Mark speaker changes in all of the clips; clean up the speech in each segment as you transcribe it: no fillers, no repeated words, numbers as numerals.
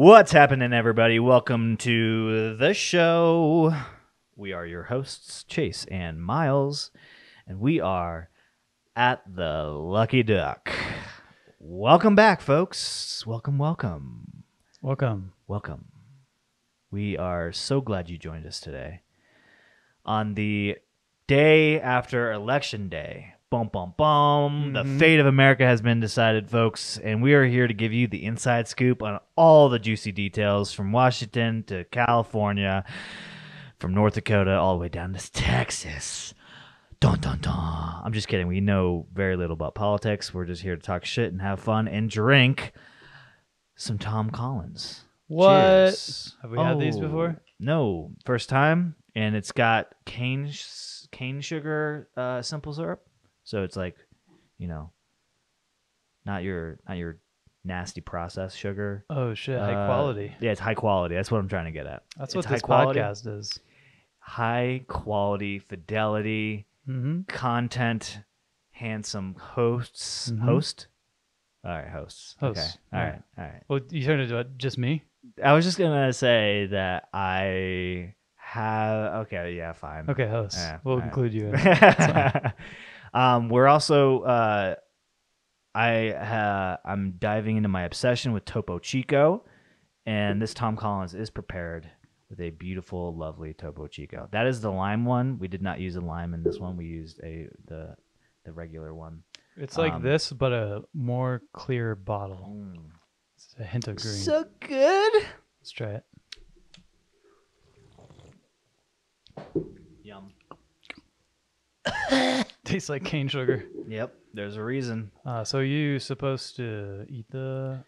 Speaker 1: What's happening, everybody? Welcome to the show. We are your hosts, Chase and Myles, and we are at the Lucky Duck. Welcome back, folks. Welcome. We are so glad you joined us today. On the day after Election Day, the fate of America has been decided, folks, and we are here to give you the inside scoop on all the juicy details from Washington to California, from North Dakota all the way down to Texas. Dun, dun, dun. I'm just kidding. We know very little about politics. We're just here to talk shit and have fun and drink some Tom Collins.
Speaker 2: What?
Speaker 1: Cheers.
Speaker 2: Have we had these before?
Speaker 1: No, first time, and it's got cane sugar simple syrup. So it's like, you know, not your nasty processed sugar.
Speaker 2: Oh shit, high quality.
Speaker 1: Yeah, it's high quality. That's what I'm trying to get at.
Speaker 2: That's
Speaker 1: it's
Speaker 2: what this podcast is.
Speaker 1: High quality, fidelity, content, handsome hosts. Host? All right, hosts. Okay. All right.
Speaker 2: Well, you turned into just me?
Speaker 1: I was just going to say that I have... Okay, yeah, fine.
Speaker 2: Okay, host.
Speaker 1: Yeah,
Speaker 2: we'll include you in it.
Speaker 1: We're also I'm diving into my obsession with Topo Chico, and this Tom Collins is prepared with a beautiful, lovely Topo Chico. That is the lime one. We did not use a lime in this one. We used the regular one.
Speaker 2: It's like this, but a more clear bottle. It's a hint of green.
Speaker 1: So good.
Speaker 2: Let's try it.
Speaker 1: Yum.
Speaker 2: Tastes like cane sugar.
Speaker 1: Yep, there's a reason.
Speaker 2: So you're supposed to eat
Speaker 1: You're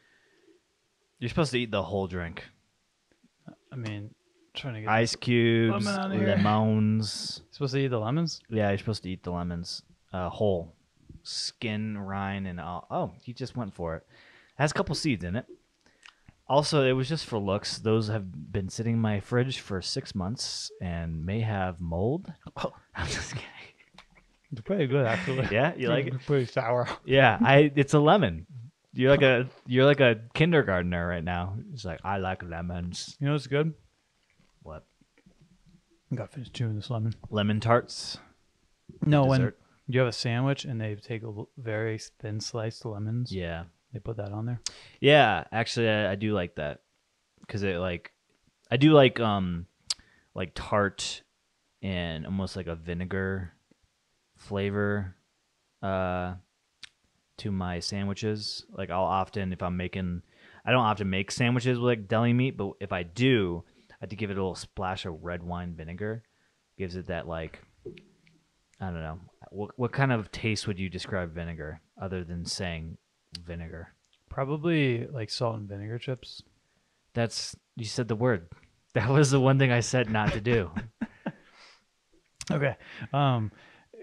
Speaker 1: supposed to eat the whole drink.
Speaker 2: I mean, trying to get
Speaker 1: ice cubes, lemons.
Speaker 2: Supposed to eat the lemons?
Speaker 1: Yeah, you're supposed to eat the lemons whole, skin, rind, and all. Oh, he just went for it. It has a couple seeds in it. Also, it was just for looks. Those have been sitting in my fridge for 6 months and may have mold. Oh, I'm just kidding.
Speaker 2: It's pretty good, actually.
Speaker 1: Yeah, you like it?
Speaker 2: It's pretty sour.
Speaker 1: Yeah, it's a lemon. You're like a kindergartner right now. It's like, I like lemons.
Speaker 2: You know what's good?
Speaker 1: What?
Speaker 2: I got to finish chewing this lemon.
Speaker 1: Lemon tarts?
Speaker 2: No, when you have a sandwich and they take a very thin sliced lemons.
Speaker 1: Yeah.
Speaker 2: They put that on there.
Speaker 1: Yeah, actually, I do like that because I do like tart and almost like a vinegar flavor to my sandwiches. Like I'll often, if I'm making, I don't often make sandwiches with like deli meat, but if I do, I have to give it a little splash of red wine vinegar. Gives it that like, I don't know, what kind of taste would you describe vinegar other than saying vinegar?
Speaker 2: Probably like salt and vinegar chips.
Speaker 1: You said the word. That was the one thing I said not to do.
Speaker 2: Okay.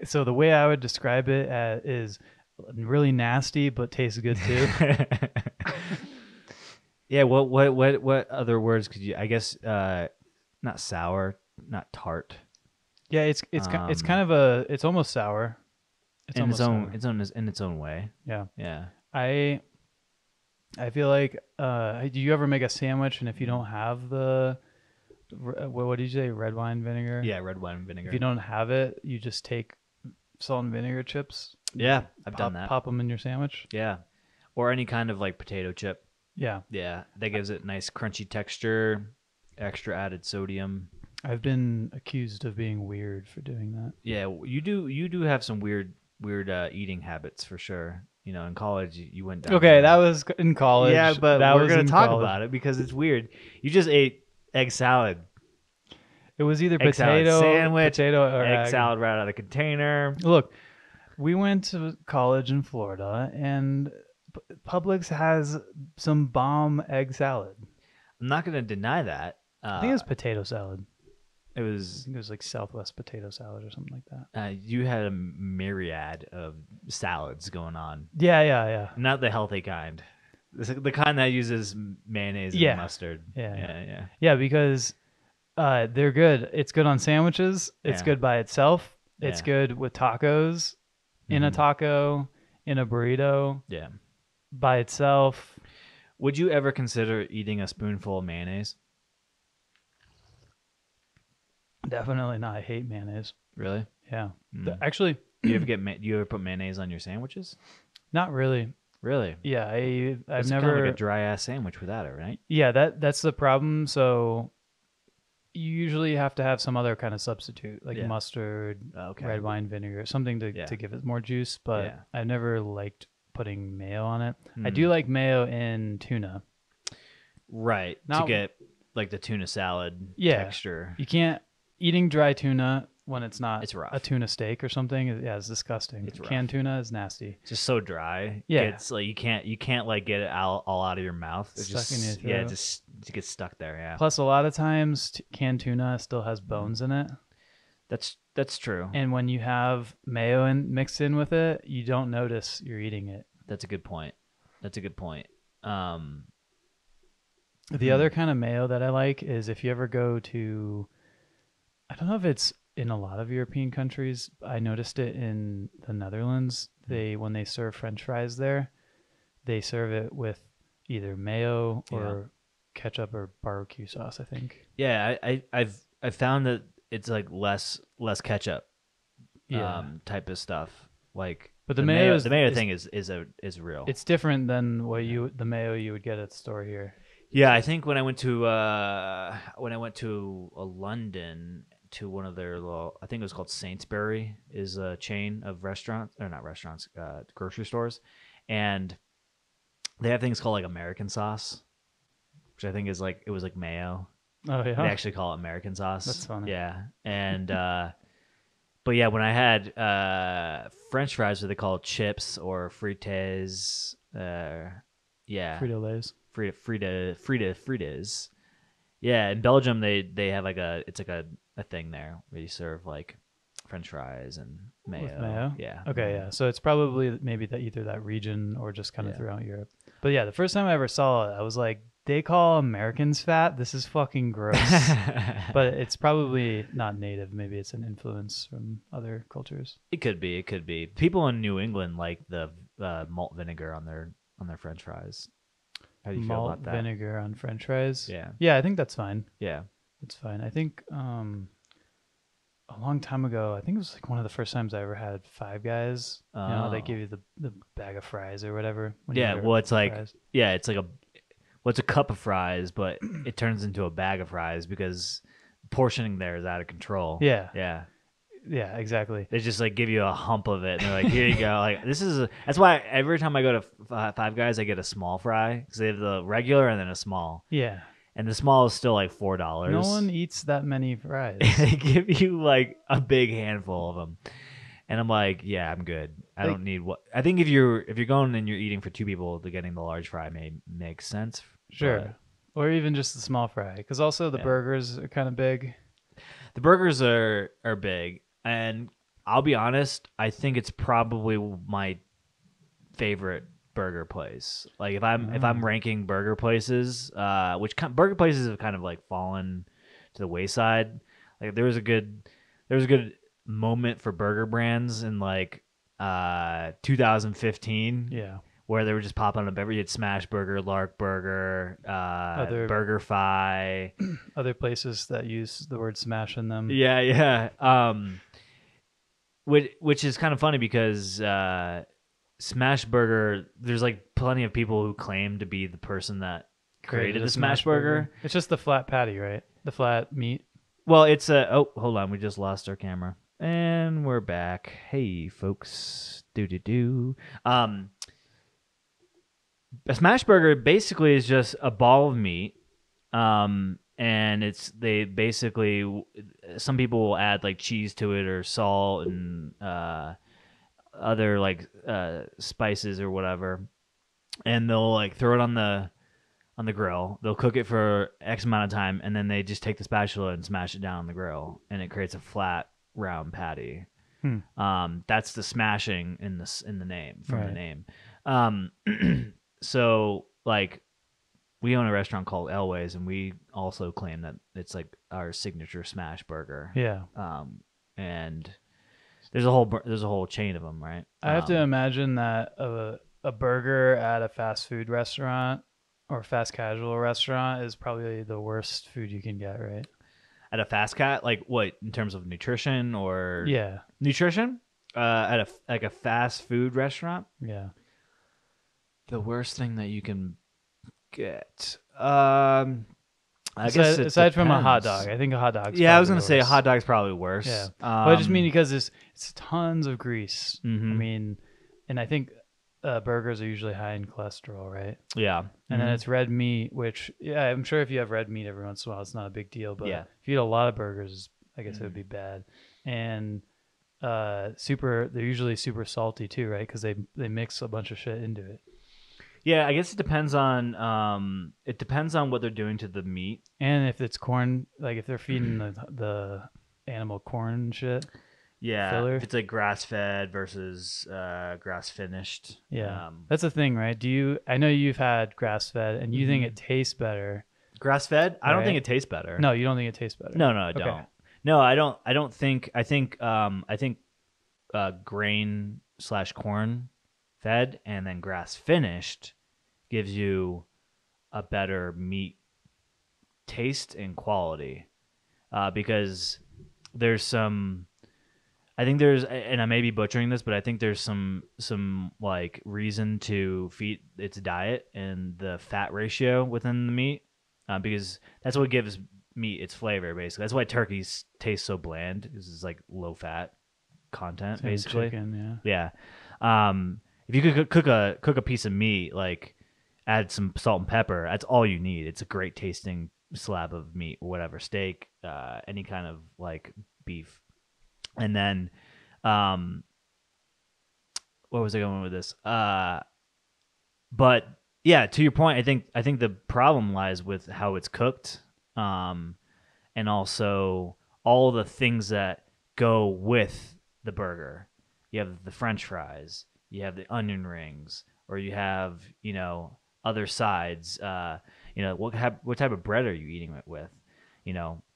Speaker 2: So the way I would describe it is really nasty but tastes good too.
Speaker 1: Yeah, what other words could you, I guess not sour, not tart.
Speaker 2: Yeah, it's kind of it's almost sour.
Speaker 1: It's in its own way.
Speaker 2: Yeah.
Speaker 1: Yeah.
Speaker 2: I feel like do you ever make a sandwich and if you don't have the what did you say, red wine vinegar?
Speaker 1: Yeah, red wine vinegar.
Speaker 2: If you don't have it, you just take salt and vinegar chips.
Speaker 1: Yeah, I've done that.
Speaker 2: Pop them in your sandwich.
Speaker 1: Yeah. Or any kind of like potato chip.
Speaker 2: Yeah.
Speaker 1: Yeah, that gives it nice crunchy texture, extra added sodium.
Speaker 2: I've been accused of being weird for doing that.
Speaker 1: Yeah, you do have some weird eating habits for sure. You know, in college you went down.
Speaker 2: Okay, that was in college.
Speaker 1: Yeah, but we're going to talk about it because it's weird. You just ate egg salad.
Speaker 2: It was either
Speaker 1: egg
Speaker 2: potato
Speaker 1: sandwich,
Speaker 2: potato or
Speaker 1: egg salad right out of the container.
Speaker 2: Look, we went to college in Florida and Publix has some bomb egg salad.
Speaker 1: I'm not going to deny that.
Speaker 2: I think it was potato salad.
Speaker 1: I think
Speaker 2: it was like Southwest potato salad or something like that.
Speaker 1: You had a myriad of salads going on.
Speaker 2: Yeah.
Speaker 1: Not the healthy kind. The kind that uses mayonnaise and mustard.
Speaker 2: Yeah, because they're good. It's good on sandwiches. It's good by itself. It's good with tacos, in a taco, in a burrito.
Speaker 1: Yeah.
Speaker 2: By itself.
Speaker 1: Would you ever consider eating a spoonful of mayonnaise?
Speaker 2: Definitely not. I hate mayonnaise.
Speaker 1: Really?
Speaker 2: Yeah.
Speaker 1: Mm.
Speaker 2: Actually,
Speaker 1: Do you ever put mayonnaise on your sandwiches?
Speaker 2: not really.
Speaker 1: Really?
Speaker 2: Yeah, I've
Speaker 1: It's kind of
Speaker 2: never.
Speaker 1: like a dry ass sandwich without it, right?
Speaker 2: Yeah, that's the problem. So you usually have to have some other kind of substitute, like
Speaker 1: Yeah.
Speaker 2: mustard,
Speaker 1: Okay.
Speaker 2: red wine vinegar, something to
Speaker 1: Yeah.
Speaker 2: give it more juice. But
Speaker 1: Yeah.
Speaker 2: I've never liked putting mayo on it. I
Speaker 1: Mm.
Speaker 2: do like mayo in tuna.
Speaker 1: Right. To
Speaker 2: Not
Speaker 1: get like the tuna salad
Speaker 2: Yeah.
Speaker 1: texture.
Speaker 2: You can't eating dry tuna when it's not
Speaker 1: It's rough.
Speaker 2: a tuna steak or something. Yeah, it's disgusting.
Speaker 1: It's rough.
Speaker 2: Canned tuna is nasty.
Speaker 1: It's just so dry.
Speaker 2: Yeah.
Speaker 1: It's like you can't like get it all out of your mouth. It's
Speaker 2: Stuck
Speaker 1: just
Speaker 2: in your
Speaker 1: yeah,
Speaker 2: throat.
Speaker 1: just it gets stuck there. Yeah.
Speaker 2: Plus, a lot of times canned tuna still has bones in it,
Speaker 1: That's true.
Speaker 2: and when you have mayo mixed in with it, you don't notice you're eating it.
Speaker 1: That's a good point. That's a good point.
Speaker 2: The other kind of mayo that I like is if you ever go to, I don't know if it's in a lot of European countries. I noticed it in the Netherlands. When they serve French fries there, they serve it with either mayo or ketchup or barbecue sauce, I think.
Speaker 1: Yeah, I've found that it's like less ketchup type of stuff. Like
Speaker 2: But the mayo
Speaker 1: thing is real.
Speaker 2: It's different than the mayo you would get at the store here.
Speaker 1: Yeah, I think when I went to London to one of their little, I think it was called Sainsbury, is a chain of restaurants, or not restaurants, grocery stores, and they have things called like American sauce, which I think is like it was like mayo.
Speaker 2: Oh yeah,
Speaker 1: They actually call it American sauce.
Speaker 2: That's funny.
Speaker 1: Yeah, and but yeah, when I had French fries, what they call chips or frites, yeah,
Speaker 2: Frito-Lays.
Speaker 1: Fritas. Yeah, in Belgium they have like a thing there where you serve like French fries and mayo.
Speaker 2: With mayo?
Speaker 1: Yeah.
Speaker 2: Okay, yeah. So it's probably maybe either that region or just kind of
Speaker 1: Yeah.
Speaker 2: throughout Europe. But yeah, the first time I ever saw it, I was like, they call Americans fat? This is fucking gross. But it's probably not native. Maybe it's an influence from other cultures.
Speaker 1: It could be. People in New England like the malt vinegar on their French fries. How do you feel
Speaker 2: Malt
Speaker 1: about that?
Speaker 2: vinegar on French fries?
Speaker 1: Yeah.
Speaker 2: Yeah, I think that's fine.
Speaker 1: Yeah.
Speaker 2: It's fine. I think a long time ago, I think it was like one of the first times I ever had Five Guys. You know, they
Speaker 1: Oh.
Speaker 2: give you the bag of fries or whatever. when
Speaker 1: Yeah,
Speaker 2: you order
Speaker 1: well, it's like
Speaker 2: fries.
Speaker 1: it's like it's a cup of fries, but it turns into a bag of fries because portioning there is out of control.
Speaker 2: Yeah.
Speaker 1: Yeah.
Speaker 2: Yeah, exactly.
Speaker 1: They just like give you a hump of it, and they're like, "Here you go." Like that's why every time I go to Five Guys, I get a small fry because they have the regular and then a small,
Speaker 2: Yeah.
Speaker 1: and the small is still like $4.
Speaker 2: No one eats that many fries.
Speaker 1: They give you like a big handful of them, and I'm like, "Yeah, I'm good. I don't need what." I think if you're going and you're eating for two people, getting the large fry may make sense.
Speaker 2: Sure. Or even just the small fry. Because also the burgers are kind of big.
Speaker 1: The burgers are big, and I'll be honest, I think it's probably my favorite burger place. Like if I'm ranking burger places, burger places have kind of like fallen to the wayside. Like there was a good moment for burger brands in like 2015.
Speaker 2: Yeah.
Speaker 1: Where they were just popping up you had Smash Burger, Lark Burger, Burger Fi.
Speaker 2: Other places that use the word smash in them.
Speaker 1: Yeah. Which is kind of funny because Smash Burger, there's like plenty of people who claim to be the person that created the Smash Burger.
Speaker 2: It's just the flat patty, right? The flat meat.
Speaker 1: Well, it's hold on, we just lost our camera. And we're back. Hey folks. A smash burger basically is just a ball of meat, and they basically, some people will add like cheese to it or salt and other like spices or whatever, and they'll like throw it on the grill. They'll cook it for X amount of time, and then they just take the spatula and smash it down on the grill, and it creates a flat round patty. That's the smashing in the name from the name. So like we own a restaurant called Elway's, and we also claim that it's like our signature smash burger.
Speaker 2: Yeah.
Speaker 1: And there's a whole chain of them, right?
Speaker 2: I have to imagine that a burger at a fast food restaurant or fast casual restaurant is probably the worst food you can get, right?
Speaker 1: At a fast cat, like what in terms of nutrition or
Speaker 2: Yeah.
Speaker 1: nutrition? At a fast food restaurant,
Speaker 2: Yeah.
Speaker 1: the worst thing that you can get. I guess
Speaker 2: Aside,
Speaker 1: it
Speaker 2: aside from a hot
Speaker 1: depends.
Speaker 2: dog, I think a hot dog's
Speaker 1: Yeah, I was
Speaker 2: probably
Speaker 1: gonna
Speaker 2: the
Speaker 1: say a
Speaker 2: worst.
Speaker 1: hot dog's probably
Speaker 2: Yeah.
Speaker 1: worse.
Speaker 2: Well, I just mean because it's tons of grease. I
Speaker 1: Mhm.
Speaker 2: mean, and I think burgers are usually high in cholesterol, right?
Speaker 1: Yeah,
Speaker 2: And then
Speaker 1: Mhm.
Speaker 2: it's red meat, which yeah, I'm sure if you have red meat every once in a while, it's not a big deal. But
Speaker 1: Yeah.
Speaker 2: if you eat a lot of burgers, I guess it would
Speaker 1: Mhm.
Speaker 2: be bad. And they're usually super salty too, right? Because they mix a bunch of shit into it.
Speaker 1: Yeah, I guess it depends on what they're doing to the meat.
Speaker 2: And if it's corn, like if they're feeding the animal corn and shit,
Speaker 1: Yeah,
Speaker 2: filler.
Speaker 1: if it's like grass fed versus grass finished.
Speaker 2: Yeah, that's the thing, right? I know you've had grass fed, and you think
Speaker 1: Mhm.
Speaker 2: it tastes better,
Speaker 1: Grass fed? I don't think
Speaker 2: right?
Speaker 1: it tastes better.
Speaker 2: No, you don't think it tastes better.
Speaker 1: No, I
Speaker 2: Okay.
Speaker 1: don't. No, I don't. I don't think. I think grain slash corn fed and then grass finished gives you a better meat taste and quality because there's some. I think there's, and I may be butchering this, but I think there's some like reason to feed its diet and the fat ratio within the meat because that's what gives meat its flavor. Basically, that's why turkeys taste so bland. Because it's like low fat content,
Speaker 2: Same with
Speaker 1: basically.
Speaker 2: chicken, yeah.
Speaker 1: Yeah. If you could cook a piece of meat, like add some salt and pepper, that's all you need. It's a great tasting slab of meat, whatever steak, any kind of like beef. And then, um, what was I going with this? But yeah, to your point, I think the problem lies with how it's cooked, and also all the things that go with the burger. You have the French fries, you have the onion rings, or you have other sides. What type of bread are you eating it with?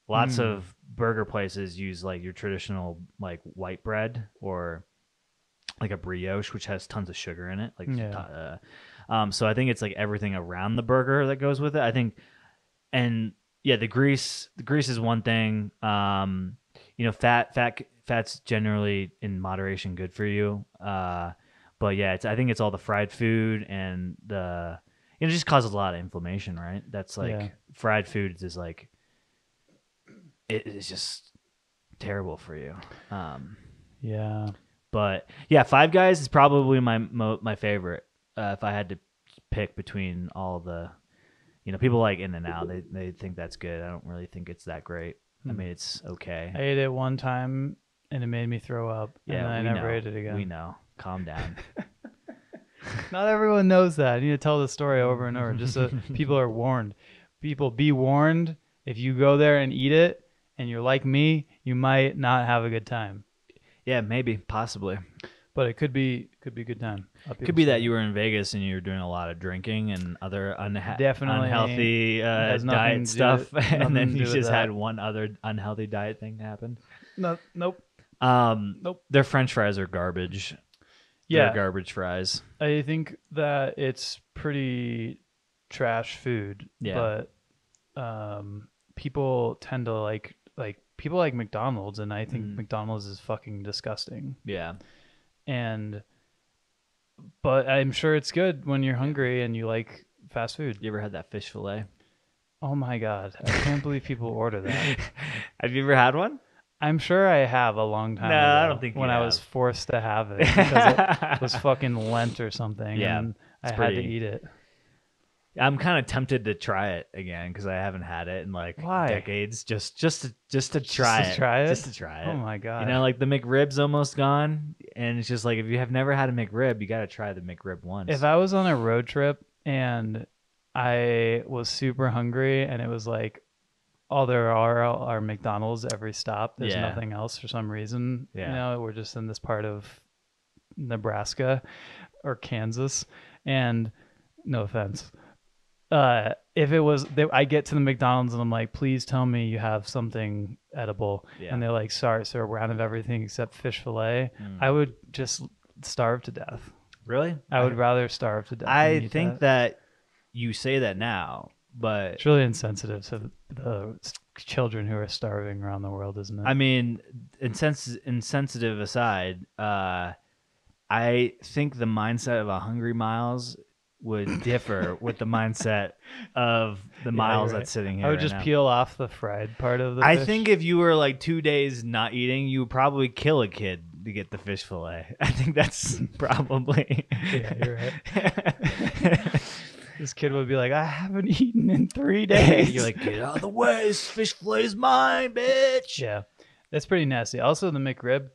Speaker 1: Lots of burger places use like your traditional like white bread or like a brioche, which has tons of sugar in it. Like,
Speaker 2: Yeah.
Speaker 1: so I think it's like everything around the burger that goes with it. I think, and yeah, the grease is one thing. Fat's generally in moderation good for you. But yeah, I think it's all the fried food and it just causes a lot of inflammation, right? That's like
Speaker 2: Yeah.
Speaker 1: fried food is like it is just terrible for you.
Speaker 2: Yeah.
Speaker 1: But yeah, Five Guys is probably my favorite. If I had to pick between all the, people like In and Out, they think that's good. I don't really think it's that great. I mean, it's okay.
Speaker 2: I ate it one time and it made me throw up.
Speaker 1: Yeah,
Speaker 2: and then I
Speaker 1: we
Speaker 2: never
Speaker 1: know.
Speaker 2: ate it again.
Speaker 1: We know. Calm down.
Speaker 2: Not everyone knows that. I need to tell the story over and over just so people are warned. People, be warned. If you go there and eat it and you're like me, you might not have a good time.
Speaker 1: Yeah, maybe, possibly.
Speaker 2: But it could be a good time.
Speaker 1: Could be that you were in Vegas and you were doing a lot of drinking and other
Speaker 2: Definitely
Speaker 1: unhealthy
Speaker 2: has nothing
Speaker 1: diet
Speaker 2: to
Speaker 1: stuff,
Speaker 2: nothing
Speaker 1: and then
Speaker 2: to
Speaker 1: you
Speaker 2: do with
Speaker 1: just had
Speaker 2: that.
Speaker 1: one other unhealthy diet thing happen.
Speaker 2: No, nope.
Speaker 1: Nope. Their French fries are garbage.
Speaker 2: Yeah,
Speaker 1: They're garbage fries.
Speaker 2: I think that it's pretty trash food.
Speaker 1: Yeah.
Speaker 2: But people tend to like people like McDonald's, and I think
Speaker 1: Mhm.
Speaker 2: McDonald's is fucking disgusting.
Speaker 1: Yeah.
Speaker 2: But I'm sure it's good when you're hungry and you like fast food.
Speaker 1: You ever had that fish fillet?
Speaker 2: Oh my god, I can't believe people order that.
Speaker 1: Have you ever had one?
Speaker 2: I'm sure I have a long time
Speaker 1: No,
Speaker 2: ago.
Speaker 1: I don't think you
Speaker 2: when I was
Speaker 1: have.
Speaker 2: forced to have it because it was fucking Lent or something.
Speaker 1: Yeah,
Speaker 2: and I
Speaker 1: it's
Speaker 2: had to
Speaker 1: pretty-
Speaker 2: eat it.
Speaker 1: I'm kind of tempted to try it again because I haven't had it in like
Speaker 2: Why?
Speaker 1: decades. Just to try it.
Speaker 2: Try it.
Speaker 1: Just to try it.
Speaker 2: Oh my god.
Speaker 1: Like the McRib's almost gone, and it's just like if you have never had a McRib, you got to try the McRib once.
Speaker 2: If I was on a road trip and I was super hungry and it was like all there are McDonald's every stop. There's
Speaker 1: Yeah.
Speaker 2: nothing else for some reason.
Speaker 1: Yeah.
Speaker 2: We're just in this part of Nebraska or Kansas, and no offense. If it was, I get to the McDonald's and I'm like, please tell me you have something edible.
Speaker 1: Yeah.
Speaker 2: And they're like, sorry, sir, we're out of everything except fish fillet.
Speaker 1: Mm.
Speaker 2: I would just starve to death.
Speaker 1: Really?
Speaker 2: I would rather starve to death.
Speaker 1: I
Speaker 2: than eat
Speaker 1: think that you say that now, but
Speaker 2: It's really insensitive to the children who are starving around the world, isn't it?
Speaker 1: I mean, insensitive aside, I think the mindset of a hungry Miles would differ with the mindset of the
Speaker 2: Yeah,
Speaker 1: Miles
Speaker 2: you're right.
Speaker 1: that's sitting here
Speaker 2: I would
Speaker 1: right
Speaker 2: just
Speaker 1: now.
Speaker 2: peel off the fried part of the
Speaker 1: I
Speaker 2: fish.
Speaker 1: think if you were like 2 days not eating, you would probably kill a kid to get the fish fillet. I think that's probably.
Speaker 2: Yeah, you're right. This kid would be like, I haven't eaten in 3 days.
Speaker 1: You're like, get out of the way. This fish fillet is mine, bitch.
Speaker 2: Yeah, that's pretty nasty. Also, the McRib.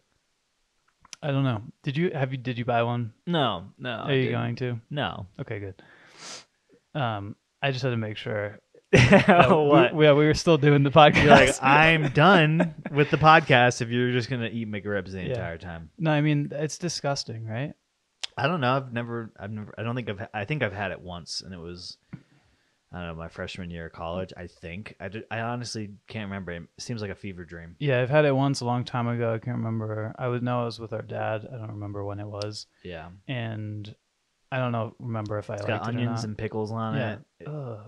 Speaker 2: I don't know. Did you buy one?
Speaker 1: No.
Speaker 2: Are you going to?
Speaker 1: No.
Speaker 2: Okay, good. I just had to make sure.
Speaker 1: What?
Speaker 2: We were still doing the podcast.
Speaker 1: You're like, I'm done with the podcast if you're just gonna eat McRibs the entire time.
Speaker 2: No, I mean it's disgusting, right?
Speaker 1: I don't know. I think I've had it once, and it was, I don't know, my freshman year of college. I honestly can't remember. It seems like a fever dream.
Speaker 2: Yeah, I've had it once a long time ago. I can't remember. I was with our dad. I don't remember when it was.
Speaker 1: Yeah.
Speaker 2: And I don't remember if I
Speaker 1: It's
Speaker 2: liked
Speaker 1: got
Speaker 2: it or
Speaker 1: onions
Speaker 2: not.
Speaker 1: and pickles on
Speaker 2: Yeah.
Speaker 1: it.
Speaker 2: Ugh.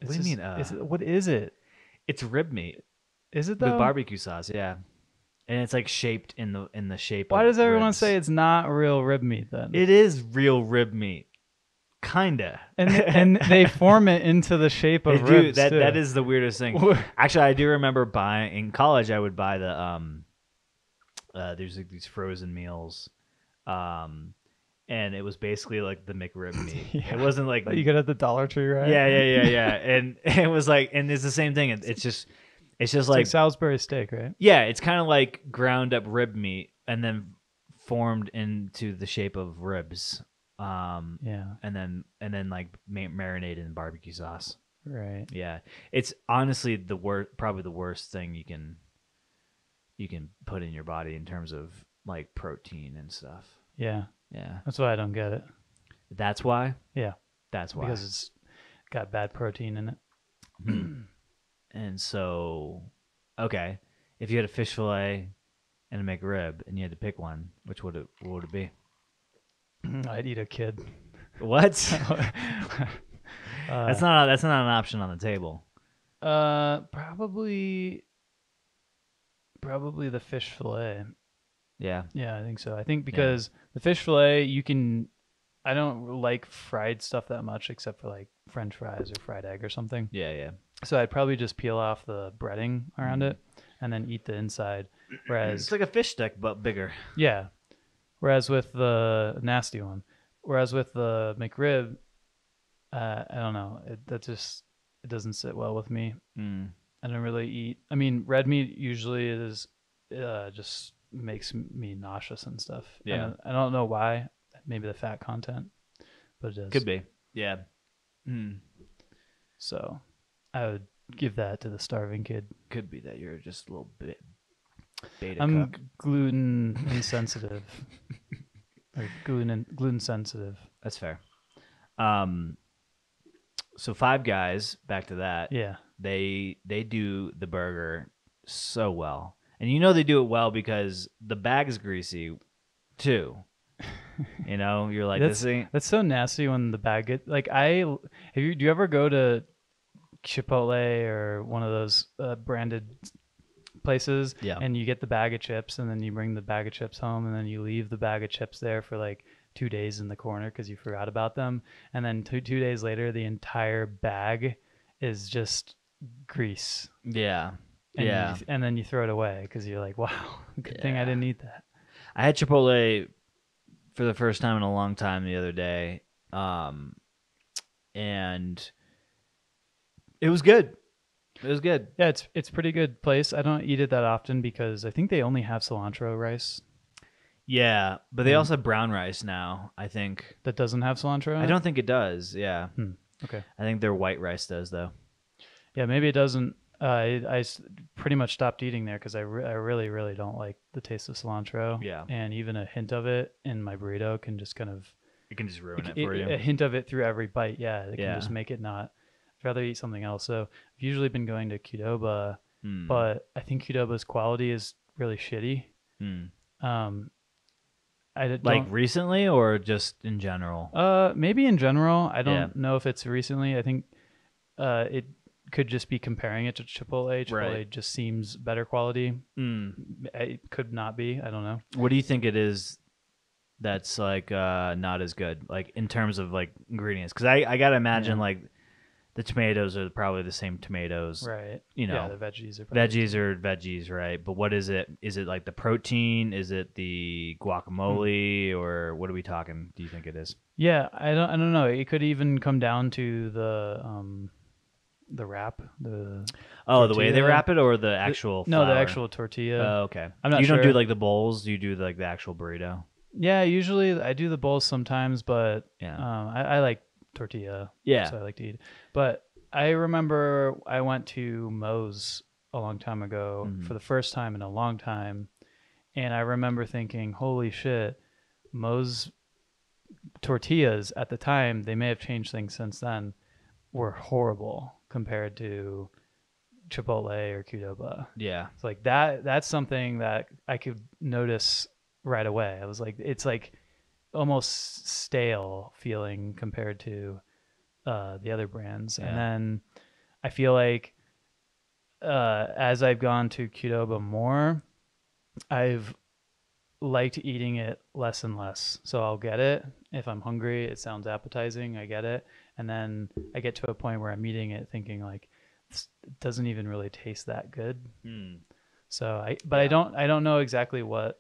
Speaker 1: What do you mean?
Speaker 2: What is it?
Speaker 1: It's rib meat
Speaker 2: Is it
Speaker 1: with
Speaker 2: though?
Speaker 1: barbecue sauce. Yeah, and it's like shaped in the shape.
Speaker 2: Why
Speaker 1: of
Speaker 2: does everyone
Speaker 1: ribs.
Speaker 2: say it's not real rib meat then?
Speaker 1: It is real rib meat, kinda.
Speaker 2: and they form it into the shape of
Speaker 1: They do.
Speaker 2: ribs too.
Speaker 1: That is the weirdest thing. Actually, I do remember buying in college. I would buy the there's like these frozen meals, and it was basically like the McRib meat.
Speaker 2: Yeah.
Speaker 1: It wasn't like
Speaker 2: that you get at the Dollar Tree, right?
Speaker 1: yeah. And it was like, and it's the same thing. It's just
Speaker 2: It's
Speaker 1: like
Speaker 2: like Salisbury steak, right?
Speaker 1: yeah, it's kind of like ground up rib meat and then formed into the shape of ribs.
Speaker 2: Yeah.
Speaker 1: And then like marinated in barbecue sauce.
Speaker 2: Right.
Speaker 1: Yeah, it's honestly probably the worst thing you can put in your body in terms of like protein and stuff.
Speaker 2: Yeah.
Speaker 1: Yeah,
Speaker 2: That's why I don't get it.
Speaker 1: that's why.
Speaker 2: Yeah.
Speaker 1: That's why.
Speaker 2: Because it's got bad protein in it.
Speaker 1: And so, okay, if you had a fish fillet and a McRib and you had to pick one, what would it be?
Speaker 2: I'd eat a kid.
Speaker 1: What? That's not an option on the table.
Speaker 2: Probably the fish fillet.
Speaker 1: Yeah.
Speaker 2: Yeah, I think so. I think because the fish fillet, I don't like fried stuff that much except for like French fries or fried egg or something.
Speaker 1: Yeah.
Speaker 2: So I'd probably just peel off the breading around it and then eat the inside. Whereas
Speaker 1: It's like a fish stick but bigger.
Speaker 2: yeah. Whereas with the nasty one. Whereas with the McRib, I don't know. It doesn't sit well with me. I don't really eat. I mean, red meat usually is just makes me nauseous and stuff.
Speaker 1: Yeah.
Speaker 2: And I don't know why. Maybe the fat content, but it does.
Speaker 1: Could be. Yeah.
Speaker 2: So I would give that to the starving kid.
Speaker 1: Could be that you're just a little bit beta
Speaker 2: I'm
Speaker 1: cook.
Speaker 2: gluten insensitive. Or gluten sensitive.
Speaker 1: That's fair. So Five Guys, back to that.
Speaker 2: Yeah.
Speaker 1: They do the burger so well. And you know they do it well because the bag is greasy too. You know, you're like, this ain't.
Speaker 2: That's so nasty when the bag gets like do you ever go to Chipotle or one of those branded places and you get the bag of chips and then you bring the bag of chips home and then you leave the bag of chips there for like 2 days in the corner because you forgot about them, and then two days later the entire bag is just grease.
Speaker 1: Yeah.
Speaker 2: And then you throw it away because you're like, wow, good thing I didn't eat that.
Speaker 1: I had Chipotle for the first time in a long time the other day, and it was good. It was good.
Speaker 2: Yeah, it's pretty good place. I don't eat it that often because I think they only have cilantro rice.
Speaker 1: Yeah, but they also have brown rice now, I think.
Speaker 2: That doesn't have cilantro in
Speaker 1: I
Speaker 2: it?
Speaker 1: don't think it does, yeah.
Speaker 2: Okay.
Speaker 1: I think their white rice does, though.
Speaker 2: Yeah, maybe it doesn't. I pretty much stopped eating there because I really, really don't like the taste of cilantro.
Speaker 1: Yeah.
Speaker 2: And even a hint of it in my burrito can just kind of...
Speaker 1: It can just ruin it for you.
Speaker 2: A hint of it through every bite, yeah. It can
Speaker 1: Yeah.
Speaker 2: just make it not... I'd rather eat something else. So I've usually been going to Qdoba, but I think Qdoba's quality is really shitty.
Speaker 1: Like
Speaker 2: don't.
Speaker 1: recently or just in general?
Speaker 2: Maybe in general. I
Speaker 1: Yeah.
Speaker 2: don't know if it's recently. I think it could just be comparing it to Chipotle. Chipotle
Speaker 1: Right.
Speaker 2: just seems better quality.
Speaker 1: Mm.
Speaker 2: It could not be. I don't know.
Speaker 1: What do you think it is that's like not as good, like in terms of like ingredients? Because I gotta imagine
Speaker 2: Yeah.
Speaker 1: like the tomatoes are probably the same tomatoes.
Speaker 2: Right.
Speaker 1: You
Speaker 2: Yeah,
Speaker 1: know,
Speaker 2: the veggies are probably
Speaker 1: veggies are veggies, right? But what is it? Is it like the protein? Is it the guacamole, or what are we talking? Do you think it is?
Speaker 2: Yeah, I don't know. It could even come down to the wrap, the
Speaker 1: Oh, the way they
Speaker 2: tortilla.
Speaker 1: wrap it, or the actual
Speaker 2: No, the
Speaker 1: flour?
Speaker 2: actual tortilla.
Speaker 1: Oh, okay.
Speaker 2: I'm not
Speaker 1: You don't do
Speaker 2: sure.
Speaker 1: like the bowls. You do like the actual burrito.
Speaker 2: Yeah, usually I do the bowls sometimes, but
Speaker 1: Yeah.
Speaker 2: I like tortilla,
Speaker 1: Yeah.
Speaker 2: so I like to eat. But I remember I went to Moe's a long time ago
Speaker 1: Mhm.
Speaker 2: for the first time in a long time, and I remember thinking, "Holy shit, Moe's tortillas at the time, they may have changed things since then, were horrible compared to Chipotle or Qdoba."
Speaker 1: Yeah.
Speaker 2: It's like that's something that I could notice right away. I was like, it's like almost stale feeling compared to the other brands. And
Speaker 1: Yeah.
Speaker 2: then I feel like as I've gone to Qdoba more, I've liked eating it less and less. So I'll get it if I'm hungry. It sounds appetizing. I get it, and then I get to a point where I'm eating it thinking like, this doesn't even really taste that good.
Speaker 1: Mm.
Speaker 2: So
Speaker 1: Yeah.
Speaker 2: I don't know exactly what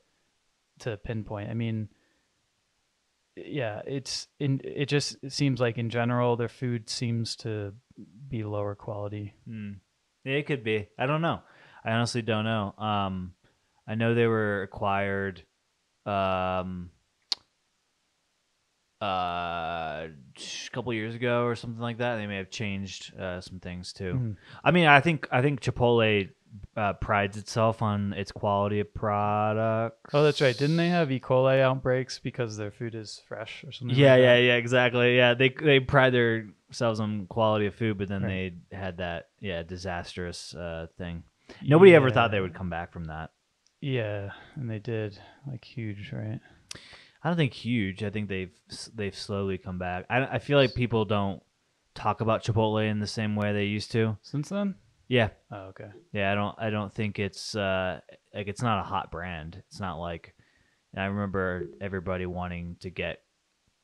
Speaker 2: to pinpoint. I mean, yeah, it just it seems like in general their food seems to be lower quality.
Speaker 1: Mm. Yeah, it could be. I don't know. I honestly don't know. I know they were acquired um a couple years ago or something like that. They may have changed some things too.
Speaker 2: Mhm.
Speaker 1: I mean, I think Chipotle prides itself on its quality of products.
Speaker 2: Oh, that's right. Didn't they have E. coli outbreaks because their food is fresh or something
Speaker 1: Yeah,
Speaker 2: like
Speaker 1: yeah,
Speaker 2: that?
Speaker 1: yeah, exactly. Yeah, they pride themselves on quality of food, but then
Speaker 2: Right.
Speaker 1: they had that disastrous thing. Nobody ever thought they
Speaker 2: Yeah.
Speaker 1: would come back from that.
Speaker 2: Yeah, and they did like huge, right?
Speaker 1: I don't think huge. I think they've slowly come back. I feel like people don't talk about Chipotle in the same way they used to.
Speaker 2: Since then?
Speaker 1: Yeah,
Speaker 2: Oh, okay.
Speaker 1: yeah. I don't think it's like it's not a hot brand. It's not like I remember everybody wanting to get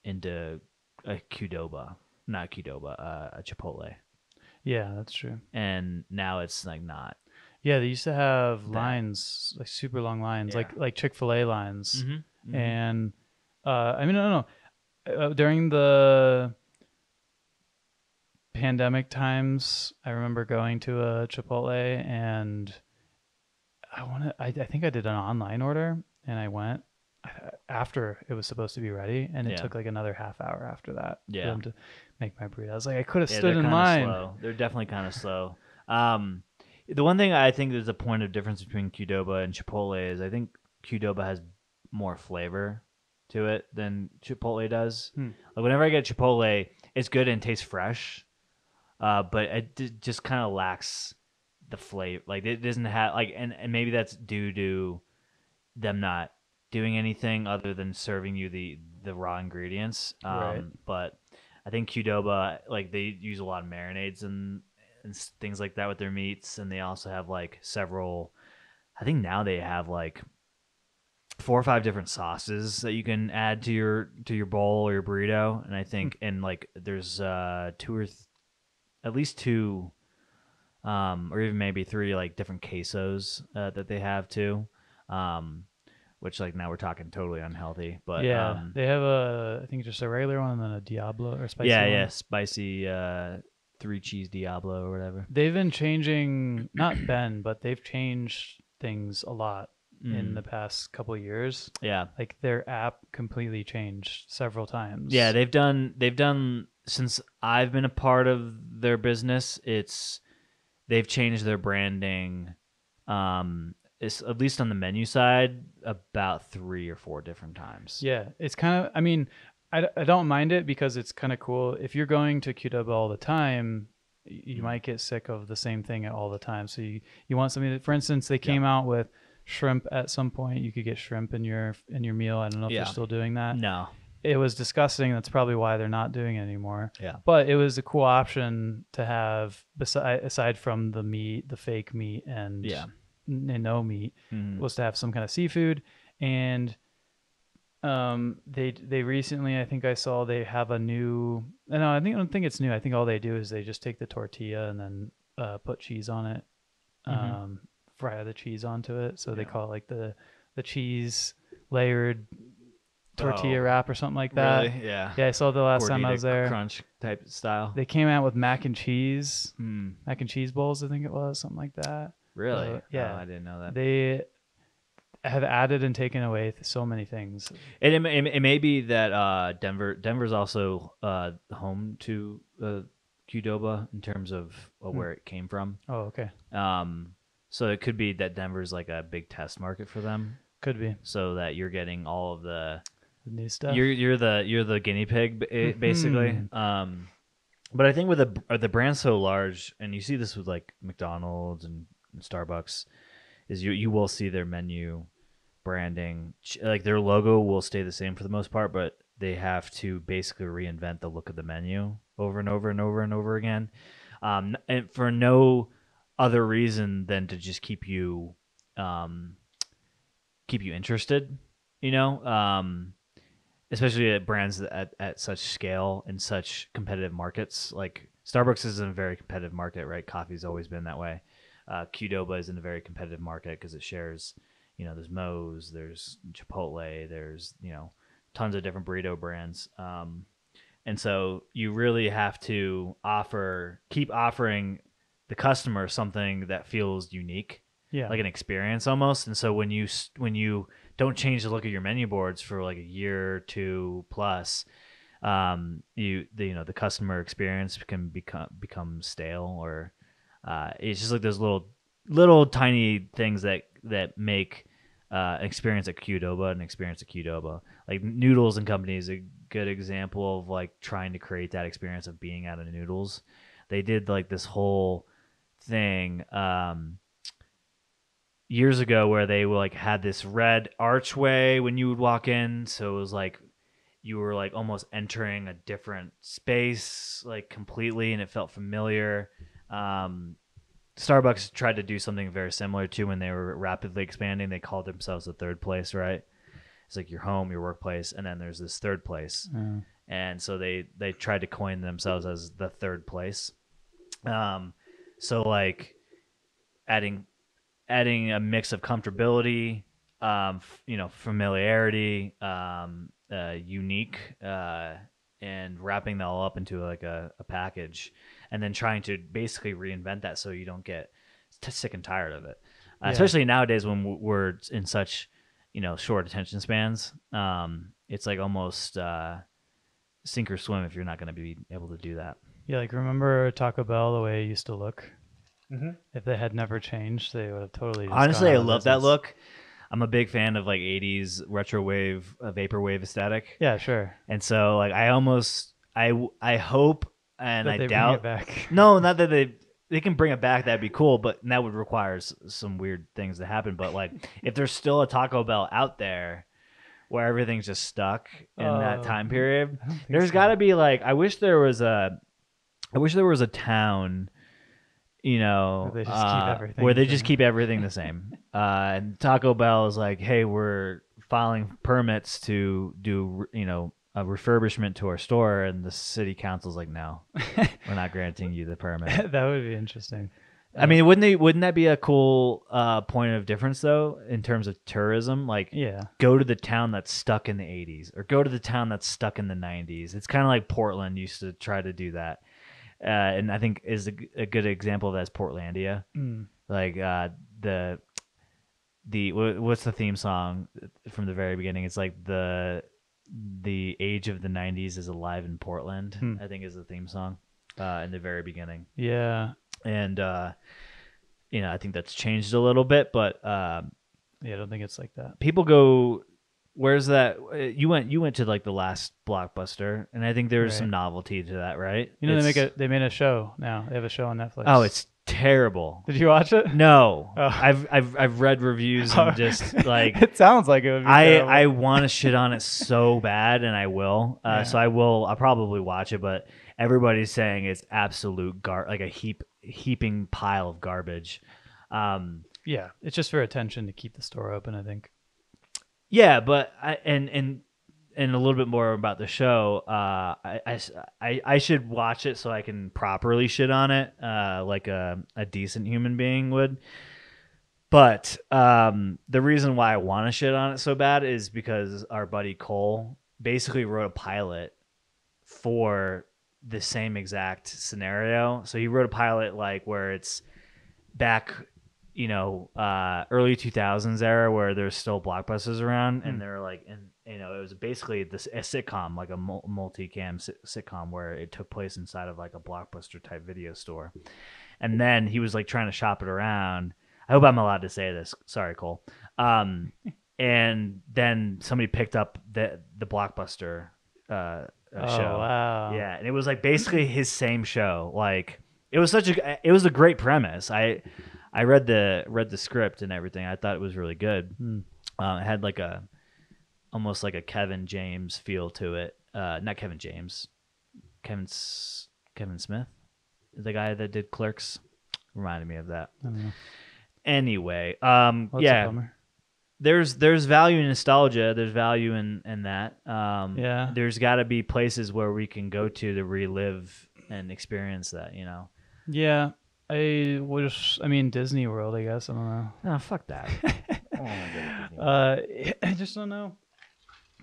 Speaker 1: into a Qdoba, not Qdoba, a Chipotle,
Speaker 2: Yeah, that's true.
Speaker 1: and now it's like not.
Speaker 2: Yeah, they used to have
Speaker 1: That.
Speaker 2: lines, like super long lines,
Speaker 1: Yeah.
Speaker 2: like Chick-fil-A lines.
Speaker 1: Mm-hmm.
Speaker 2: And I mean, I don't know. During the pandemic times, I remember going to a Chipotle and I think I did an online order and I went after it was supposed to be ready and it
Speaker 1: Yeah.
Speaker 2: took like another half hour after that for
Speaker 1: Yeah.
Speaker 2: them to make my burrito. I was like, I could have
Speaker 1: Yeah,
Speaker 2: stood
Speaker 1: they're
Speaker 2: in
Speaker 1: kind of
Speaker 2: line.
Speaker 1: slow. They're definitely kind of slow. The one thing I think there's a point of difference between Qdoba and Chipotle is I think Qdoba has more flavor to it than Chipotle does.
Speaker 2: Hmm.
Speaker 1: Like whenever I get Chipotle, it's good and tastes fresh, but just kind of lacks the flavor. Like it doesn't have like, and maybe that's due to them not doing anything other than serving you the raw ingredients.
Speaker 2: Right.
Speaker 1: But I think Qdoba, like they use a lot of marinades and things like that with their meats, and they also have like several. I think now they have like 4 or 5 different sauces that you can add to your bowl or your burrito, and I think and like there's at least two, or even maybe 3 like different quesos that they have too. Which like now we're talking totally unhealthy, but
Speaker 2: Yeah, they have I think just a regular one and then a Diablo or spicy
Speaker 1: yeah,
Speaker 2: one.
Speaker 1: yeah, spicy 3 cheese Diablo or whatever.
Speaker 2: They've been changing, not Ben, but they've changed things a lot in the past couple of years.
Speaker 1: Yeah,
Speaker 2: Like their app completely changed several times.
Speaker 1: yeah, they've done since I've been a part of their business. They've changed their branding. It's at least on the menu side about 3 or 4 different times.
Speaker 2: Yeah, it's kind of, I mean, I don't mind it because it's kind of cool. If you're going to Qdoba all the time, you might get sick of the same thing all the time. So you want something that, for instance, they came out with shrimp at some point. You could get shrimp in your meal. I don't know if
Speaker 1: Yeah.
Speaker 2: they're still doing that.
Speaker 1: No.
Speaker 2: It was disgusting. That's probably why they're not doing it anymore.
Speaker 1: Yeah.
Speaker 2: But it was a cool option to have aside from the meat, the fake meat, and no meat, was to have some kind of seafood. And they recently, I think I saw they have a new. No, I don't think it's new. I think all they do is they just take the tortilla and then put cheese on it, fry the cheese onto it. So they call it like the cheese layered tortilla wrap or something like that.
Speaker 1: Really? Yeah.
Speaker 2: Yeah, I saw the last time I was there.
Speaker 1: Crunch type style.
Speaker 2: They came out with mac and cheese bowls. I think it was something like that.
Speaker 1: Really?
Speaker 2: Yeah.
Speaker 1: Oh, I didn't know that.
Speaker 2: They have added and taken away so many things.
Speaker 1: It may be that Denver's also home to Qdoba in terms of where it came from.
Speaker 2: Oh, okay.
Speaker 1: So it could be that Denver's like a big test market for them.
Speaker 2: Could be.
Speaker 1: So that you're getting all of the
Speaker 2: new stuff.
Speaker 1: You're the guinea pig basically. But I think with the brand so large, and you see this with like McDonald's and Starbucks, is you will see their menu branding, like their logo will stay the same for the most part, but they have to basically reinvent the look of the menu over and over and over and over again, and for no other reason than to just keep you interested, especially at brands at such scale and such competitive markets. Like Starbucks is in a very competitive market, right? Coffee's always been that way. Qdoba is in a very competitive market because it shares, there's Moe's, there's Chipotle, there's, tons of different burrito brands. And so you really have to keep offering the customer something that feels unique, like an experience almost. And so when you don't change the look of your menu boards for like a year or two plus, the customer experience can become stale, or it's just like those little tiny things that make an experience at Qdoba an experience at Qdoba. Like Noodles and Company is a good example of like trying to create that experience of being at a Noodles. They did like this whole thing years ago where they like had this red archway when you would walk in, so it was like you were like almost entering a different space like completely, and it felt familiar. Starbucks tried to do something very similar too when they were rapidly expanding. They called themselves the third place, right? It's like your home, your workplace, and then there's this third place. And so they tried to coin themselves as the third place. So like adding a mix of comfortability, familiarity, unique, and wrapping that all up into like a package, and then trying to basically reinvent that so you don't get sick and tired of it. Especially nowadays when we're in such, short attention spans. It's like almost sink or swim if you're not going to be able to do that.
Speaker 2: Yeah, like remember Taco Bell the way it used to look? If they had never changed, they would have totally just
Speaker 1: honestly,
Speaker 2: gone
Speaker 1: I
Speaker 2: out of
Speaker 1: love that
Speaker 2: business.
Speaker 1: look. I'm a big fan of like 80s retro wave, vaporwave aesthetic.
Speaker 2: Yeah, sure.
Speaker 1: And so like I hope and
Speaker 2: But
Speaker 1: I
Speaker 2: they
Speaker 1: doubt
Speaker 2: bring it back.
Speaker 1: No, not that they can bring it back, that'd be cool, but that would require some weird things to happen. But like if there's still a Taco Bell out there where everything's just stuck in that time period, there's got to be like I wish there was a town,
Speaker 2: Where they just keep everything
Speaker 1: where they
Speaker 2: the
Speaker 1: just
Speaker 2: same.
Speaker 1: keep everything the same. And Taco Bell is like, hey, we're filing permits to do, a refurbishment to our store, and the city council's like, no, we're not granting you the permit.
Speaker 2: That would be interesting.
Speaker 1: I mean, wouldn't that be a cool point of difference though in terms of tourism? Like,
Speaker 2: Yeah.
Speaker 1: go to the town that's stuck in the 80s, or go to the town that's stuck in the 90s. It's kind of like Portland used to try to do that. And I think is a good example of that is Portlandia. Like what's the theme song from the very beginning? It's like the age of the 90s is alive in Portland. I think is the theme song in the very beginning.
Speaker 2: Yeah.
Speaker 1: And I think that's changed a little bit, but
Speaker 2: Yeah, I don't think it's like that.
Speaker 1: people go. Where's that? You went to like the last Blockbuster, and I think there was some novelty to that, right?
Speaker 2: They made a show now. They have a show on Netflix.
Speaker 1: Oh, it's terrible.
Speaker 2: Did you watch it?
Speaker 1: No,
Speaker 2: Oh.
Speaker 1: I've read reviews and just like
Speaker 2: it sounds like it would be terrible.
Speaker 1: I want to shit on it so bad, and I will.
Speaker 2: Yeah.
Speaker 1: So I'll probably watch it, but everybody's saying it's absolute like a heaping pile of garbage.
Speaker 2: Yeah, it's just for attention to keep the store open, I think.
Speaker 1: Yeah, but and a little bit more about the show. I should watch it so I can properly shit on it, like a decent human being would. But the reason why I want to shit on it so bad is because our buddy Cole basically wrote a pilot for the same exact scenario. So he wrote a pilot like where it's back, early 2000s era where there's still blockbusters around, and they're like, and it was basically a sitcom, like a multi-cam sitcom where it took place inside of like a Blockbuster type video store. And then he was like trying to shop it around. I hope I'm allowed to say this. Sorry, Cole. And then somebody picked up the Blockbuster show.
Speaker 2: Wow.
Speaker 1: Yeah, and it was like basically his same show. Like it was a great premise. I read the script and everything. I thought it was really good. It had like almost like a Kevin James feel to it. Not Kevin James. Kevin Smith, the guy that did Clerks, reminded me of that.
Speaker 2: I don't know.
Speaker 1: Anyway,
Speaker 2: That's a
Speaker 1: yeah,
Speaker 2: bummer.
Speaker 1: there's value in nostalgia. There's value in that.
Speaker 2: Yeah.
Speaker 1: There's got to be places where we can go to relive and experience that.
Speaker 2: Yeah. I mean, Disney World, I guess. I don't know.
Speaker 1: Oh, fuck that.
Speaker 2: I just don't know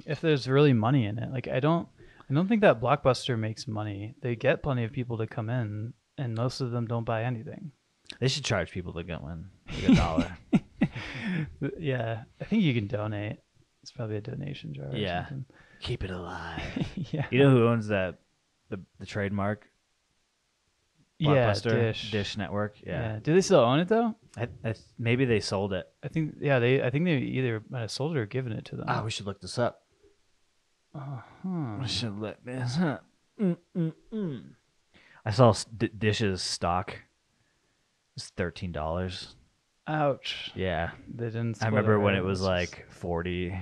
Speaker 2: if there's really money in it. Like, I don't think that Blockbuster makes money. They get plenty of people to come in, and most of them don't buy anything.
Speaker 1: They should charge people to get one, like $1.
Speaker 2: Yeah, I think you can donate. It's probably a donation jar.
Speaker 1: Yeah.
Speaker 2: Or something.
Speaker 1: Keep it alive.
Speaker 2: Yeah.
Speaker 1: You know who owns the trademark?
Speaker 2: Yeah,
Speaker 1: Blockbuster, Dish Network. Yeah.
Speaker 2: Do they still own it though?
Speaker 1: Maybe they sold it.
Speaker 2: I think they either might have sold it or given it to them.
Speaker 1: We should look this up. We should look this up. I saw Dish's stock. It's $13.
Speaker 2: Ouch.
Speaker 1: Yeah.
Speaker 2: They didn't.
Speaker 1: I remember when it was like 40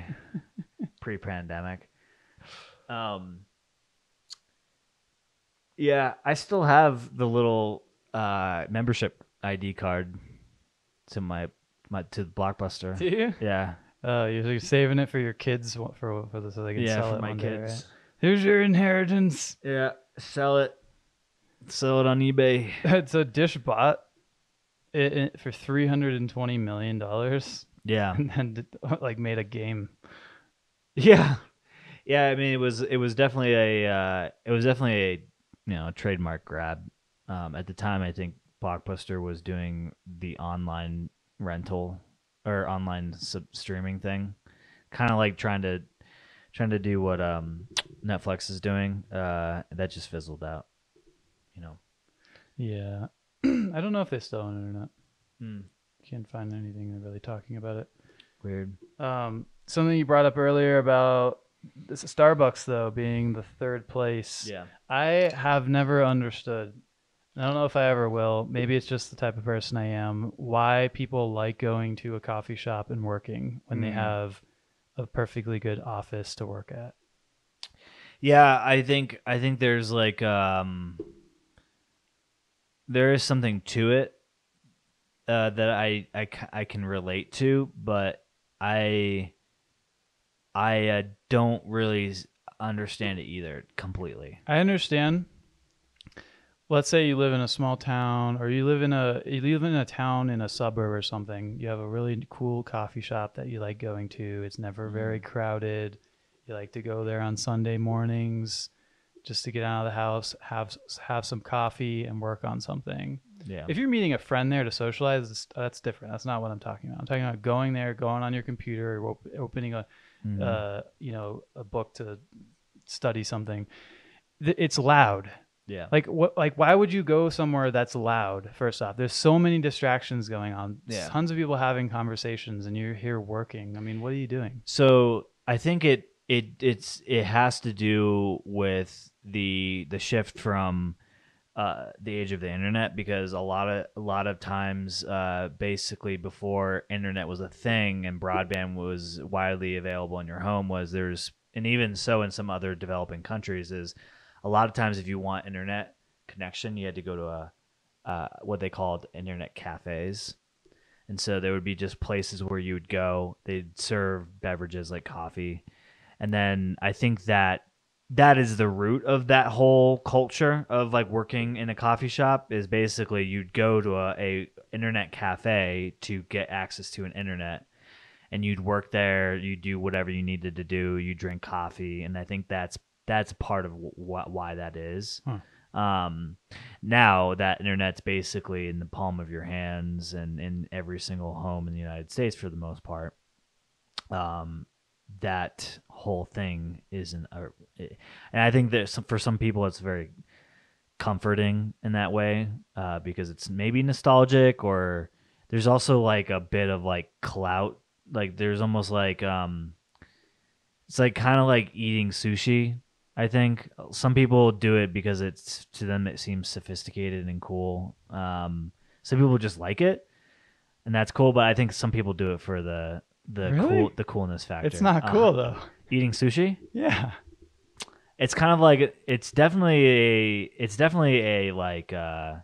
Speaker 1: pre-pandemic. Yeah, I still have the little membership ID card to my to Blockbuster.
Speaker 2: Do you?
Speaker 1: Yeah.
Speaker 2: Oh, you're saving it for your kids for so they can sell
Speaker 1: for
Speaker 2: it
Speaker 1: my
Speaker 2: one
Speaker 1: kids.
Speaker 2: day, right? Here's your inheritance.
Speaker 1: Yeah, sell it on eBay.
Speaker 2: So Dish bought it for $320 million.
Speaker 1: Yeah.
Speaker 2: And then like made a game.
Speaker 1: Yeah. Yeah, I mean it was definitely a trademark grab. At the time I think Blockbuster was doing the online rental or online streaming thing. Kind of like trying to do what Netflix is doing. That just fizzled out.
Speaker 2: Yeah. I don't know if they still own it or not. Can't find anything really talking about it.
Speaker 1: Weird.
Speaker 2: Something you brought up earlier about this Starbucks though being the third place.
Speaker 1: Yeah.
Speaker 2: I have never understood. I don't know if I ever will. Maybe it's just the type of person I am. Why people like going to a coffee shop and working when they have a perfectly good office to work at.
Speaker 1: Yeah, I think there's like there is something to it that I can relate to, but I don't really understand it either completely.
Speaker 2: I understand. Let's say you live in a small town, or you live in a town in a suburb or something. You have a really cool coffee shop that you like going to. It's never very crowded. You like to go there on Sunday mornings just to get out of the house, have some coffee, and work on something.
Speaker 1: Yeah.
Speaker 2: If you're meeting a friend there to socialize, that's different. That's not what I'm talking about. I'm talking about going there, going on your computer, or opening a book to study something. It's loud.
Speaker 1: Yeah.
Speaker 2: Like what? Like why would you go somewhere that's loud? First off, there's so many distractions going on.
Speaker 1: Yeah.
Speaker 2: Tons of people having conversations, and you're here working. I mean, what are you doing?
Speaker 1: So I think it has to do with the shift from the age of the internet, because a lot of times, basically before internet was a thing and broadband was widely available in your home, and even so in some other developing countries, is a lot of times if you want internet connection, you had to go to what they called internet cafes. And so there would be just places where you would go. They'd serve beverages like coffee. And then I think that is the root of that whole culture of like working in a coffee shop, is basically you'd go to a internet cafe to get access to an internet, and you'd work there, you do whatever you needed to do, you drink coffee. And I think that's part of why that is.
Speaker 2: Huh.
Speaker 1: Now that internet's basically in the palm of your hands and in every single home in the United States for the most part. That whole thing isn't and I think that for some people it's very comforting in that way, because it's maybe nostalgic, or there's also like a bit of like clout. Like there's almost like it's like kind of like eating sushi. I think some people do it because it's, to them, it seems sophisticated and cool. Some people just like it, and that's cool. But I think some people do it for the
Speaker 2: Really?
Speaker 1: coolness factor.
Speaker 2: It's not cool though.
Speaker 1: Eating sushi.
Speaker 2: Yeah.
Speaker 1: It's kind of like it's definitely a like I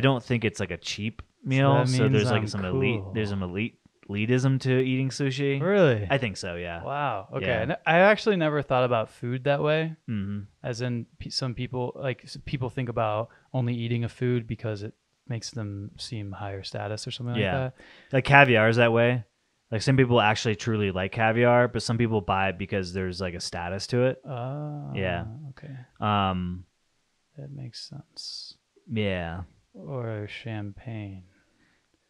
Speaker 1: don't think it's like a cheap meal.
Speaker 2: that
Speaker 1: So
Speaker 2: means
Speaker 1: there's like
Speaker 2: I'm
Speaker 1: some
Speaker 2: cool.
Speaker 1: elitism to eating sushi.
Speaker 2: Really?
Speaker 1: I think so. Yeah.
Speaker 2: Wow. Okay.
Speaker 1: Yeah.
Speaker 2: I actually never thought about food that way.
Speaker 1: Mm-hmm.
Speaker 2: As in, some people people think about only eating a food because it makes them seem higher status or something
Speaker 1: Yeah.
Speaker 2: like
Speaker 1: Like caviar is that way. Like some people actually truly like caviar, but some people buy it because there's like a status to it.
Speaker 2: that. Oh.
Speaker 1: Yeah.
Speaker 2: Okay. That makes sense.
Speaker 1: Yeah.
Speaker 2: Or champagne.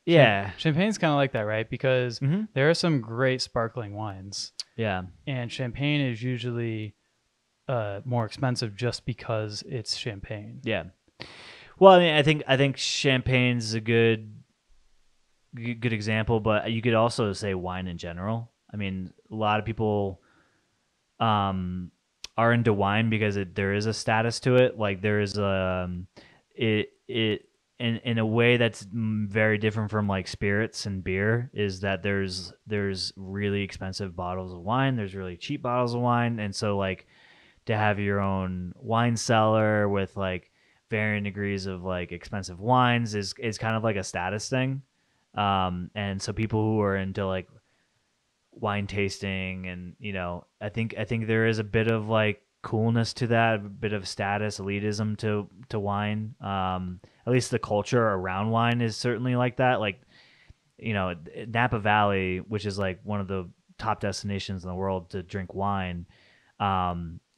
Speaker 1: Yeah.
Speaker 2: Champagne's kind of like that, right? Because
Speaker 1: Mm-hmm.
Speaker 2: there are some great sparkling wines,
Speaker 1: Yeah.
Speaker 2: and champagne is usually more expensive just because it's champagne.
Speaker 1: Yeah. Well, I mean, I think champagne's a good example, but you could also say wine in general. I mean, a lot of people are into wine because there is a status to it. Like there is it in a way that's very different from like spirits and beer, is that there's really expensive bottles of wine, there's really cheap bottles of wine, and so like to have your own wine cellar with like varying degrees of like expensive wines is kind of like a status thing. And so people who are into like wine tasting, and I think there is a bit of like coolness to that, a bit of status elitism to wine. At least the culture around wine is certainly like that. Like Napa Valley, which is like one of the top destinations in the world to drink wine,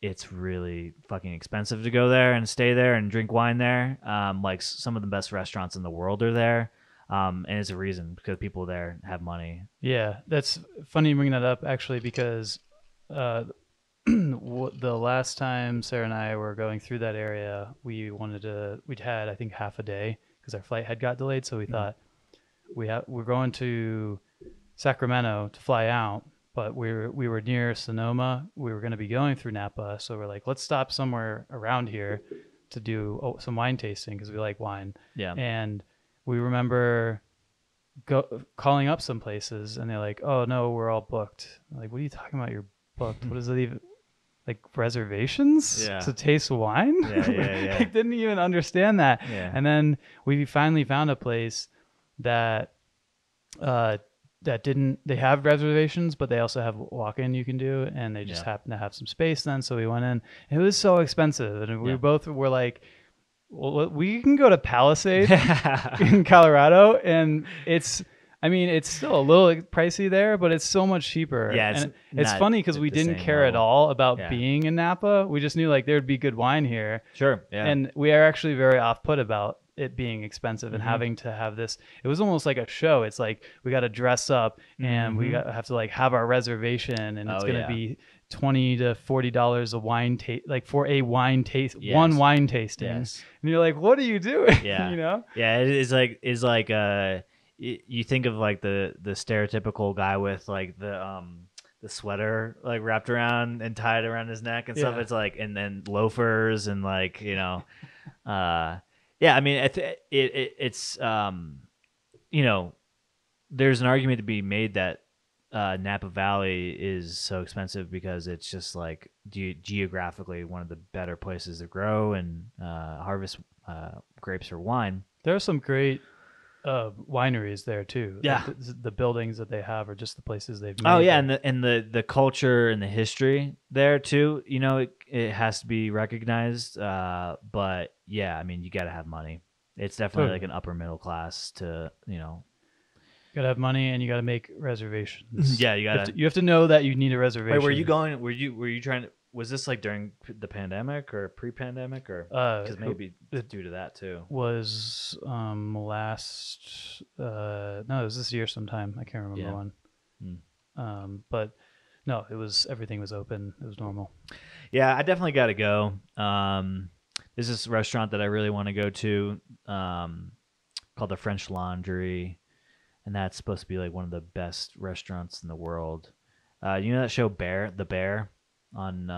Speaker 1: it's really fucking expensive to go there and stay there and drink wine there. Like some of the best restaurants in the world are there. And it's a reason, because people there have money.
Speaker 2: Yeah, that's funny you bring that up, actually, because the last time Sarah and I were going through that area, we'd had, I think, half a day because our flight had got delayed. So we thought we're going to Sacramento to fly out, but we were near Sonoma. We were going to be going through Napa. So we're like, let's stop somewhere around here to do some wine tasting because we like wine.
Speaker 1: Yeah.
Speaker 2: And we remember calling up some places, and they're like, "Oh no, we're all booked." I'm like, what are you talking about? You're booked? What is it even? Like reservations to taste wine?
Speaker 1: Yeah.
Speaker 2: I didn't even understand that.
Speaker 1: Yeah.
Speaker 2: And then we finally found a place that didn't. They have reservations, but they also have walk-in you can do, and they just happen to have some space then. So we went in. It was so expensive, and we both were like, well, we can go to Palisade in Colorado, and it's still a little pricey there, but it's so much cheaper.
Speaker 1: Yeah,
Speaker 2: it's funny because we didn't care at all about being in Napa. We just knew like there'd be good wine here.
Speaker 1: Sure. Yeah.
Speaker 2: And we are actually very off-put about it being expensive and having to have this. It was almost like a show. It's like we got to dress up and we have to like have our reservation, and it's going to be $20 to $40 a wine for a wine taste, one wine tasting.
Speaker 1: Yes.
Speaker 2: And you're like, what are you doing?
Speaker 1: Yeah. Yeah. It is like you think of like the stereotypical guy with like the sweater like wrapped around and tied around his neck and stuff. It's like, and then loafers and like Yeah, I mean, it's you know, there's an argument to be made that Napa Valley is so expensive because it's just like geographically one of the better places to grow and harvest grapes for wine.
Speaker 2: There are some great wineries there too.
Speaker 1: Yeah.
Speaker 2: Like the buildings that they have are just the places they've made.
Speaker 1: Oh yeah,
Speaker 2: there.
Speaker 1: and the culture and the history there too. You know, it has to be recognized. But yeah, I mean, you got to have money. It's definitely like
Speaker 2: Totally.
Speaker 1: an upper middle class to
Speaker 2: You gotta have money and you gotta make reservations.
Speaker 1: Yeah, you
Speaker 2: You have
Speaker 1: gotta.
Speaker 2: you have to know that you need a reservation.
Speaker 1: Wait, were you going? Were you trying to? Was this like during the pandemic or pre-pandemic or because maybe
Speaker 2: it
Speaker 1: due to that too?
Speaker 2: was last no, it was this year sometime. I can't remember
Speaker 1: Yeah.
Speaker 2: when. But no, everything was open. It was normal.
Speaker 1: Yeah, I definitely got to go. There's this restaurant that I really want to go to, called the French Laundry, and that's supposed to be like one of the best restaurants in the world. You know that show The Bear on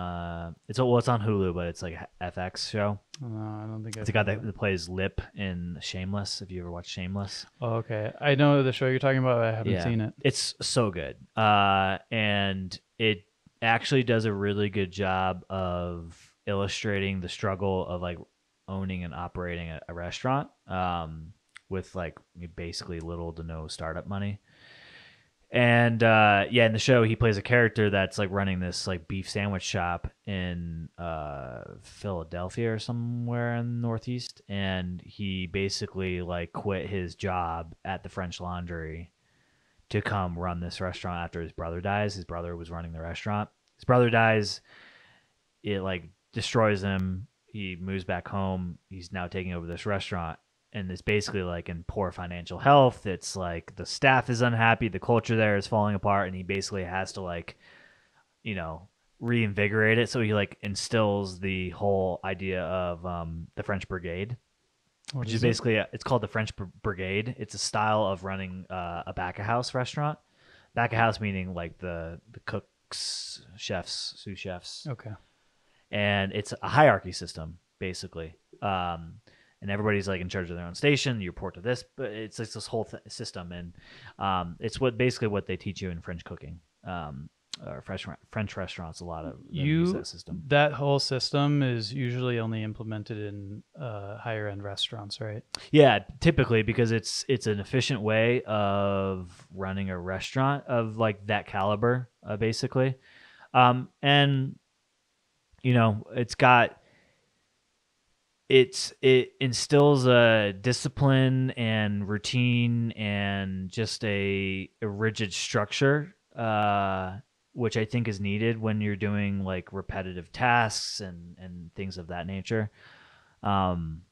Speaker 1: it's on Hulu, but it's like a FX show.
Speaker 2: I don't think
Speaker 1: It's a guy that plays Lip in Shameless. If you ever watched Shameless,
Speaker 2: Oh, okay. I know the show you're talking about. But I haven't seen it.
Speaker 1: it's so good. And it actually does a really good job of illustrating the struggle of like owning and operating a restaurant with like basically little to no startup money. And yeah, in the show, he plays a character that's like running this like beef sandwich shop in Philadelphia or somewhere in the Northeast, and he basically like quit his job at the French Laundry to come run this restaurant after his brother dies. His brother was running the restaurant. His brother dies, it like destroys him. He moves back home. He's now taking over this restaurant, and it's basically like in poor financial health. It's like the staff is unhappy, the culture there is falling apart, and he basically has to like, reinvigorate it. So he like instills the whole idea of the French Brigade, which is basically it's called the French Brigade. It's a style of running a back of house restaurant. Back of house meaning like the cooks, chefs, sous chefs.
Speaker 2: Okay.
Speaker 1: And it's a hierarchy system basically. And everybody's like in charge of their own station. You report to this, but it's like this whole system, and it's basically what they teach you in French cooking, or French restaurants. A lot of them use that system.
Speaker 2: That whole system is usually only implemented in higher end restaurants, right?
Speaker 1: Yeah, typically because it's an efficient way of running a restaurant of like that caliber, basically, and it instills a discipline and routine and just a rigid structure, which I think is needed when you're doing like repetitive tasks and things of that nature. I'm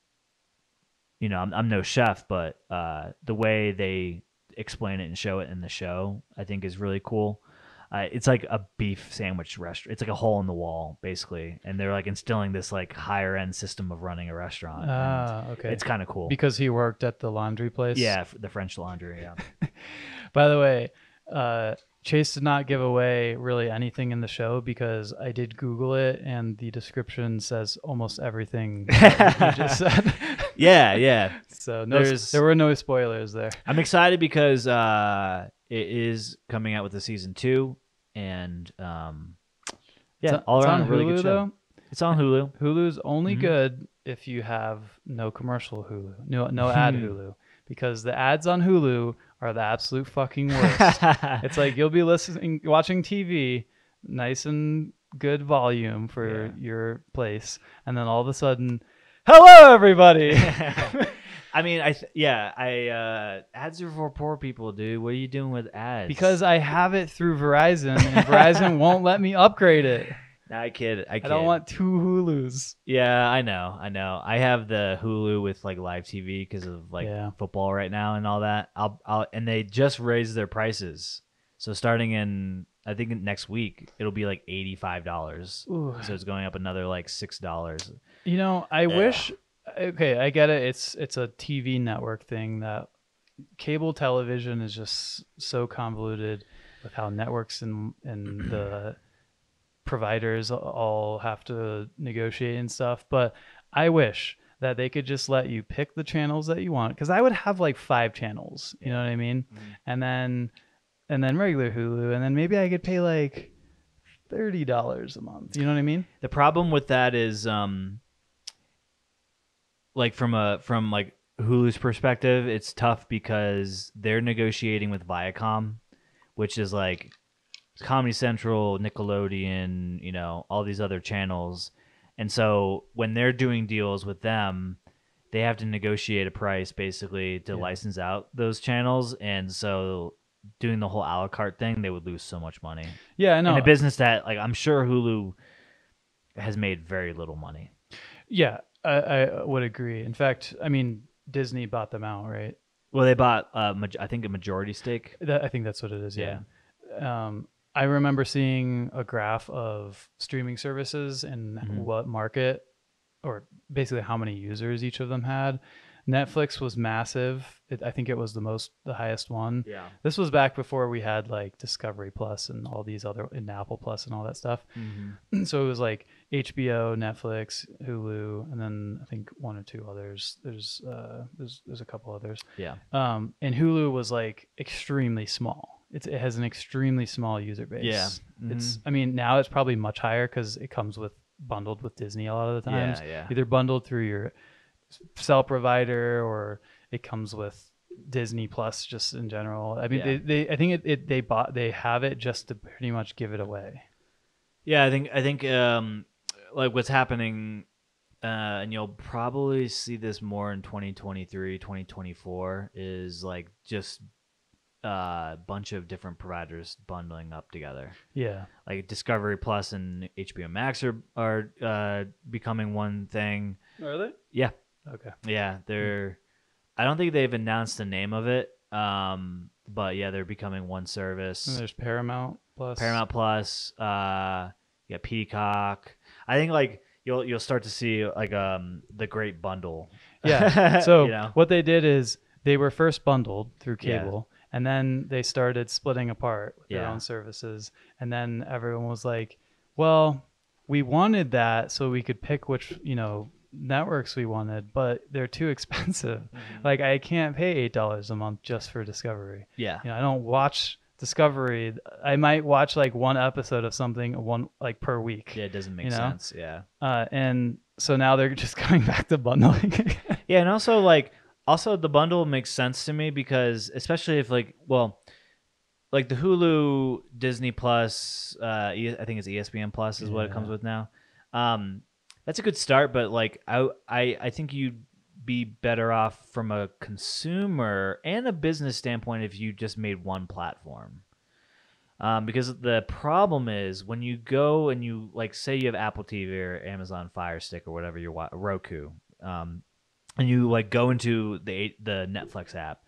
Speaker 1: no chef, but the way they explain it and show it in the show, I think is really cool. It's like a beef sandwich restaurant. It's like a hole in the wall, basically, and they're like instilling this like higher end system of running a restaurant.
Speaker 2: Okay.
Speaker 1: It's kind of cool
Speaker 2: because he worked at the laundry place.
Speaker 1: Yeah, the French Laundry. Yeah.
Speaker 2: By the way, Chase did not give away really anything in the show because I did Google it and the description says almost everything you just said.
Speaker 1: Yeah.
Speaker 2: So there were no spoilers there.
Speaker 1: I'm excited because it is coming out with the season 2, and all around a really good show. Though? It's on Hulu.
Speaker 2: Hulu's only good if you have no commercial Hulu, no ad Hulu, because the ads on Hulu are the absolute fucking worst. It's like you'll be watching TV, nice and good volume for your place, and then all of a sudden, hello everybody.
Speaker 1: I mean, ads are for poor people, dude. What are you doing with ads?
Speaker 2: Because I have it through Verizon, and Verizon won't let me upgrade it.
Speaker 1: I kid. I
Speaker 2: don't want 2 Hulus.
Speaker 1: Yeah, I know. I have the Hulu with like live TV because of like football right now and all that. And they just raised their prices. So starting in, I think next week, it'll be like $85. Ooh. So it's going up another like $6.
Speaker 2: I wish. Okay, I get it. It's a TV network thing. That cable television is just so convoluted with how networks and the providers all have to negotiate and stuff. But I wish that they could just let you pick the channels that you want. Because I would have like 5 channels, you know what I mean? And then regular Hulu, and then maybe I could pay like $30 a month. You know what I mean?
Speaker 1: The problem with that is, like from like Hulu's perspective, it's tough because they're negotiating with Viacom, which is like Comedy Central, Nickelodeon, you know, all these other channels. And so when they're doing deals with them, they have to negotiate a price basically to license out those channels. And so doing the whole a la carte thing, they would lose so much money.
Speaker 2: Yeah, I know.
Speaker 1: In a business that, like, I'm sure Hulu has made very little money.
Speaker 2: Yeah, I would agree. In fact, I mean, Disney bought them out, right?
Speaker 1: Well, they bought, I think, a majority stake.
Speaker 2: I think that's what it is. Yeah. I remember seeing a graph of streaming services and what market, or basically how many users each of them had. Netflix was massive. I think it was the highest one.
Speaker 1: Yeah.
Speaker 2: This was back before we had like Discovery Plus and all these other, and Apple Plus and all that stuff. So it was like HBO, Netflix, Hulu, and then I think 1 or 2 others. There's a couple others.
Speaker 1: Yeah.
Speaker 2: And Hulu was like extremely small. It has an extremely small user base.
Speaker 1: Yeah.
Speaker 2: I mean, now it's probably much higher because it comes bundled with Disney a lot of the times.
Speaker 1: Yeah.
Speaker 2: Either bundled through your cell provider, or it comes with Disney Plus just in general. I mean, I think they have it just to pretty much give it away.
Speaker 1: Yeah, I think like what's happening, and you'll probably see this more in 2023, 2024, is like just a bunch of different providers bundling up together.
Speaker 2: Yeah.
Speaker 1: Like Discovery Plus and HBO Max are becoming one thing.
Speaker 2: Are they?
Speaker 1: Yeah.
Speaker 2: Okay.
Speaker 1: Yeah, I don't think they've announced the name of it. But yeah, they're becoming one service.
Speaker 2: And there's Paramount Plus.
Speaker 1: You got Peacock. I think like you'll start to see like the great bundle.
Speaker 2: Yeah. So
Speaker 1: you know?
Speaker 2: What they did is they were first bundled through cable, and then they started splitting apart with their own services. And then everyone was like, well, we wanted that so we could pick which, networks we wanted, but they're too expensive. Like, I can't pay $8 a month just for Discovery.
Speaker 1: Yeah.
Speaker 2: I don't watch Discovery. I might watch like one episode of something like per week.
Speaker 1: Yeah, it doesn't make sense. Yeah.
Speaker 2: And so now they're just coming back to bundling.
Speaker 1: Yeah, and also the bundle makes sense to me because especially if like the Hulu, Disney Plus, I think it's ESPN Plus is what it comes with now. That's a good start, but like I think you'd be better off from a consumer and a business standpoint if you just made one platform. Because the problem is when you go and you like say you have Apple TV or Amazon Fire Stick or whatever you're Roku, and you like go into the Netflix app,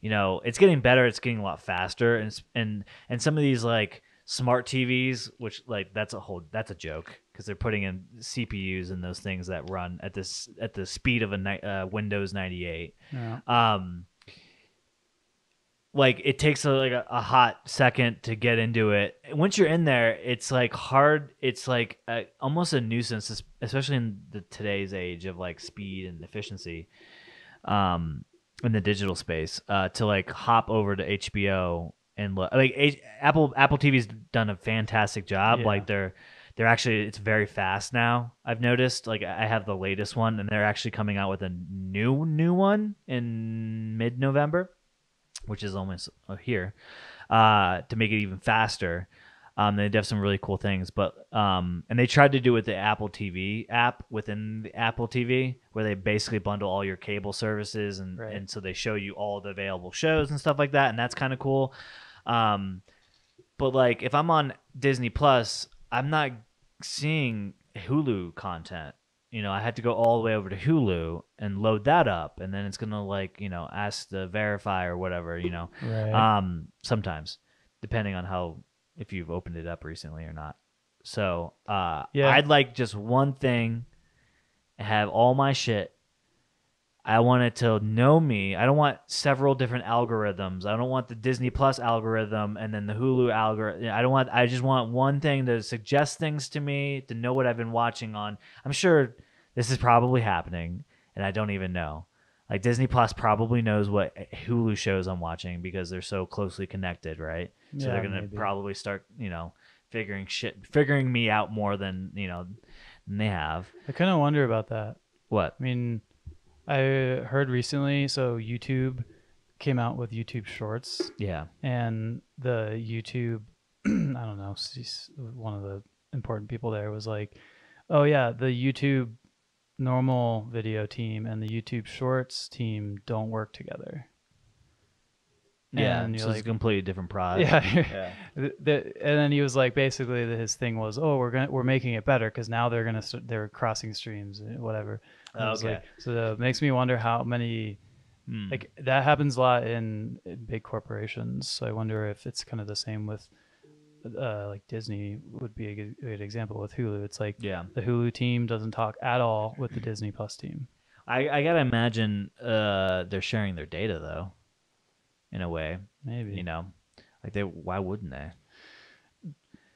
Speaker 1: it's getting better. It's getting a lot faster, and some of these like smart TVs, which like that's a joke because they're putting in CPUs and those things that run at the speed of a Windows 98.
Speaker 2: Yeah.
Speaker 1: Like it takes a hot second to get into it. Once you're in there, it's like hard. It's like almost a nuisance, especially in today's age of like speed and efficiency, in the digital space, to like hop over to HBO and look. Like Apple TV's done a fantastic job.
Speaker 2: Yeah.
Speaker 1: Like they're actually, it's very fast now. I've noticed. Like I have the latest one, and they're actually coming out with a new one in mid-November, which is almost here, to make it even faster. They have some really cool things, but and they tried to do it with the Apple TV app within the Apple TV, where they basically bundle all your cable services, and so they show you all the available shows and stuff like that, and that's kind of cool. But like if I'm on Disney Plus, I'm not seeing Hulu content. I had to go all the way over to Hulu and load that up, and then it's gonna like ask to verify or whatever.
Speaker 2: Right.
Speaker 1: Sometimes, depending on if you've opened it up recently or not. So
Speaker 2: Yeah.
Speaker 1: I'd like just one thing, have all my shit. I want it to know me. I don't want several different algorithms. I don't want the Disney Plus algorithm and then the Hulu algorithm. I just want one thing to suggest things to me, to know what I've been watching on. I'm sure this is probably happening. and I don't even know. Like Disney Plus probably knows what Hulu shows I'm watching because they're so closely connected, right? So
Speaker 2: Yeah,
Speaker 1: they're gonna
Speaker 2: maybe.
Speaker 1: probably start, figuring me out more than than they have.
Speaker 2: I kind of wonder about that.
Speaker 1: What?
Speaker 2: I mean, I heard recently, so YouTube came out with YouTube Shorts,
Speaker 1: Yeah.
Speaker 2: and the YouTube, I don't know, one of the important people there was like, oh yeah, the YouTube normal video team and the YouTube Shorts team don't work together.
Speaker 1: Yeah,
Speaker 2: And you're
Speaker 1: so it's a
Speaker 2: like,
Speaker 1: completely different product.
Speaker 2: yeah. And then he was like, basically, his thing was, oh, we're making it better because now they're crossing streams, whatever. And I was
Speaker 1: Okay.
Speaker 2: like, so it makes me wonder how many. Like that happens a lot in big corporations. So I wonder if it's kind of the same with like Disney would be a good example with Hulu. It's like
Speaker 1: Yeah.
Speaker 2: the Hulu team doesn't talk at all with the Disney Plus team.
Speaker 1: I gotta imagine they're sharing their data though, in a way.
Speaker 2: Maybe.
Speaker 1: Like why wouldn't they?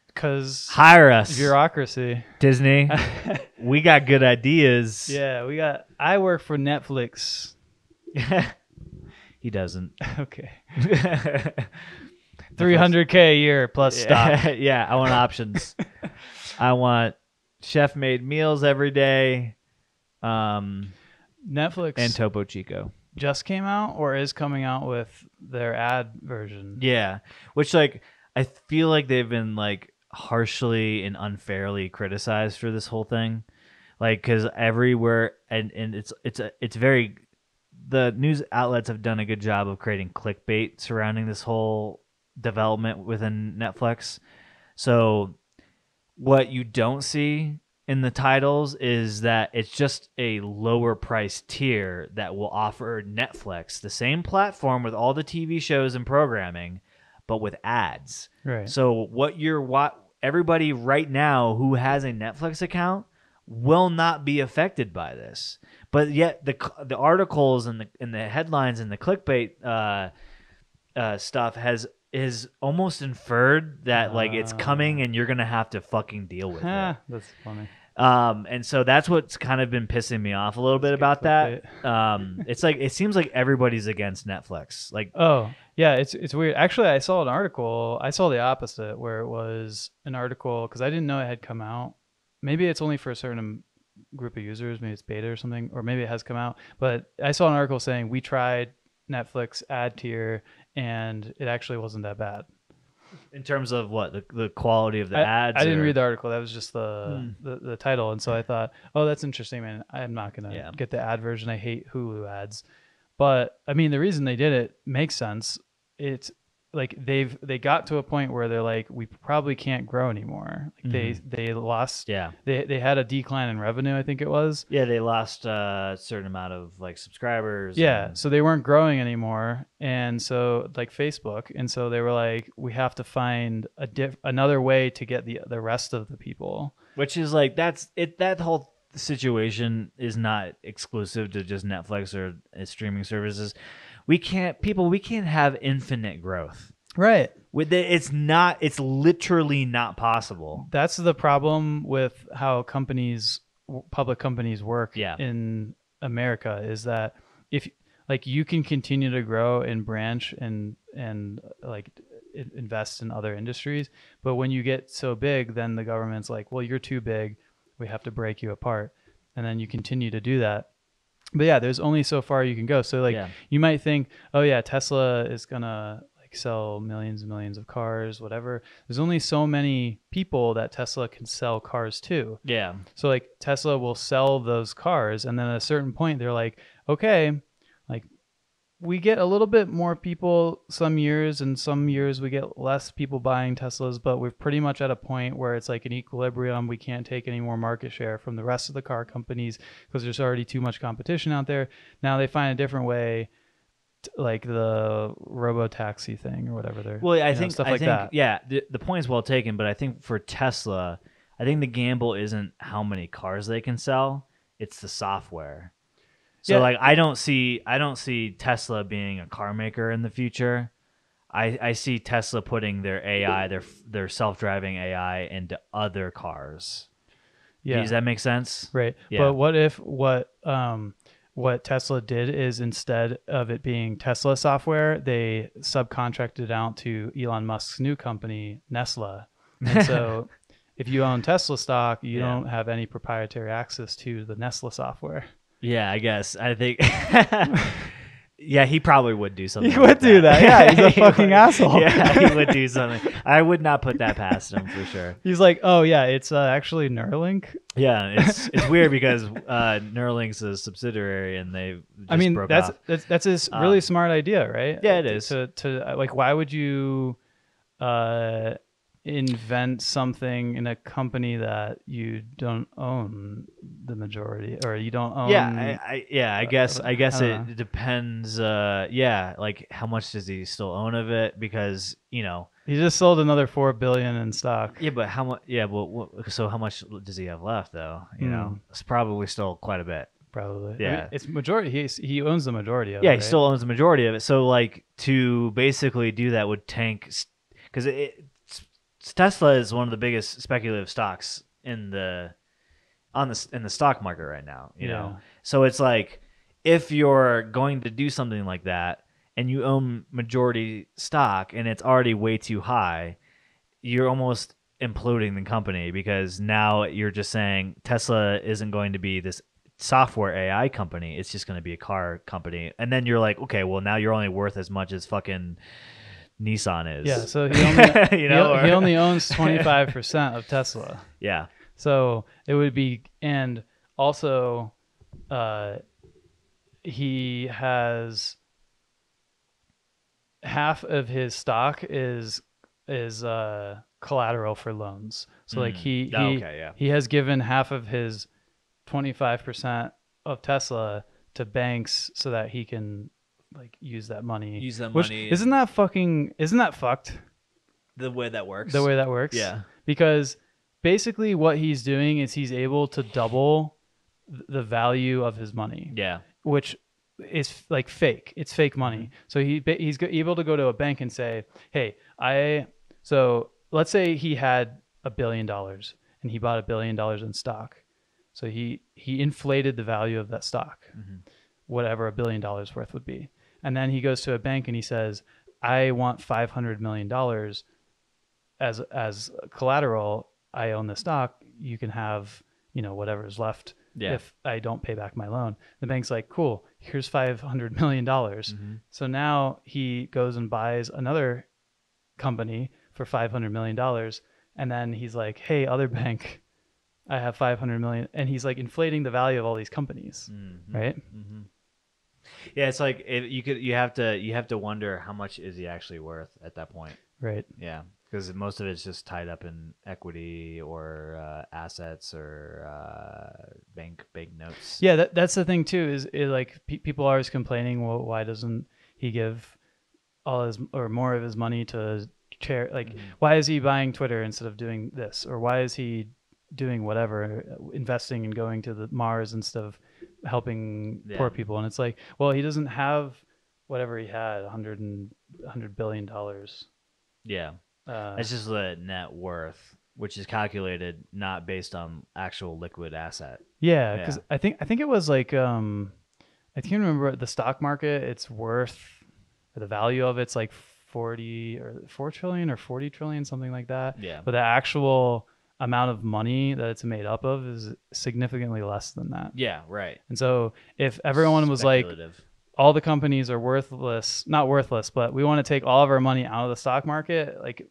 Speaker 2: Because
Speaker 1: Hire us,
Speaker 2: bureaucracy.
Speaker 1: Disney. We got good ideas.
Speaker 2: Yeah, I work for Netflix.
Speaker 1: He doesn't.
Speaker 2: Okay. 300K a year plus stock.
Speaker 1: Yeah, I want options. I want chef-made meals every day.
Speaker 2: Netflix
Speaker 1: And Topo Chico
Speaker 2: just came out or is coming out with their ad version.
Speaker 1: Yeah, which like I feel like they've been like harshly and unfairly criticized for this whole thing, like because everywhere and it's very the news outlets have done a good job of creating clickbait surrounding this whole development within Netflix. So what you don't see in the titles is that it's just a lower price tier that will offer Netflix the same platform with all the TV shows and programming, but with ads.
Speaker 2: Right.
Speaker 1: So everybody right now who has a Netflix account will not be affected by this. But yet the articles and the headlines and the clickbait stuff is almost inferred that like it's coming and you're gonna have to fucking deal with it.
Speaker 2: That's funny.
Speaker 1: And so that's what's kind of been pissing me off a little bit about that. It's like it seems like everybody's against Netflix. Like,
Speaker 2: oh yeah, it's weird. Actually, I saw an article. I saw the opposite, where it was an article because I didn't know it had come out. Maybe it's only for a certain group of users. Maybe it's beta or something, or maybe it has come out. But I saw an article saying we tried Netflix ad tier and it actually wasn't that bad.
Speaker 1: in terms of what the quality of the ads.
Speaker 2: I didn't read the article. That was just the title, and so I thought, oh, that's interesting, man. I'm not gonna get the ad version. I hate Hulu ads, but I mean, the reason they did it makes sense. It's like they got to a point where they're like, we probably can't grow anymore. Like they lost.
Speaker 1: Yeah.
Speaker 2: They had a decline in revenue, I think it was.
Speaker 1: Yeah, they lost a certain amount of like subscribers.
Speaker 2: Yeah, so they weren't growing anymore, and so like Facebook, and so they were like, we have to find another way to get the rest of the people.
Speaker 1: Which is like that whole situation is not exclusive to just Netflix or streaming services. We can't have infinite growth.
Speaker 2: Right.
Speaker 1: It's literally not possible.
Speaker 2: That's the problem with how public companies work in America, is that if like you can continue to grow and branch and like invest in other industries, but when you get so big, then the government's like, well, you're too big, we have to break you apart, and then you continue to do that. But yeah, there's only so far you can go. So like you might think, oh yeah, Tesla is gonna like sell millions and millions of cars, whatever. There's only so many people that Tesla can sell cars to.
Speaker 1: Yeah.
Speaker 2: So like Tesla will sell those cars, and then at a certain point they're like, okay, like we get a little bit more people some years, and some years we get less people buying Teslas, but we're pretty much at a point where it's like an equilibrium. We can't take any more market share from the rest of the car companies because there's already too much competition out there. Now they find a different way, like the robo-taxi thing or whatever they're.
Speaker 1: Well, I think
Speaker 2: stuff like that.
Speaker 1: Yeah, the point is well taken, but I think for Tesla, I think the gamble isn't how many cars they can sell; it's the software. So like I don't see Tesla being a car maker in the future. I see Tesla putting their AI, their self-driving AI into other cars. Yeah. Does that make sense?
Speaker 2: Right.
Speaker 1: Yeah.
Speaker 2: But what if what Tesla did is instead of it being Tesla software, they subcontracted out to Elon Musk's new company, Nestle. And so if you own Tesla stock, you
Speaker 1: Yeah.
Speaker 2: don't have any proprietary access to the Nestle software.
Speaker 1: Yeah, I guess. I think. Yeah, he probably would do something.
Speaker 2: He would
Speaker 1: like
Speaker 2: do that. Yeah, he's a
Speaker 1: He
Speaker 2: fucking
Speaker 1: would.
Speaker 2: asshole.
Speaker 1: Yeah, he would do something. I would not put that past him for sure.
Speaker 2: He's like, oh yeah, it's actually Neuralink.
Speaker 1: Yeah, it's weird because Neuralink's a subsidiary and they just broke
Speaker 2: that's
Speaker 1: off.
Speaker 2: that's a really smart idea, right?
Speaker 1: Yeah, it is.
Speaker 2: To like, why would you invent something in a company that you don't own the majority, or you don't own?
Speaker 1: I guess
Speaker 2: I don't know.
Speaker 1: it depends. Like how much does he still own of it? Because
Speaker 2: He just sold another $4 billion in stock.
Speaker 1: yeah, but how much? Yeah, well, so how much does he have left though? It's probably still quite a bit.
Speaker 2: Probably.
Speaker 1: Yeah.
Speaker 2: I mean, it's majority. He owns the majority of it.
Speaker 1: Yeah, he
Speaker 2: right?
Speaker 1: still owns the majority of it. So like to basically do that would tank because Tesla is one of the biggest speculative stocks in the stock market right now. You know, so it's like if you're going to do something like that and you own majority stock and it's already way too high, you're almost imploding the company because now you're just saying Tesla isn't going to be this software AI company. It's just going to be a car company. And then you're like, okay, well now you're only worth as much as fucking Nissan is.
Speaker 2: Yeah, so he only
Speaker 1: You know,
Speaker 2: he only owns 25% of Tesla.
Speaker 1: Yeah.
Speaker 2: So it would be, and also, he has half of his stock is collateral for loans. So like he has given half of his 25% of Tesla to banks so that he can like use that money. Which, isn't that fucked?
Speaker 1: The way that works.
Speaker 2: The way that works.
Speaker 1: Yeah.
Speaker 2: Because basically what he's doing is he's able to double the value of his money.
Speaker 1: Yeah.
Speaker 2: Which is like fake. It's fake money. So he's able to go to a bank and say, "Hey, so let's say he had $1 billion and he bought $1 billion in stock. So he inflated the value of that stock, whatever $1 billion worth would be. And then he goes to a bank and he says, I want $500 million as collateral. I own the stock. You can have, whatever is left if I don't pay back my loan. The bank's like, cool, here's $500 million. So now he goes and buys another company for $500 million. And then he's like, hey, other bank, I have 500 million, and he's like inflating the value of all these companies, right?
Speaker 1: Yeah, it's like you have to wonder how much is he actually worth at that point,
Speaker 2: right?
Speaker 1: Yeah, because most of it's just tied up in equity or assets or bank notes.
Speaker 2: Yeah, that's the thing too. Is like people are always complaining, well, why doesn't he give all his or more of his money to charity? Like, why is he buying Twitter instead of doing this, or why is he doing whatever, investing and going to the Mars instead of helping poor people? And it's like, well, he doesn't have whatever he had, $100 billion.
Speaker 1: Yeah, it's just the net worth, which is calculated not based on actual liquid asset.
Speaker 2: Yeah, because I think it was like I can't remember the stock market. It's worth, or the value of it's like 40 or 4 trillion or 40 trillion, something like that.
Speaker 1: Yeah,
Speaker 2: but the actual amount of money that it's made up of is significantly less than that.
Speaker 1: Yeah, right.
Speaker 2: And so if everyone was like, all the companies are not worthless, but we want to take all of our money out of the stock market, like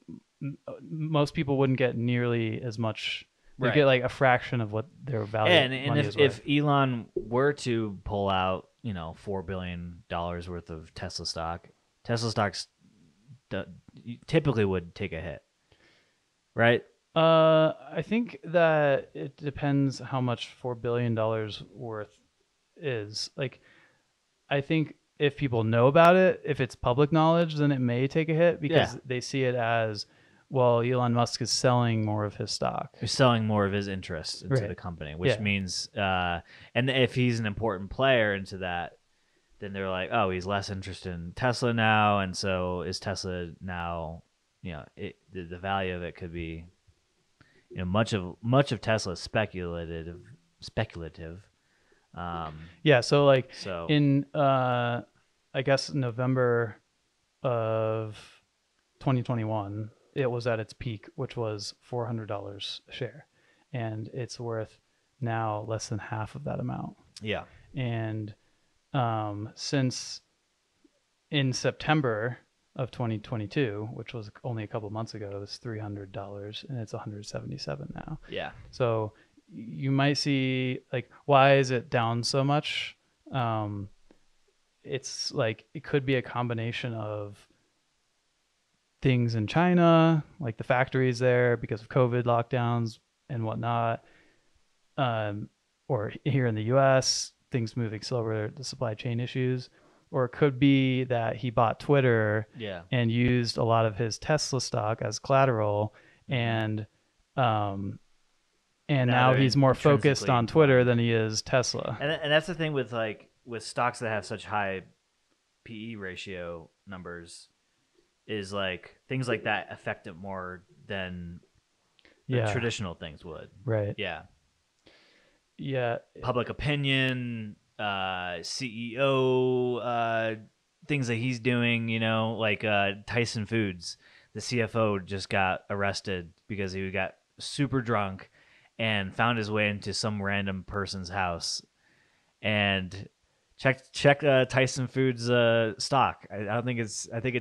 Speaker 2: most people wouldn't get nearly as much. They get like a fraction of what their value.
Speaker 1: And if Elon were to pull out, $4 billion worth of Tesla stocks typically would take a hit, right?
Speaker 2: I think that it depends how much $4 billion worth is. Like, I think if people know about it, if it's public knowledge, then it may take a hit because they see it as, well, Elon Musk is selling more of his stock.
Speaker 1: He's selling more of his interest into the company, which means, and if he's an important player into that, then they're like, oh, he's less interested in Tesla now, and so is Tesla now, the value of it could be, much of Tesla is speculative.
Speaker 2: Yeah. So like
Speaker 1: So
Speaker 2: in I guess November of 2021, it was at its peak, which was $400 a share, and it's worth now less than half of that amount.
Speaker 1: yeah,
Speaker 2: And since in September of 2022, which was only a couple months ago, it was $300, and it's 177 now.
Speaker 1: yeah,
Speaker 2: So you might see like, why is it down so much? It's like it could be a combination of things in China, like the factories there because of COVID lockdowns and whatnot, or here in the U.S., things moving slower, the supply chain issues, or it could be that he bought Twitter
Speaker 1: yeah.
Speaker 2: and used a lot of his Tesla stock as collateral, and now
Speaker 1: they're
Speaker 2: he's more focused
Speaker 1: intrinsically
Speaker 2: on Twitter
Speaker 1: inclined.
Speaker 2: than he is Tesla.
Speaker 1: And that's the thing with stocks that have such high PE ratio numbers is like things like that affect it more than the
Speaker 2: Yeah,
Speaker 1: traditional things would.
Speaker 2: right.
Speaker 1: Yeah.
Speaker 2: Yeah,
Speaker 1: Public opinion, CEO, things that he's doing, like Tyson Foods, the CFO just got arrested because he got super drunk and found his way into some random person's house and check Tyson Foods stock. I think it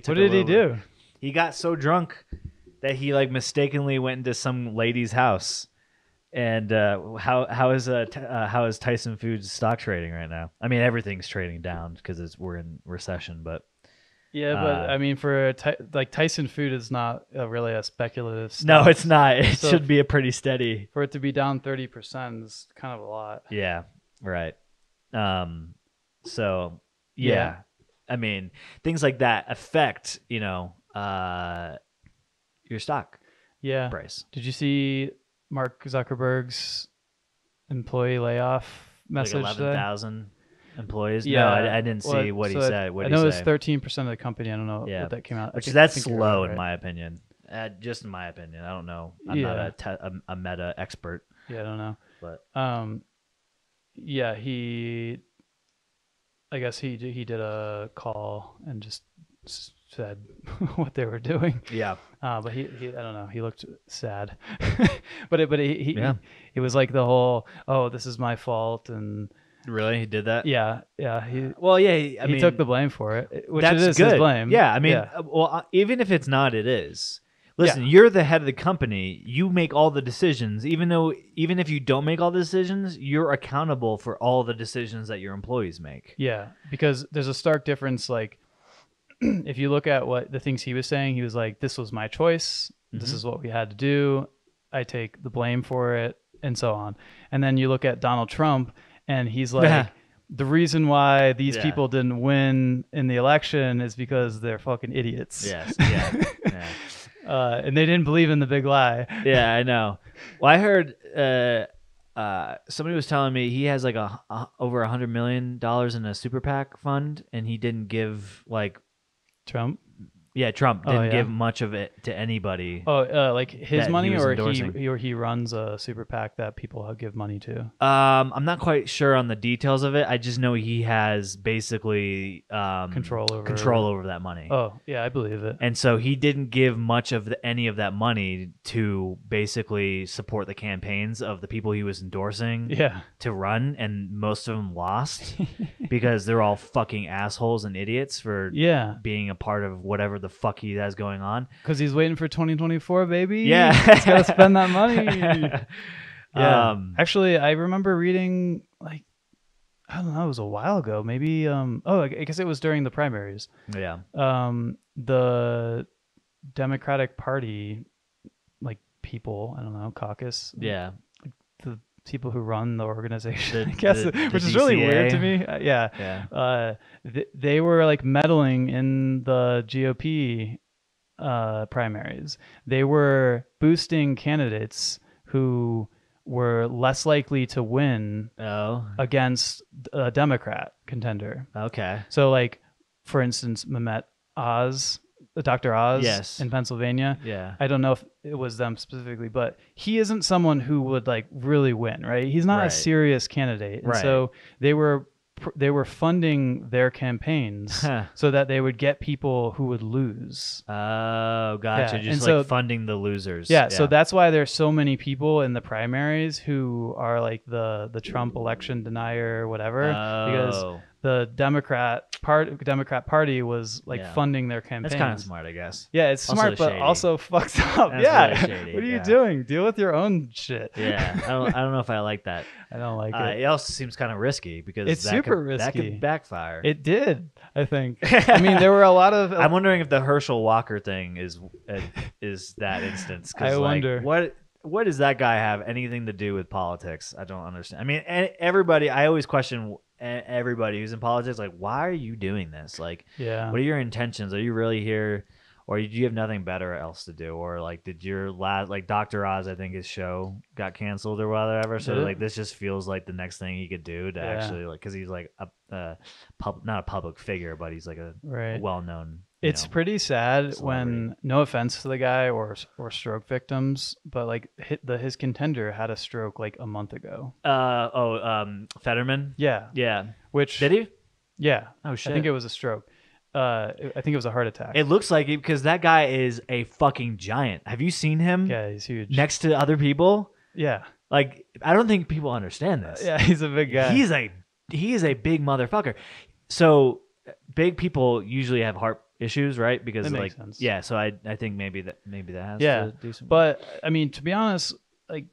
Speaker 1: took.
Speaker 2: what did he do?
Speaker 1: He got so drunk that he like mistakenly went into some lady's house. And how is Tyson Foods stock trading right now? I mean, everything's trading down because we're in recession. But
Speaker 2: Yeah, but I mean, for like Tyson Food is not really a speculative stock.
Speaker 1: no, it's not. It
Speaker 2: So
Speaker 1: should be a pretty steady.
Speaker 2: for it to be down 30% is kind of a lot.
Speaker 1: Yeah, right. So yeah, I mean, things like that affect your stock
Speaker 2: Yeah.
Speaker 1: price.
Speaker 2: Did you see Mark Zuckerberg's employee layoff message
Speaker 1: Like
Speaker 2: today?
Speaker 1: 11,000 employees.
Speaker 2: Yeah,
Speaker 1: No, I didn't see what he said. What
Speaker 2: I
Speaker 1: did
Speaker 2: know
Speaker 1: he
Speaker 2: it's
Speaker 1: say?
Speaker 2: 13% of the company. I don't know
Speaker 1: Yeah.
Speaker 2: what that came out.
Speaker 1: Which
Speaker 2: I
Speaker 1: that's
Speaker 2: think you're
Speaker 1: slow
Speaker 2: right.
Speaker 1: in my opinion. Just in my opinion, I don't know. I'm
Speaker 2: Yeah.
Speaker 1: not a meta expert,
Speaker 2: Yeah, I don't know.
Speaker 1: but
Speaker 2: Yeah, I guess he did a call and just said what they were doing.
Speaker 1: yeah,
Speaker 2: But he I don't know. He looked sad, but he
Speaker 1: Yeah.
Speaker 2: it was like the whole, oh, this is my fault, and
Speaker 1: really, he did that.
Speaker 2: yeah, he
Speaker 1: Well, yeah,
Speaker 2: he took the blame for it, which
Speaker 1: that's
Speaker 2: it is
Speaker 1: good.
Speaker 2: his blame.
Speaker 1: Yeah, I mean, even if it's not, it is. Listen,
Speaker 2: Yeah.
Speaker 1: you're the head of the company. You make all the decisions. Even if you don't make all the decisions, you're accountable for all the decisions that your employees make.
Speaker 2: Yeah, because there's a stark difference. Like, if you look at what the things he was saying, he was like, "This was my choice. This is what we had to do. I take the blame for it," and so on. And then you look at Donald Trump, and he's like, "The reason why these
Speaker 1: Yeah.
Speaker 2: people didn't win in the election is because they're fucking idiots."
Speaker 1: Yes. Yeah. yeah.
Speaker 2: And they didn't believe in the big lie.
Speaker 1: Yeah, I know. Well, I heard somebody was telling me he has like over $100 million in a super PAC fund, and he didn't give
Speaker 2: Trump.
Speaker 1: Trump
Speaker 2: Oh,
Speaker 1: didn't
Speaker 2: yeah.
Speaker 1: give much of it to anybody.
Speaker 2: Oh, like his
Speaker 1: That he
Speaker 2: money,
Speaker 1: was
Speaker 2: or
Speaker 1: endorsing.
Speaker 2: he runs a super PAC that people give money to.
Speaker 1: I'm not quite sure on the details of it. I just know he has basically
Speaker 2: Control over
Speaker 1: that money.
Speaker 2: Oh, yeah, I believe it.
Speaker 1: And so he didn't give much of any of that money to basically support the campaigns of the people he was endorsing
Speaker 2: Yeah.
Speaker 1: to run, and most of them lost because they're all fucking assholes and idiots for
Speaker 2: Yeah,
Speaker 1: being a part of whatever the fuck he has going on.
Speaker 2: because he's waiting for 2024, baby.
Speaker 1: Yeah.
Speaker 2: He's got to spend that money. Yeah. Actually, I remember reading, like, I don't know, it was a while ago. Maybe, I guess it was during the primaries.
Speaker 1: Yeah.
Speaker 2: The Democratic Party, like, people, I don't know, caucus.
Speaker 1: Yeah.
Speaker 2: The people who run the organization,
Speaker 1: The-
Speaker 2: I guess,
Speaker 1: the
Speaker 2: which is really
Speaker 1: DCA.
Speaker 2: weird to me. Yeah.
Speaker 1: Yeah.
Speaker 2: They were like meddling in the GOP primaries. They were boosting candidates who were less likely to win
Speaker 1: Oh.
Speaker 2: against a Democrat contender.
Speaker 1: Okay.
Speaker 2: So, like, for instance, Mehmet Oz, Dr. Oz
Speaker 1: Yes.
Speaker 2: in Pennsylvania.
Speaker 1: Yeah.
Speaker 2: I don't know if it was them specifically, but he isn't someone who would like really win, right? He's not a
Speaker 1: Right.
Speaker 2: serious candidate, and
Speaker 1: Right.
Speaker 2: so they were funding their campaigns so that they would get people who would lose.
Speaker 1: Oh, gotcha.
Speaker 2: Yeah,
Speaker 1: Just
Speaker 2: and
Speaker 1: like
Speaker 2: so-
Speaker 1: funding the losers.
Speaker 2: Yeah, so that's why there's so many people in the primaries who are like the Trump election denier or whatever, because
Speaker 1: Oh.
Speaker 2: the Democrat Party was like
Speaker 1: Yeah.
Speaker 2: funding their campaigns.
Speaker 1: That's kind of smart, I guess.
Speaker 2: Yeah, it's
Speaker 1: Also
Speaker 2: smart, but
Speaker 1: shady.
Speaker 2: also fucked up.
Speaker 1: That's
Speaker 2: Yeah,
Speaker 1: really shady,
Speaker 2: what are you
Speaker 1: yeah.
Speaker 2: doing? Deal with your own shit.
Speaker 1: Yeah. I don't know if I like that.
Speaker 2: I don't like it.
Speaker 1: It also seems kind of risky because
Speaker 2: It's
Speaker 1: that
Speaker 2: super
Speaker 1: could, That
Speaker 2: risky.
Speaker 1: could backfire.
Speaker 2: It did, I think. I mean, there were a lot of.
Speaker 1: I'm wondering if the Herschel Walker thing is that instance. 'Cause,
Speaker 2: I wonder.
Speaker 1: What does that guy have anything to do with politics? I don't understand. I mean, everybody. I always question everybody who's in politics. Like, why are you doing this? Like,
Speaker 2: Yeah.
Speaker 1: what are your intentions? Are you really here, or do you have nothing better else to do? Or like, did your last like Dr. Oz? I think his show got canceled or whatever. So
Speaker 2: Did it?
Speaker 1: like, this just feels like the next thing he could do to
Speaker 2: Yeah.
Speaker 1: actually like, because he's like not a public figure, but he's like a
Speaker 2: Right.
Speaker 1: well-known.
Speaker 2: It's pretty sad
Speaker 1: celebrity.
Speaker 2: when, no offense to the guy or stroke victims, but like his contender had a stroke like a month ago.
Speaker 1: Fetterman.
Speaker 2: Yeah.
Speaker 1: Yeah.
Speaker 2: Which
Speaker 1: Did he?
Speaker 2: Yeah.
Speaker 1: Oh shit.
Speaker 2: I think it was a stroke. I think it was a heart attack.
Speaker 1: It looks like it because that guy is a fucking giant. Have you seen him
Speaker 2: Yeah, he's huge.
Speaker 1: next to other people?
Speaker 2: Yeah.
Speaker 1: Like, I don't think people understand this.
Speaker 2: Yeah, he's a big guy.
Speaker 1: He is a big motherfucker. So big people usually have heart issues, right? Because
Speaker 2: That
Speaker 1: like,
Speaker 2: makes sense.
Speaker 1: yeah. So I think maybe that has
Speaker 2: Yeah,
Speaker 1: to do some.
Speaker 2: But I mean, to be honest, like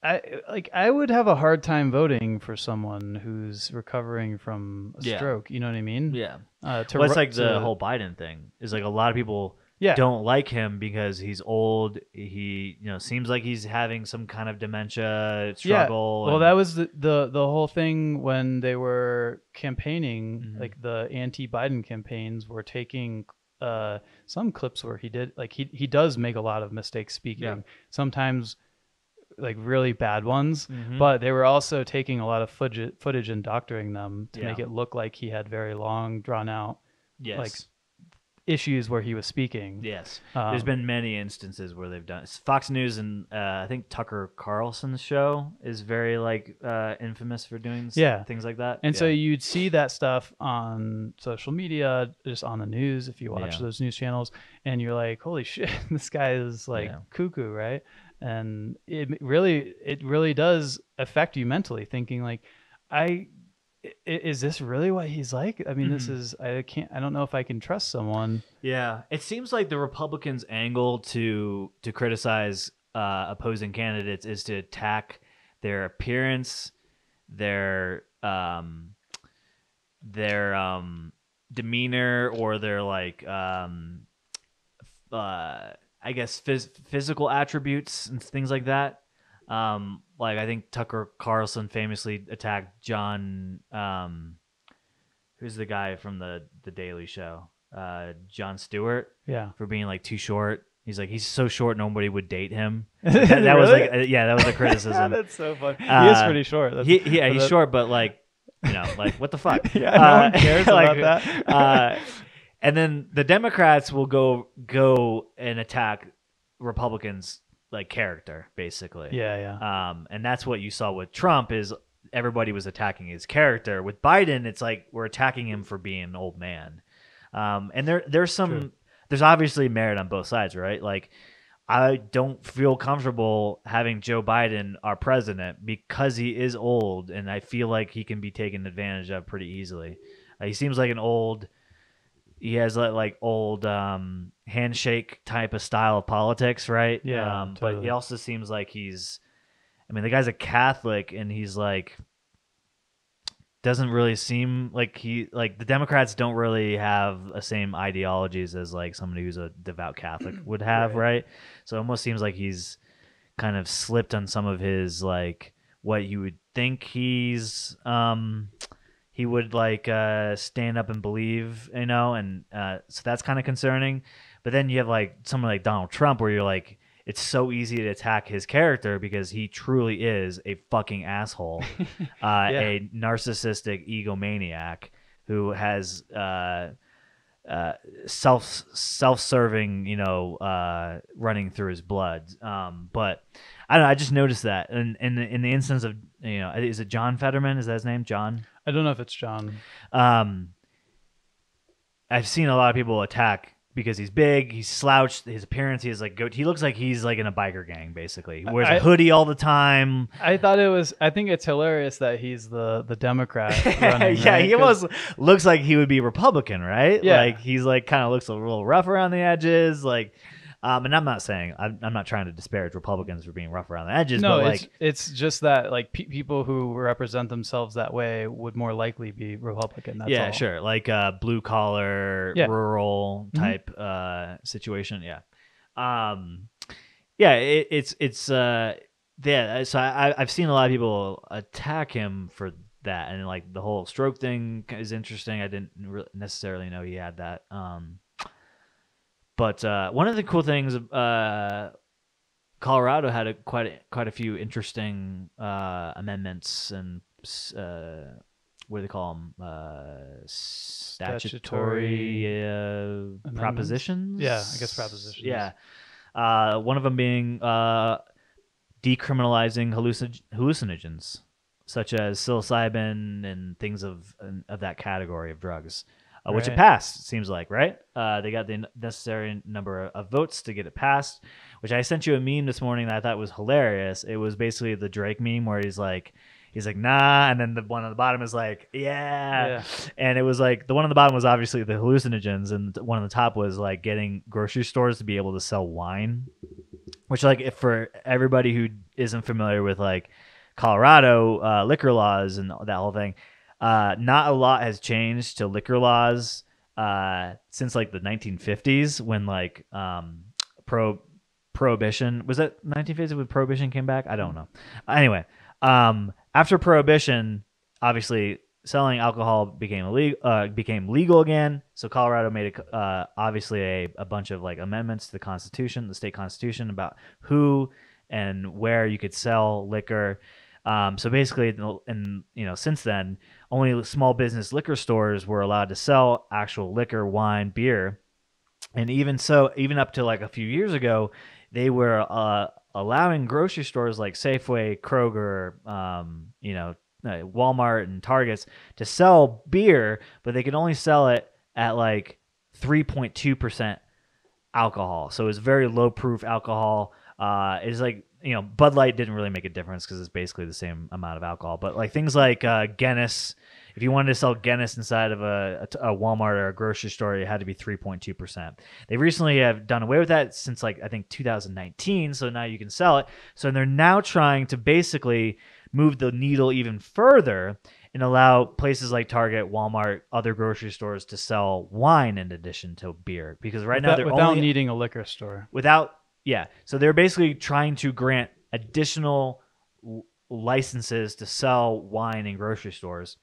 Speaker 2: I would have a hard time voting for someone who's recovering from a
Speaker 1: Yeah.
Speaker 2: stroke. You know what I mean?
Speaker 1: yeah.
Speaker 2: To
Speaker 1: Well, it's
Speaker 2: ru-
Speaker 1: like the
Speaker 2: to-
Speaker 1: whole Biden thing. Is like a lot of people
Speaker 2: Yeah.
Speaker 1: don't like him because he's old. He seems like he's having some kind of dementia struggle.
Speaker 2: Well,
Speaker 1: and-
Speaker 2: that was the whole thing when they were campaigning.
Speaker 1: Mhm.
Speaker 2: Like the anti-Biden campaigns were taking some clips where he did like he does make a lot of mistakes speaking.
Speaker 1: Yeah.
Speaker 2: Sometimes like really bad ones,
Speaker 1: Mhm.
Speaker 2: but they were also taking a lot of footage and doctoring them to
Speaker 1: Yeah.
Speaker 2: make it look like he had very long, drawn out
Speaker 1: yes.
Speaker 2: like issues where he was speaking.
Speaker 1: Yes.
Speaker 2: Um,
Speaker 1: There's been many instances where they've done Fox News and I think Tucker Carlson's show is very like infamous for doing
Speaker 2: Yeah.
Speaker 1: things like that.
Speaker 2: And so
Speaker 1: Yeah.
Speaker 2: you'd see that stuff on social media, just on the news, if you watch
Speaker 1: Yeah.
Speaker 2: those news channels, and you're like, holy shit, this guy is like
Speaker 1: Yeah.
Speaker 2: cuckoo, right? And it really does affect you mentally, thinking like, is this really what he's like? I mean, this is, I don't know if I can trust someone.
Speaker 1: Yeah, it seems like the Republicans' angle to criticize opposing candidates is to attack their appearance, their demeanor, or their like I guess physical attributes and things like that. Like I think Tucker Carlson famously attacked John, who's the guy from the Daily Show, Jon Stewart,
Speaker 2: Yeah.
Speaker 1: for being like too short. He's like, he's so short nobody would date him. That was
Speaker 2: Really?
Speaker 1: like, yeah, that was a criticism.
Speaker 2: That's so funny. He is pretty short. That's,
Speaker 1: He's short, but like, like what the fuck?
Speaker 2: Yeah, no one cares
Speaker 1: like,
Speaker 2: about that.
Speaker 1: And then the Democrats will go and attack Republicans like character, basically.
Speaker 2: Yeah.
Speaker 1: And that's what you saw with Trump is everybody was attacking his character. With Biden, it's like we're attacking him for being an old man. And there's obviously merit on both sides, right? Like I don't feel comfortable having Joe Biden our president because he is old, and I feel like he can be taken advantage of pretty easily. He seems like he has like old handshake type of style of politics, right?
Speaker 2: Yeah,
Speaker 1: But
Speaker 2: totally.
Speaker 1: he also seems like the guy's a Catholic, and he's like doesn't really seem like the Democrats don't really have the same ideologies as like somebody who's a devout Catholic would have, right? So it almost seems like he's kind of slipped on some of his like what you would think he would like stand up and believe, and so that's kind of concerning. But then you have like someone like Donald Trump where you're like, it's so easy to attack his character because he truly is a fucking asshole, a narcissistic egomaniac who has self-serving, running through his blood. But I don't know. I just noticed that, and in the instance of is it John Fetterman? Is that his name, John?
Speaker 2: I don't know if it's John.
Speaker 1: Um, I've seen a lot of people attack because he's big, he's slouched, his appearance, he has like he looks like he's like in a biker gang basically. He wears a hoodie all the time.
Speaker 2: I think it's hilarious that he's the Democrat running,
Speaker 1: yeah,
Speaker 2: right?
Speaker 1: he almost looks like he would be Republican, right?
Speaker 2: Yeah.
Speaker 1: Like he's like kind of looks a little rough around the edges, like and I'm not saying I'm not trying to disparage Republicans for being rough around the edges,
Speaker 2: No,
Speaker 1: but like
Speaker 2: it's just that like people who represent themselves that way would more likely be Republican. That's all.
Speaker 1: sure, like blue collar, rural type situation. Yeah, yeah. So I've seen a lot of people attack him for that, and like the whole stroke thing is interesting. I didn't necessarily know he had that. But one of the cool things, Colorado had quite a few interesting amendments and what do they call them? Statutory propositions.
Speaker 2: Yeah, I guess propositions.
Speaker 1: Yeah, one of them being decriminalizing hallucinogens, such as psilocybin and things of that category of drugs. Which it passed, it seems like, right? They got the necessary number of votes to get it passed, which I sent you a meme this morning that I thought was hilarious. It was basically the Drake meme where he's like, nah, and then the one on the bottom is like, yeah. And it was like, the one on the bottom was obviously the hallucinogens, and the one on the top was like getting grocery stores to be able to sell wine, which like if for everybody who isn't familiar with like Colorado liquor laws and that whole thing, not a lot has changed to liquor laws since like the 1950s when like prohibition was that 1950s when prohibition came back. I don't know. Anyway, after prohibition, obviously selling alcohol became legal again. So Colorado made obviously a bunch of like amendments to the Constitution, the state constitution, about who and where you could sell liquor. So basically, since then, only small business liquor stores were allowed to sell actual liquor, wine, beer, and even up to like a few years ago, they were allowing grocery stores like Safeway, Kroger, Walmart, and Targets to sell beer, but they could only sell it at like 3.2% alcohol. So it's very low proof alcohol. It's like, Bud Light didn't really make a difference because it's basically the same amount of alcohol. But like things like Guinness, if you wanted to sell Guinness inside of a Walmart or a grocery store, it had to be 3.2%. They recently have done away with that since like I think 2019. So now you can sell it. So they're now trying to basically move the needle even further and allow places like Target, Walmart, other grocery stores to sell wine in addition to beer. Because now they're
Speaker 2: without
Speaker 1: only
Speaker 2: needing a liquor store.
Speaker 1: Yeah, so they're basically trying to grant additional licenses to sell wine in grocery stores,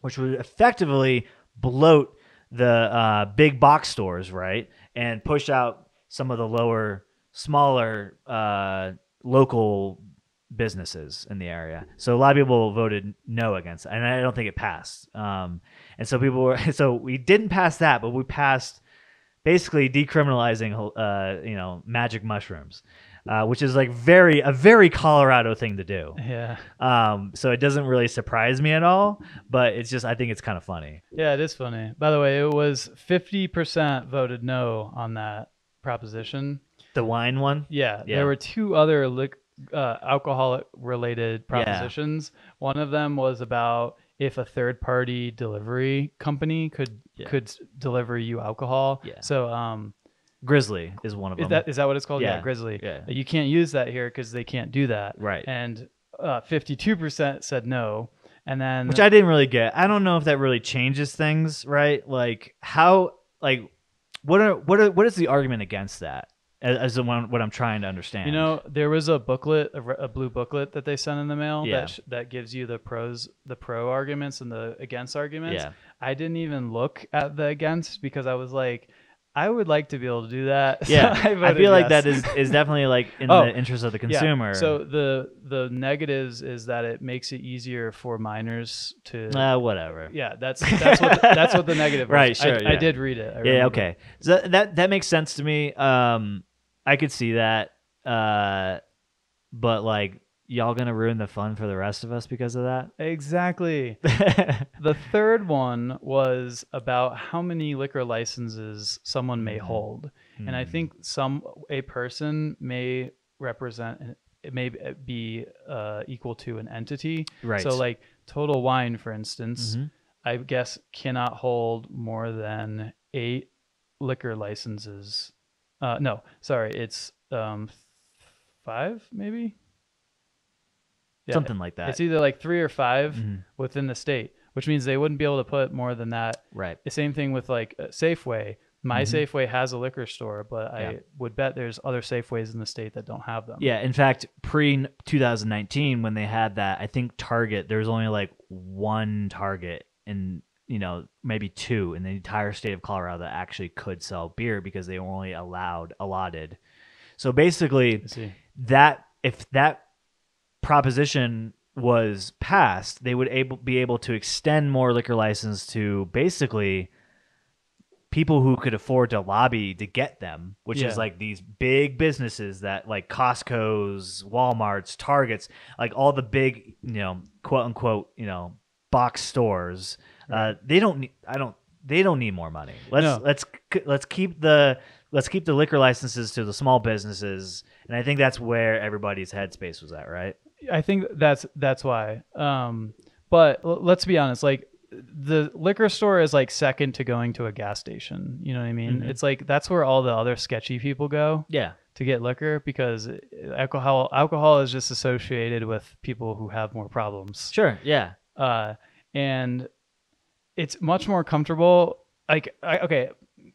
Speaker 1: which would effectively bloat the big box stores, right, and push out some of the smaller local businesses in the area. So a lot of people voted no against it, and I don't think it passed. And so so we didn't pass that, but we passed basically decriminalizing, magic mushrooms, which is like a very Colorado thing to do.
Speaker 2: Yeah.
Speaker 1: So it doesn't really surprise me at all, but I think it's kind of funny.
Speaker 2: Yeah, it is funny. By the way, it was 50% voted no on that proposition.
Speaker 1: The wine one?
Speaker 2: Yeah. There were two other alcoholic-related propositions. Yeah. One of them was about if a third-party delivery company could deliver you alcohol. Yeah. So
Speaker 1: Grizzly is one of them.
Speaker 2: Is that what it's called? Yeah, Grizzly. Yeah. You can't use that here because they can't do that.
Speaker 1: Right.
Speaker 2: And 52% said no. And then,
Speaker 1: which I didn't really get. I don't know if that really changes things, right? Like how, like what is the argument against that? As what I'm trying to understand.
Speaker 2: There was a booklet, a blue booklet that they sent in the mail that gives you the pro arguments and the against arguments. Yeah. I didn't even look at the against because I was like, I would like to be able to do that.
Speaker 1: Yeah,
Speaker 2: So I
Speaker 1: I
Speaker 2: voted
Speaker 1: feel like
Speaker 2: yes.
Speaker 1: that is definitely like in
Speaker 2: Oh,
Speaker 1: the interest of the
Speaker 2: Yeah.
Speaker 1: consumer.
Speaker 2: So the negatives is that it makes it easier for miners to.
Speaker 1: Whatever.
Speaker 2: Yeah, that's what the negative was.
Speaker 1: Right, sure,
Speaker 2: I
Speaker 1: yeah.
Speaker 2: did read it. I
Speaker 1: Yeah,
Speaker 2: remember.
Speaker 1: okay. So that makes sense to me. I could see that. But like, y'all gonna ruin the fun for the rest of us because of that?
Speaker 2: Exactly. The third one was about how many liquor licenses someone may hold, and I think a person may represent. It may be equal to an entity.
Speaker 1: Right.
Speaker 2: So, like Total Wine, for instance,
Speaker 1: Mhm.
Speaker 2: I guess cannot hold more than 8 liquor licenses. No, sorry, it's 5 maybe. Yeah,
Speaker 1: Something like that.
Speaker 2: it's either like 3 or 5
Speaker 1: Mhm.
Speaker 2: within the state, which means they wouldn't be able to put more than that.
Speaker 1: Right.
Speaker 2: The same thing with like Safeway. My Safeway has a liquor store, but I would bet there's other Safeways in the state that don't have them.
Speaker 1: Yeah, in fact, pre 2019 when they had that, I think Target, there was only like one Target in, maybe 2 in the entire state of Colorado that actually could sell beer because they were only allotted. So basically,
Speaker 2: I see.
Speaker 1: that if that proposition was passed, they would be able to extend more liquor license to basically people who could afford to lobby to get them, which is like these big businesses that like Costco's, Walmart's, Targets, like all the big, quote unquote, box stores.
Speaker 2: Right.
Speaker 1: They don't need more money.
Speaker 2: No.
Speaker 1: Let's keep the liquor licenses to the small businesses, and I think that's where everybody's headspace was at, right?
Speaker 2: I think that's why. But let's be honest, like the liquor store is like second to going to a gas station. You know what I mean?
Speaker 1: Mhm.
Speaker 2: It's like that's where all the other sketchy people go.
Speaker 1: Yeah.
Speaker 2: To get liquor because alcohol is just associated with people who have more problems.
Speaker 1: Sure. Yeah.
Speaker 2: And it's much more comfortable. Like,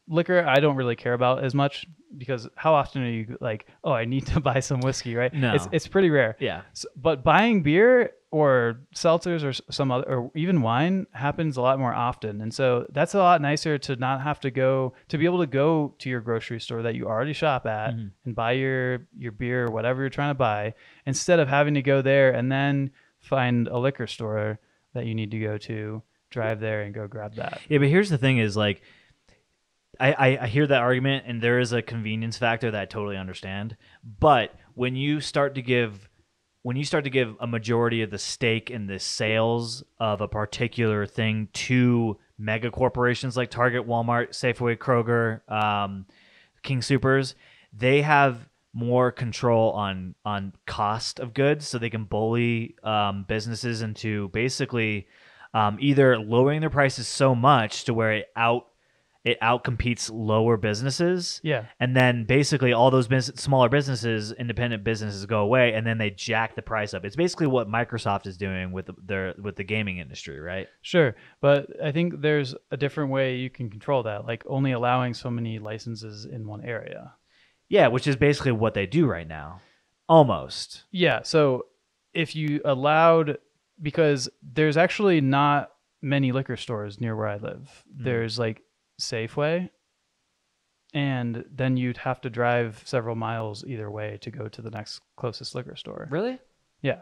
Speaker 2: liquor I don't really care about as much because how often are you like, oh, I need to buy some whiskey, right?
Speaker 1: No.
Speaker 2: It's pretty rare.
Speaker 1: Yeah.
Speaker 2: But buying beer or seltzers or some other or even wine happens a lot more often, and so that's a lot nicer to not have to be able to go to your grocery store that you already shop at and buy your beer or whatever you're trying to buy instead of having to go there and then find a liquor store that you need to go to, drive there and go grab that.
Speaker 1: Yeah, but here's the thing is like I hear that argument and there is a convenience factor that I totally understand. But when you start to give a majority of the stake in the sales of a particular thing to mega corporations like Target, Walmart, Safeway, Kroger, King Soopers, they have more control on cost of goods, so they can bully businesses into basically either lowering their prices so much to where it outcompetes lower businesses.
Speaker 2: Yeah.
Speaker 1: And then basically all those smaller businesses, independent businesses go away and then they jack the price up. It's basically what Microsoft is doing with the gaming industry, right?
Speaker 2: Sure. But I think there's a different way you can control that, like only allowing so many licenses in one area.
Speaker 1: Yeah, which is basically what they do right now. Almost.
Speaker 2: Yeah. So if you allowed, because there's actually not many liquor stores near where I live. There's like Safeway, and then you'd have to drive several miles either way to go to the next closest liquor store.
Speaker 1: Really?
Speaker 2: Yeah.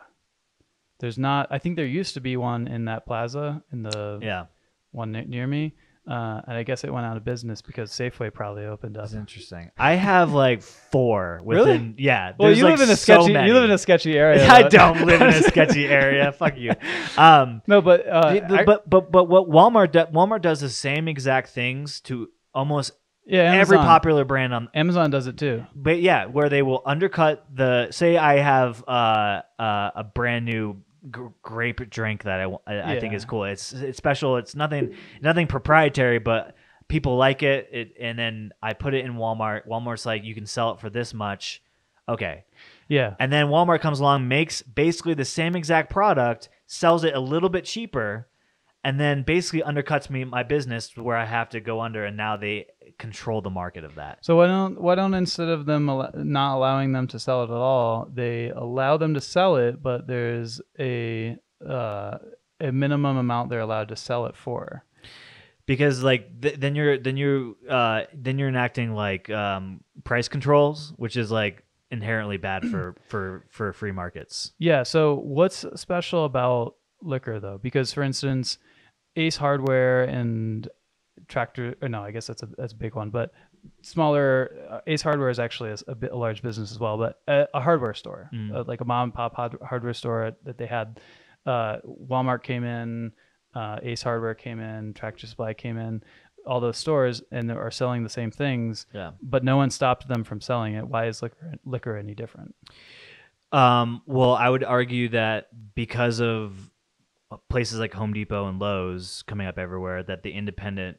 Speaker 2: There's not. I think there used to be one in that plaza in the one near me, and I guess it went out of business because Safeway probably opened up.
Speaker 1: That's interesting. I have like 4 within.
Speaker 2: Really?
Speaker 1: Yeah.
Speaker 2: Well, you
Speaker 1: like
Speaker 2: live in a
Speaker 1: so
Speaker 2: sketchy.
Speaker 1: many.
Speaker 2: You live in a sketchy area.
Speaker 1: I don't live in a sketchy area. Fuck you.
Speaker 2: No, but
Speaker 1: but what Walmart does the same exact things to almost every
Speaker 2: Amazon.
Speaker 1: popular brand on
Speaker 2: Amazon does it too.
Speaker 1: But yeah, where they will undercut say I have a brand new grape drink that I think is cool. It's special. It's nothing proprietary, but people like it. And then I put it in Walmart. Walmart's like, you can sell it for this much. Okay.
Speaker 2: Yeah.
Speaker 1: And then Walmart comes along, makes basically the same exact product, sells it a little bit cheaper, and then basically undercuts my business where I have to go under, and now they control the market of that.
Speaker 2: So why don't instead of them not allowing them to sell it at all, they allow them to sell it, but there's a minimum amount they're allowed to sell it for.
Speaker 1: because like then you're enacting like price controls, which is like inherently bad for free markets.
Speaker 2: Yeah. So what's special about liquor though? Because for instance, Ace Hardware and Tractor, or no, I guess that's a big one, but smaller Ace Hardware is actually a large business as well, but a hardware store, like a mom and pop hardware store that they had. Walmart came in, Ace Hardware came in, Tractor Supply came in, all those stores and are selling the same things,
Speaker 1: Yeah.
Speaker 2: but no one stopped them from selling it. Why is liquor any different?
Speaker 1: Well, I would argue that because of places like Home Depot and Lowe's coming up everywhere, that the independent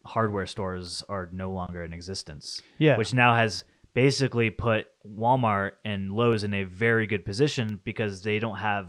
Speaker 1: hardware stores are no longer in existence.
Speaker 2: Yeah.
Speaker 1: Which now has basically put Walmart and Lowe's in a very good position because they don't have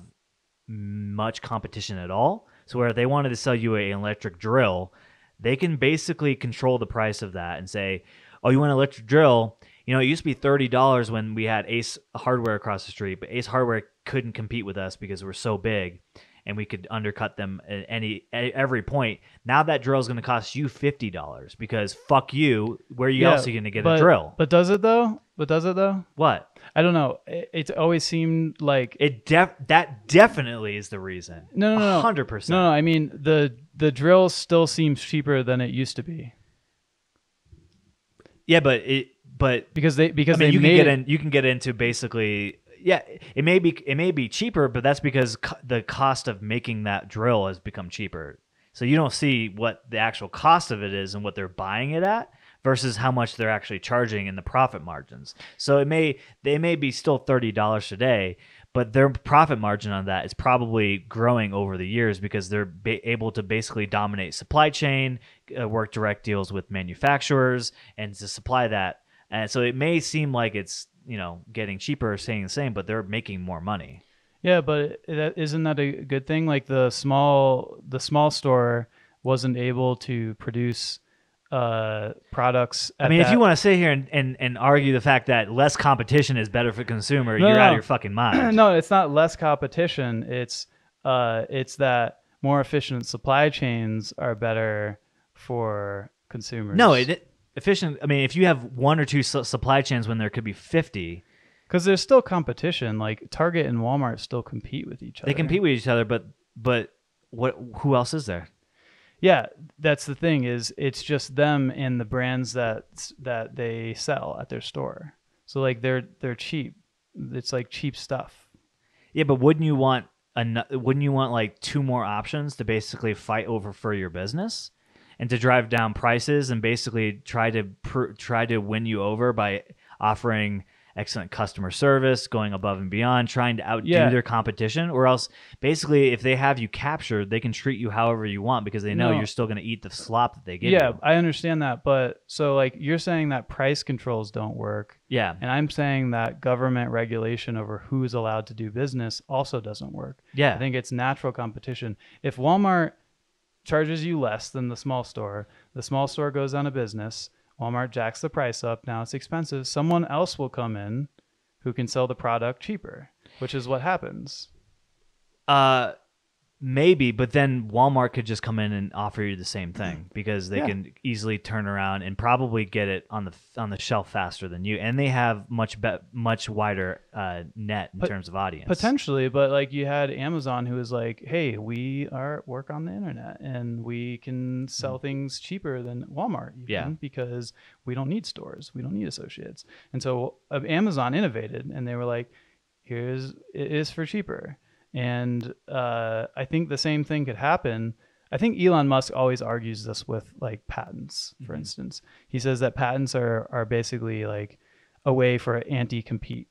Speaker 1: much competition at all. So where if they wanted to sell you an electric drill, they can basically control the price of that and say, "Oh, you want an electric drill? You know, it used to be $30 when we had Ace Hardware across the street, but Ace Hardware couldn't compete with us because we're so big, and we could undercut them at every point. Now that drill is going to cost you $50 because fuck you. Where else are you going to get a drill?
Speaker 2: But does it though?
Speaker 1: What?
Speaker 2: I don't know. It's always seemed like
Speaker 1: that definitely is the reason.
Speaker 2: No,
Speaker 1: 100%.
Speaker 2: No, I mean the drill still seems cheaper than it used to be.
Speaker 1: Yeah, but
Speaker 2: because
Speaker 1: I mean,
Speaker 2: they
Speaker 1: you can get into basically. Yeah, it may be cheaper, but that's because the cost of making that drill has become cheaper. So you don't see what the actual cost of it is and what they're buying it at versus how much they're actually charging in the profit margins. So they may be still $30 today, but their profit margin on that is probably growing over the years because they're able to basically dominate supply chain, work direct deals with manufacturers, and to supply that. And so it may seem like it's getting cheaper or staying the same, but they're making more money.
Speaker 2: Yeah, but isn't that a good thing? Like the small store wasn't able to produce products.
Speaker 1: If you want to sit here and argue the fact that less competition is better for the consumer, you're out of your fucking mind.
Speaker 2: No, it's not less competition. It's that more efficient supply chains are better for consumers.
Speaker 1: No, efficient. I mean, if you have one or two supply chains when there could be 50,
Speaker 2: because there's still competition. Like Target and Walmart still compete with each other.
Speaker 1: They compete with each other, but who else is there?
Speaker 2: Yeah, that's the thing. Is it's just them and the brands that they sell at their store. So like they're cheap. It's like cheap stuff.
Speaker 1: Yeah, but wouldn't you want like two more options to basically fight over for your business? And to drive down prices and basically try to win you over by offering excellent customer service, going above and beyond, trying to outdo their competition, or else basically if they have you captured, they can treat you however you want because they know you're still going to eat the slop that they give you.
Speaker 2: Yeah, I understand that, but so like you're saying that price controls don't work.
Speaker 1: Yeah.
Speaker 2: And I'm saying that government regulation over who's allowed to do business also doesn't work.
Speaker 1: Yeah.
Speaker 2: I think it's natural competition. If Walmart charges you less than the small store goes out of business, Walmart jacks the price up, now it's expensive, someone else will come in who can sell the product cheaper, which is what happens.
Speaker 1: Maybe, but then Walmart could just come in and offer you the same thing because they can easily turn around and probably get it on the shelf faster than you, and they have much wider net in terms of audience.
Speaker 2: Potentially, but like you had Amazon who was like, "Hey, we work on the internet and we can sell things cheaper than Walmart, because we don't need stores, we don't need associates." And so Amazon innovated, and they were like, it is for cheaper." And I think the same thing could happen. I think Elon Musk always argues this with like patents, for instance. He says that patents are basically like a way for anti-compete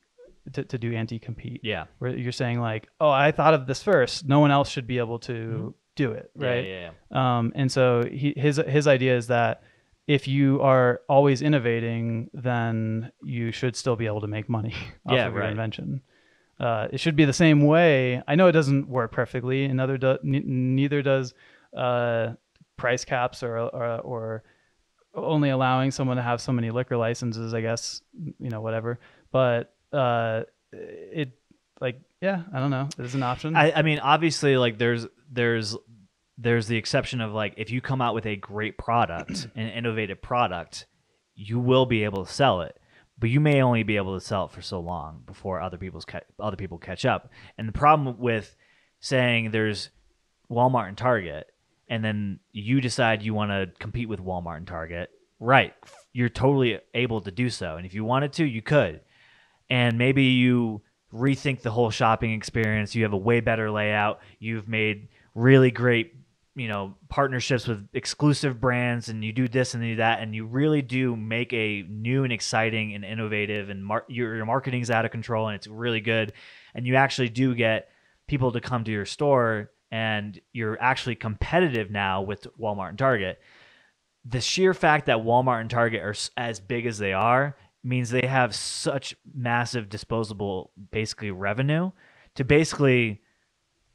Speaker 2: to do anti-compete.
Speaker 1: Yeah.
Speaker 2: Where you're saying like, oh, I thought of this first. No one else should be able to do it, right?
Speaker 1: Yeah.
Speaker 2: And so his idea is that if you are always innovating, then you should still be able to make money off of your invention. It should be the same way. I know it doesn't work perfectly, and neither does price caps or only allowing someone to have so many liquor licenses, I guess, whatever. But I don't know. It is an option.
Speaker 1: I mean, obviously, like there's there's the exception of like if you come out with a great product, an innovative product, you will be able to sell it, but you may only be able to sell it for so long before other people catch up. And the problem with saying there's Walmart and Target, and then you decide you want to compete with Walmart and Target, right? You're totally able to do so, and if you wanted to, you could. And maybe you rethink the whole shopping experience. You have a way better layout. You've made really great, partnerships with exclusive brands, and you do this and you do that, and you really do make a new and exciting and innovative, and your marketing's out of control, and it's really good, and you actually do get people to come to your store, and you're actually competitive now with Walmart and Target. The sheer fact that Walmart and Target are as big as they are means they have such massive disposable basically revenue to basically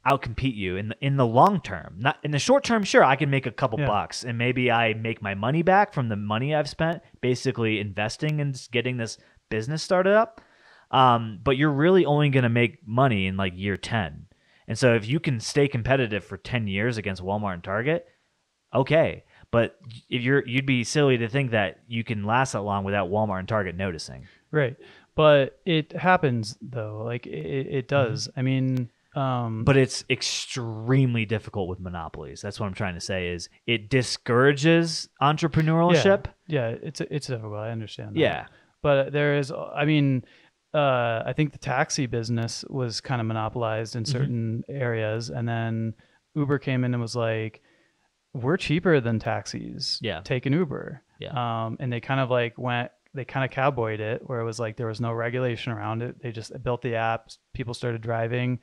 Speaker 1: outcompete you in the long term. Not in the short term, sure, I can make a couple bucks and maybe I make my money back from the money I've spent basically investing and getting this business started up. But you're really only going to make money in like year 10. And so if you can stay competitive for 10 years against Walmart and Target, okay. But if you'd be silly to think that you can last that long without Walmart and Target noticing.
Speaker 2: Right. But it happens though. Like it does. I mean,
Speaker 1: but it's extremely difficult with monopolies. That's what I'm trying to say is it discourages entrepreneurship.
Speaker 2: Yeah, it's difficult. I understand that.
Speaker 1: Yeah.
Speaker 2: But there is, I mean, I think the taxi business was kind of monopolized in certain areas. And then Uber came in and was like, we're cheaper than taxis.
Speaker 1: Yeah.
Speaker 2: Take an Uber.
Speaker 1: Yeah.
Speaker 2: And they kind of like they kind of cowboyed it where it was like there was no regulation around it. They just built the app, people started driving.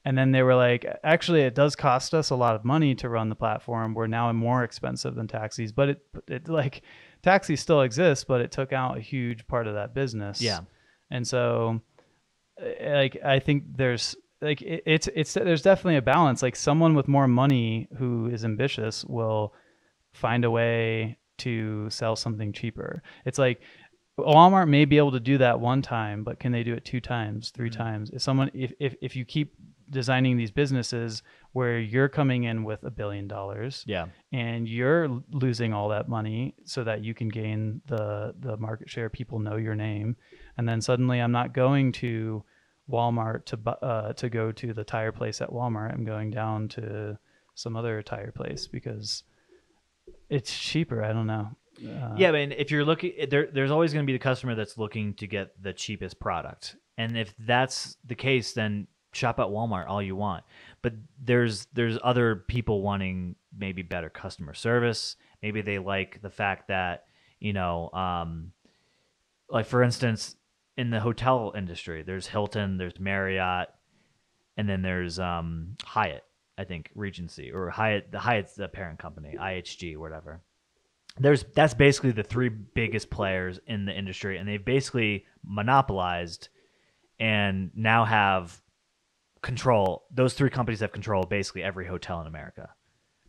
Speaker 2: And then they were like, actually, it does cost us a lot of money to run the platform. We're now more expensive than taxis, but it like taxis still exist, but it took out a huge part of that business.
Speaker 1: Yeah.
Speaker 2: And so like, I think there's like, there's definitely a balance. Like someone with more money who is ambitious will find a way to sell something cheaper. It's like Walmart may be able to do that one time, but can they do it 2 times, 3 times? If you keep designing these businesses where you're coming in with $1 billion and you're losing all that money so that you can gain the market share, people know your name, and then suddenly I'm not going to Walmart to go to the tire place at Walmart. I'm going down to some other tire place because it's cheaper. I don't know.
Speaker 1: Yeah, but if you're looking, there's always going to be the customer that's looking to get the cheapest product, and if that's the case, then shop at Walmart all you want. But there's other people wanting maybe better customer service. Maybe they like the fact that like for instance, in the hotel industry, there's Hilton, there's Marriott, and then there's Hyatt. I think Regency or Hyatt. The Hyatt's the parent company, IHG, whatever. That's basically the 3 biggest players in the industry, and they've basically monopolized and now have control. Those 3 companies have control of basically every hotel in America.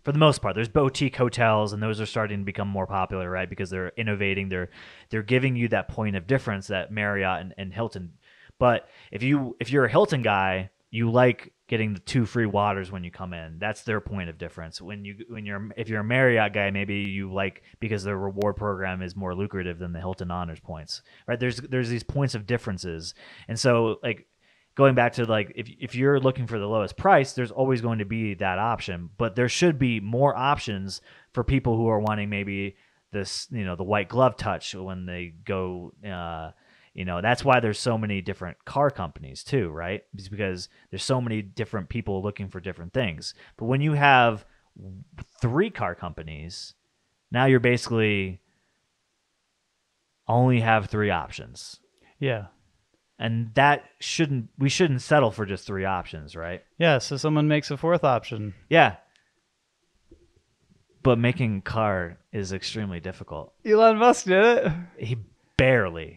Speaker 1: For the most part, there's boutique hotels, and those are starting to become more popular, right? Because they're innovating. They're giving you that point of difference that Marriott and Hilton. But if you're a Hilton guy, you like getting the 2 free waters when you come in. That's their point of difference. If you're a Marriott guy, maybe you like because their reward program is more lucrative than the Hilton Honors points, right? There's these points of differences, and so like going back to like if you're looking for the lowest price, there's always going to be that option, but there should be more options for people who are wanting maybe this the white glove touch when they go. That's why there's so many different car companies too, right? It's because there's so many different people looking for different things. But when you have 3 car companies, now you're basically only have 3 options.
Speaker 2: Yeah.
Speaker 1: And we shouldn't settle for just 3 options, right?
Speaker 2: Yeah, so someone makes a 4th option.
Speaker 1: Yeah. But making a car is extremely difficult.
Speaker 2: Elon Musk did it.
Speaker 1: He barely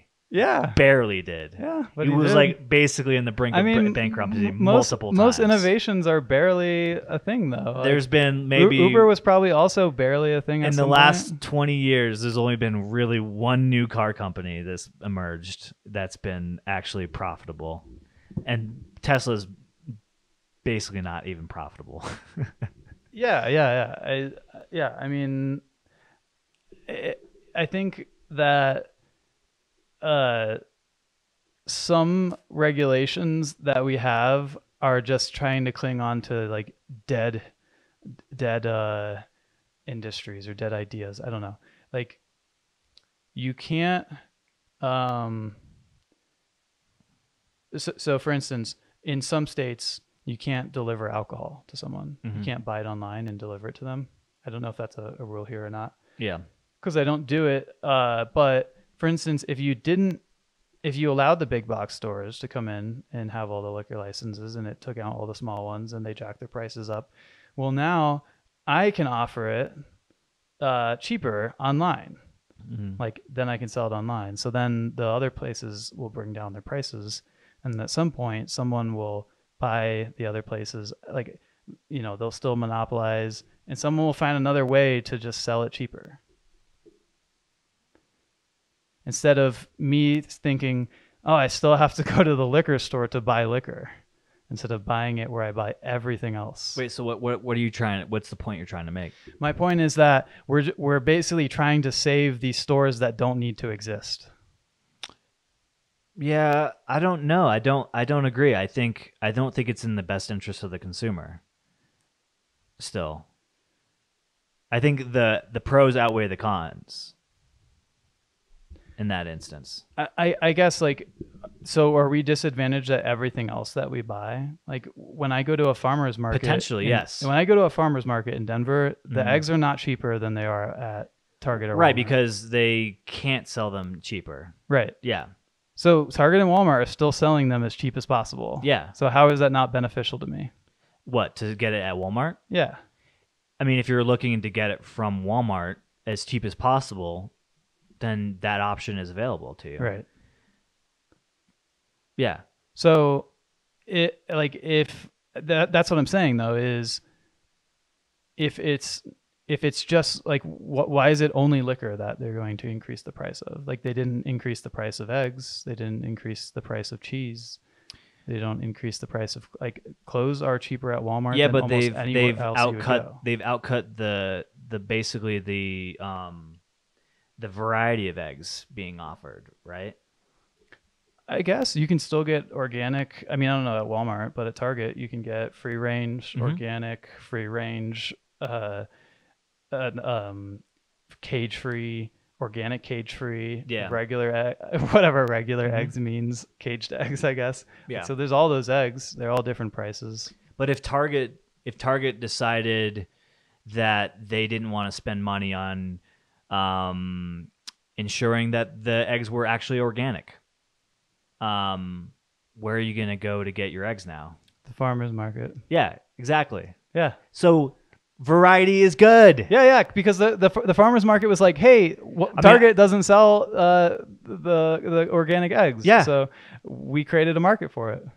Speaker 1: did.
Speaker 2: Yeah, but
Speaker 1: he was
Speaker 2: did.
Speaker 1: Like basically in the brink of bankruptcy multiple times.
Speaker 2: Most innovations are barely a thing, though.
Speaker 1: There's been maybe
Speaker 2: Uber was probably also barely a thing
Speaker 1: in the last 20 years. There's only been really 1 new car company that's emerged that's been actually profitable, and Tesla's basically not even profitable.
Speaker 2: Yeah. I mean, I think that some regulations that we have are just trying to cling on to like dead industries or dead ideas. I don't know. Like you can't so for instance, in some states you can't deliver alcohol to someone. You can't buy it online and deliver it to them. I don't know if that's a rule here or not.
Speaker 1: Yeah.
Speaker 2: Because I don't do it. But for instance, if you allowed the big box stores to come in and have all the liquor licenses and it took out all the small ones and they jacked their prices up, well, now I can offer it cheaper online. Like then I can sell it online. So then the other places will bring down their prices. And at some point, someone will buy the other places. Like, they'll still monopolize and someone will find another way to just sell it cheaper. Instead of me thinking, oh, I still have to go to the liquor store to buy liquor, instead of buying it where I buy everything else.
Speaker 1: Wait, so what are you trying? What's the point you're trying to make?
Speaker 2: My point is that we're basically trying to save these stores that don't need to exist.
Speaker 1: Yeah, I don't know. I don't agree. I don't think it's in the best interest of the consumer. Still, I think the pros outweigh the cons in that instance.
Speaker 2: I guess, like, so are we disadvantaged at everything else that we buy? Like when I go to a farmer's market,
Speaker 1: Potentially, yes.
Speaker 2: When I go to a farmer's market in Denver, the eggs are not cheaper than they are at Target or Walmart.
Speaker 1: Right, because they can't sell them cheaper.
Speaker 2: Right.
Speaker 1: Yeah.
Speaker 2: So Target and Walmart are still selling them as cheap as possible.
Speaker 1: Yeah.
Speaker 2: So how is that not beneficial to me?
Speaker 1: What, to get it at Walmart?
Speaker 2: Yeah.
Speaker 1: I mean, if you're looking to get it from Walmart as cheap as possible, then that option is available to you.
Speaker 2: Right.
Speaker 1: Yeah.
Speaker 2: So if that's what I'm saying though, is if it's just like, why is it only liquor that they're going to increase the price of? Like they didn't increase the price of eggs. They didn't increase the price of cheese. They don't increase the price of, like, clothes are cheaper at Walmart.
Speaker 1: Yeah,
Speaker 2: than
Speaker 1: but
Speaker 2: almost
Speaker 1: they've
Speaker 2: else
Speaker 1: outcut the basically the variety of eggs being offered, right?
Speaker 2: I guess you can still get organic. I mean, I don't know at Walmart, but at Target you can get free range, organic, free range, cage free, organic cage free, regular whatever regular eggs means, caged eggs, I guess.
Speaker 1: Yeah.
Speaker 2: So there's all those eggs. They're all different prices.
Speaker 1: But if Target decided that they didn't want to spend money on ensuring that the eggs were actually organic, where are you going to go to get your eggs now?
Speaker 2: The farmer's market.
Speaker 1: Yeah, exactly.
Speaker 2: Yeah.
Speaker 1: So variety is good.
Speaker 2: Yeah, because the farmer's market was like, hey, Target doesn't sell the organic eggs.
Speaker 1: Yeah.
Speaker 2: So we created a market for it.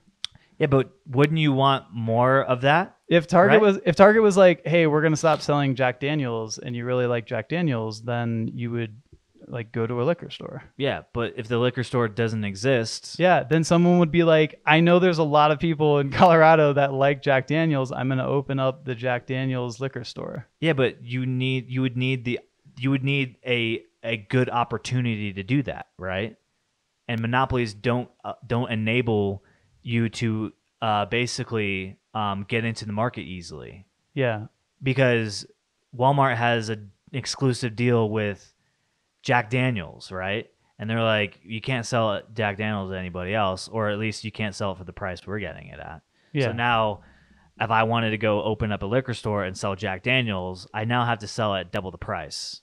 Speaker 1: Yeah, but wouldn't you want more of that?
Speaker 2: If Target was like, hey, we're gonna stop selling Jack Daniels, and you really like Jack Daniels, then you would like go to a liquor store.
Speaker 1: Yeah, but if the liquor store doesn't exist,
Speaker 2: yeah, then someone would be like, I know there's a lot of people in Colorado that like Jack Daniels. I'm gonna open up the Jack Daniels liquor store.
Speaker 1: Yeah, but you would need a good opportunity to do that, right? And monopolies don't enable you to basically get into the market easily.
Speaker 2: Yeah,
Speaker 1: because Walmart has an exclusive deal with Jack Daniels, right? And they're like, you can't sell Jack Daniels to anybody else, or at least you can't sell it for the price we're getting it at.
Speaker 2: Yeah.
Speaker 1: So now, if I wanted to go open up a liquor store and sell Jack Daniels, I now have to sell it at double the price.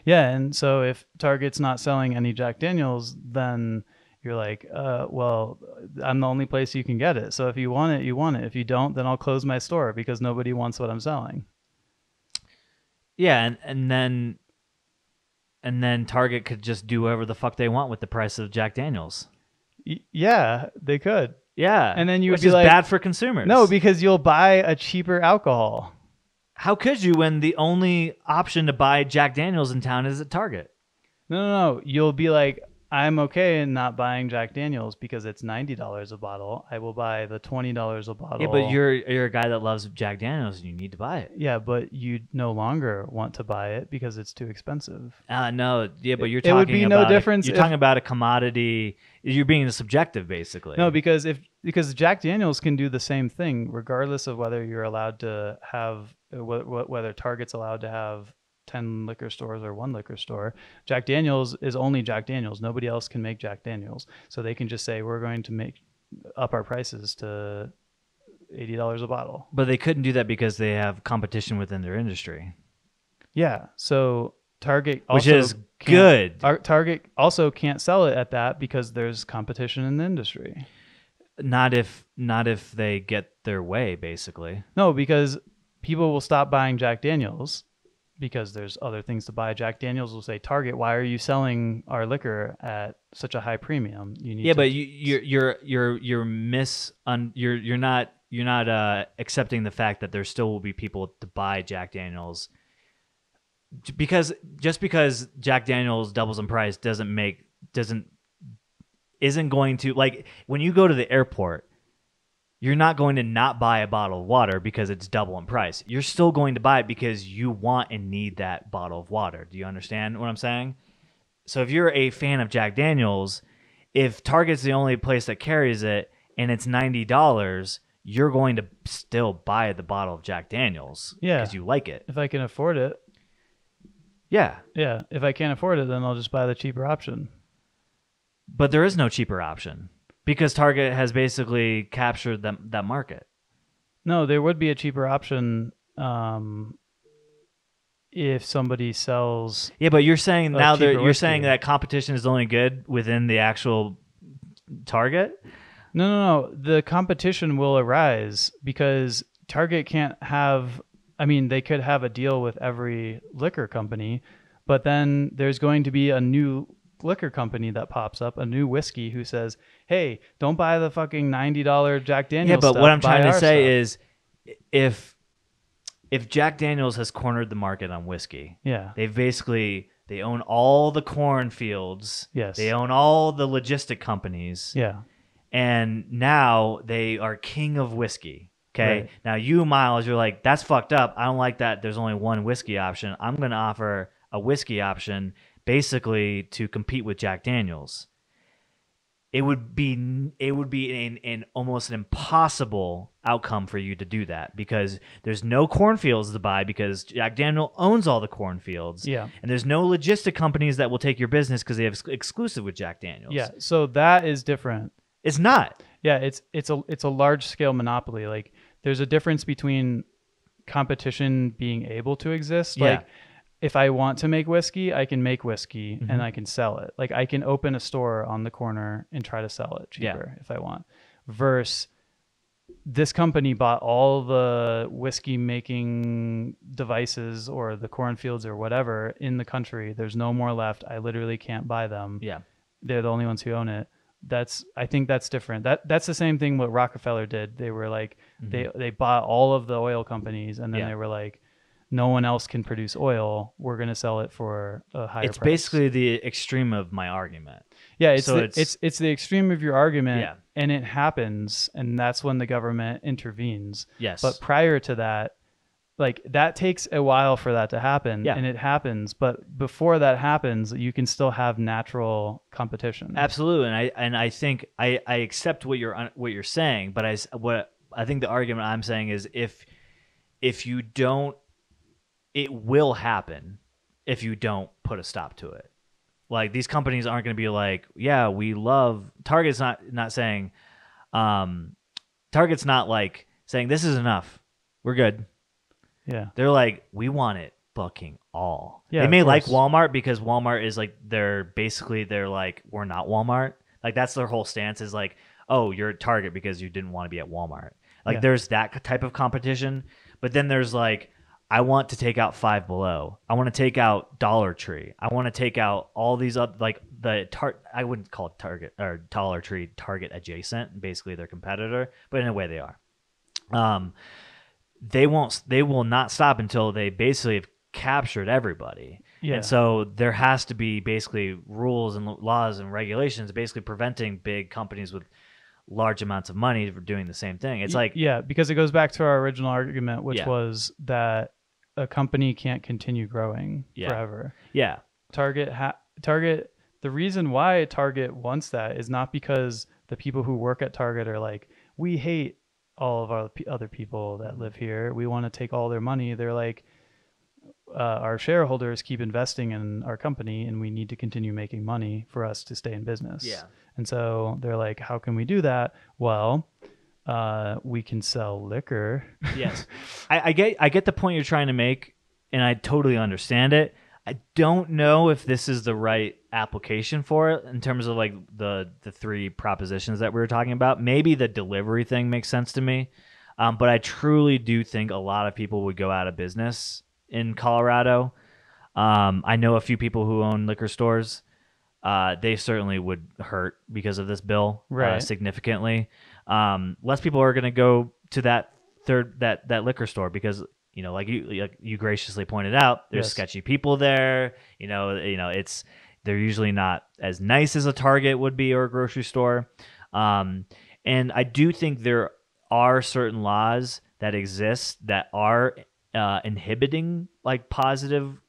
Speaker 2: Yeah, and so if Target's not selling any Jack Daniels, then you're like, well, I'm the only place you can get it. So if you want it, you want it. If you don't, then I'll close my store because nobody wants what I'm selling.
Speaker 1: Yeah, and then Target could just do whatever the fuck they want with the price of Jack Daniels.
Speaker 2: Yeah, they could.
Speaker 1: Yeah,
Speaker 2: and then you would
Speaker 1: which
Speaker 2: be
Speaker 1: is
Speaker 2: like,
Speaker 1: bad for consumers.
Speaker 2: No, because you'll buy a cheaper alcohol.
Speaker 1: How could you when the only option to buy Jack Daniels in town is at Target?
Speaker 2: No. You'll be like, I'm okay in not buying Jack Daniels because it's $90 a bottle. I will buy the $20 a bottle.
Speaker 1: Yeah, but you're a guy that loves Jack Daniels, and you need to buy it.
Speaker 2: Yeah, but you no longer want to buy it because it's too expensive.
Speaker 1: No, yeah, but you're
Speaker 2: It would
Speaker 1: talking
Speaker 2: be no
Speaker 1: about
Speaker 2: difference
Speaker 1: you're
Speaker 2: if-
Speaker 1: talking about a commodity. You're being subjective, basically.
Speaker 2: No, because Jack Daniels can do the same thing regardless of whether you're allowed to have whether Target's allowed to have 10 liquor stores or one liquor store. Jack Daniels is only Jack Daniels. Nobody else can make Jack Daniels. So they can just say we're going to make up our prices to $80 a bottle.
Speaker 1: But they couldn't do that because they have competition within their industry.
Speaker 2: Yeah. So Target also
Speaker 1: Which is good.
Speaker 2: Target also can't sell it at that because there's competition in the industry.
Speaker 1: Not if they get their way, basically.
Speaker 2: No, because people will stop buying Jack Daniels because there's other things to buy. Jack Daniels will say, Target, why are you selling our liquor at such a high premium? You need
Speaker 1: but you're not accepting the fact that there still will be people to buy Jack Daniels. Because just because Jack Daniels doubles in price isn't going to, like, when you go to the airport, you're not going to not buy a bottle of water because it's double in price. You're still going to buy it because you want and need that bottle of water. Do you understand what I'm saying? So if you're a fan of Jack Daniels, if Target's the only place that carries it and it's $90, you're going to still buy the bottle of Jack Daniels because you like it.
Speaker 2: If I can afford it.
Speaker 1: Yeah.
Speaker 2: Yeah. If I can't afford it, then I'll just buy the cheaper option.
Speaker 1: But there is no cheaper option because Target has basically captured that market.
Speaker 2: No, there would be a cheaper option if somebody sells.
Speaker 1: Yeah, but you're saying now that you're
Speaker 2: whiskey.
Speaker 1: saying that competition is only good within the actual Target?
Speaker 2: No. The competition will arise because Target can't have. I mean, they could have a deal with every liquor company, but then there's going to be a new liquor company that pops up, a new whiskey who says, hey, don't buy the fucking $90 Jack Daniels.
Speaker 1: Yeah, but
Speaker 2: stuff,
Speaker 1: what I'm
Speaker 2: buy
Speaker 1: trying to
Speaker 2: our
Speaker 1: say
Speaker 2: stuff.
Speaker 1: is if Jack Daniels has cornered the market on whiskey,
Speaker 2: Yeah.
Speaker 1: they own all the cornfields.
Speaker 2: Yes.
Speaker 1: They own all the logistic companies.
Speaker 2: Yeah.
Speaker 1: And now they are king of whiskey. Okay.
Speaker 2: Right.
Speaker 1: Now you, Miles, you're like, that's fucked up. I don't like that. There's only one whiskey option. I'm going to offer a whiskey option basically to compete with Jack Daniels. It would be an almost an impossible outcome for you to do that because there's no cornfields to buy because Jack Daniel owns all the cornfields.
Speaker 2: Yeah.
Speaker 1: And there's no logistic companies that will take your business because they have exclusive with Jack Daniels.
Speaker 2: Yeah. So that is different.
Speaker 1: It's not.
Speaker 2: Yeah, it's a large scale monopoly. Like there's a difference between competition being able to exist.
Speaker 1: Yeah.
Speaker 2: Like if I want to make whiskey, I can make whiskey and I can sell it. Like I can open a store on the corner and try to sell it cheaper if I want. Versus this company bought all the whiskey making devices or the cornfields or whatever in the country. There's no more left. I literally can't buy them.
Speaker 1: Yeah.
Speaker 2: They're the only ones who own it. I think that's different. That's the same thing what Rockefeller did. They were like they bought all of the oil companies and then they were like, no one else can produce oil. We're going to sell it for a higher
Speaker 1: It's
Speaker 2: price.
Speaker 1: basically the extreme of my argument.
Speaker 2: Yeah, it's
Speaker 1: So
Speaker 2: it's the extreme of your argument,
Speaker 1: Yeah.
Speaker 2: and it happens, and that's when the government intervenes.
Speaker 1: Yes.
Speaker 2: But prior to that, like that takes a while for that to happen,
Speaker 1: Yeah.
Speaker 2: and it happens. But before that happens, you can still have natural competition.
Speaker 1: Absolutely, and I think I accept what you're saying, but what I think the argument I'm saying is if you don't, it will happen if you don't put a stop to it. Like these companies aren't going to be like, yeah, we love Target's not saying, Target's not like saying this is enough, we're good.
Speaker 2: Yeah.
Speaker 1: They're like, we want it fucking all.
Speaker 2: Yeah,
Speaker 1: they may
Speaker 2: of
Speaker 1: like
Speaker 2: course.
Speaker 1: Walmart because Walmart is like they're like, we're not Walmart. Like that's their whole stance is like, oh, you're at Target because you didn't want to be at Walmart. Like
Speaker 2: Yeah.
Speaker 1: there's that type of competition. But then there's like, I want to take out Five Below. I want to take out Dollar Tree. I want to take out all these other, like I wouldn't call it Target or Dollar Tree Target adjacent, basically their competitor, but in a way they are. They will not stop until they basically have captured everybody.
Speaker 2: Yeah.
Speaker 1: And so there has to be basically rules and laws and regulations basically preventing big companies with large amounts of money for doing the same thing. It's like,
Speaker 2: yeah, because it goes back to our original argument, which
Speaker 1: Yeah.
Speaker 2: was that a company can't continue growing
Speaker 1: Yeah.
Speaker 2: forever.
Speaker 1: yeah,
Speaker 2: Target, the reason why Target wants that is not because the people who work at Target are like, we hate all of our other people that live here. We want to take all their money. They're like, our shareholders keep investing in our company and we need to continue making money for us to stay in business.
Speaker 1: Yeah.
Speaker 2: And so they're like, how can we do that? Well, we can sell liquor.
Speaker 1: yes. I get the point you're trying to make, and I totally understand it. I don't know if this is the right application for it in terms of like the three propositions that we were talking about. Maybe the delivery thing makes sense to me, but I truly do think a lot of people would go out of business in Colorado. I know a few people who own liquor stores. They certainly would hurt because of this bill,
Speaker 2: Right.
Speaker 1: significantly. Less people are going to go to that liquor store because, you know, like you graciously pointed out, there's
Speaker 2: Yes.
Speaker 1: sketchy people there. They're usually not as nice as a Target would be or a grocery store. And I do think there are certain laws that exist that are inhibiting like positive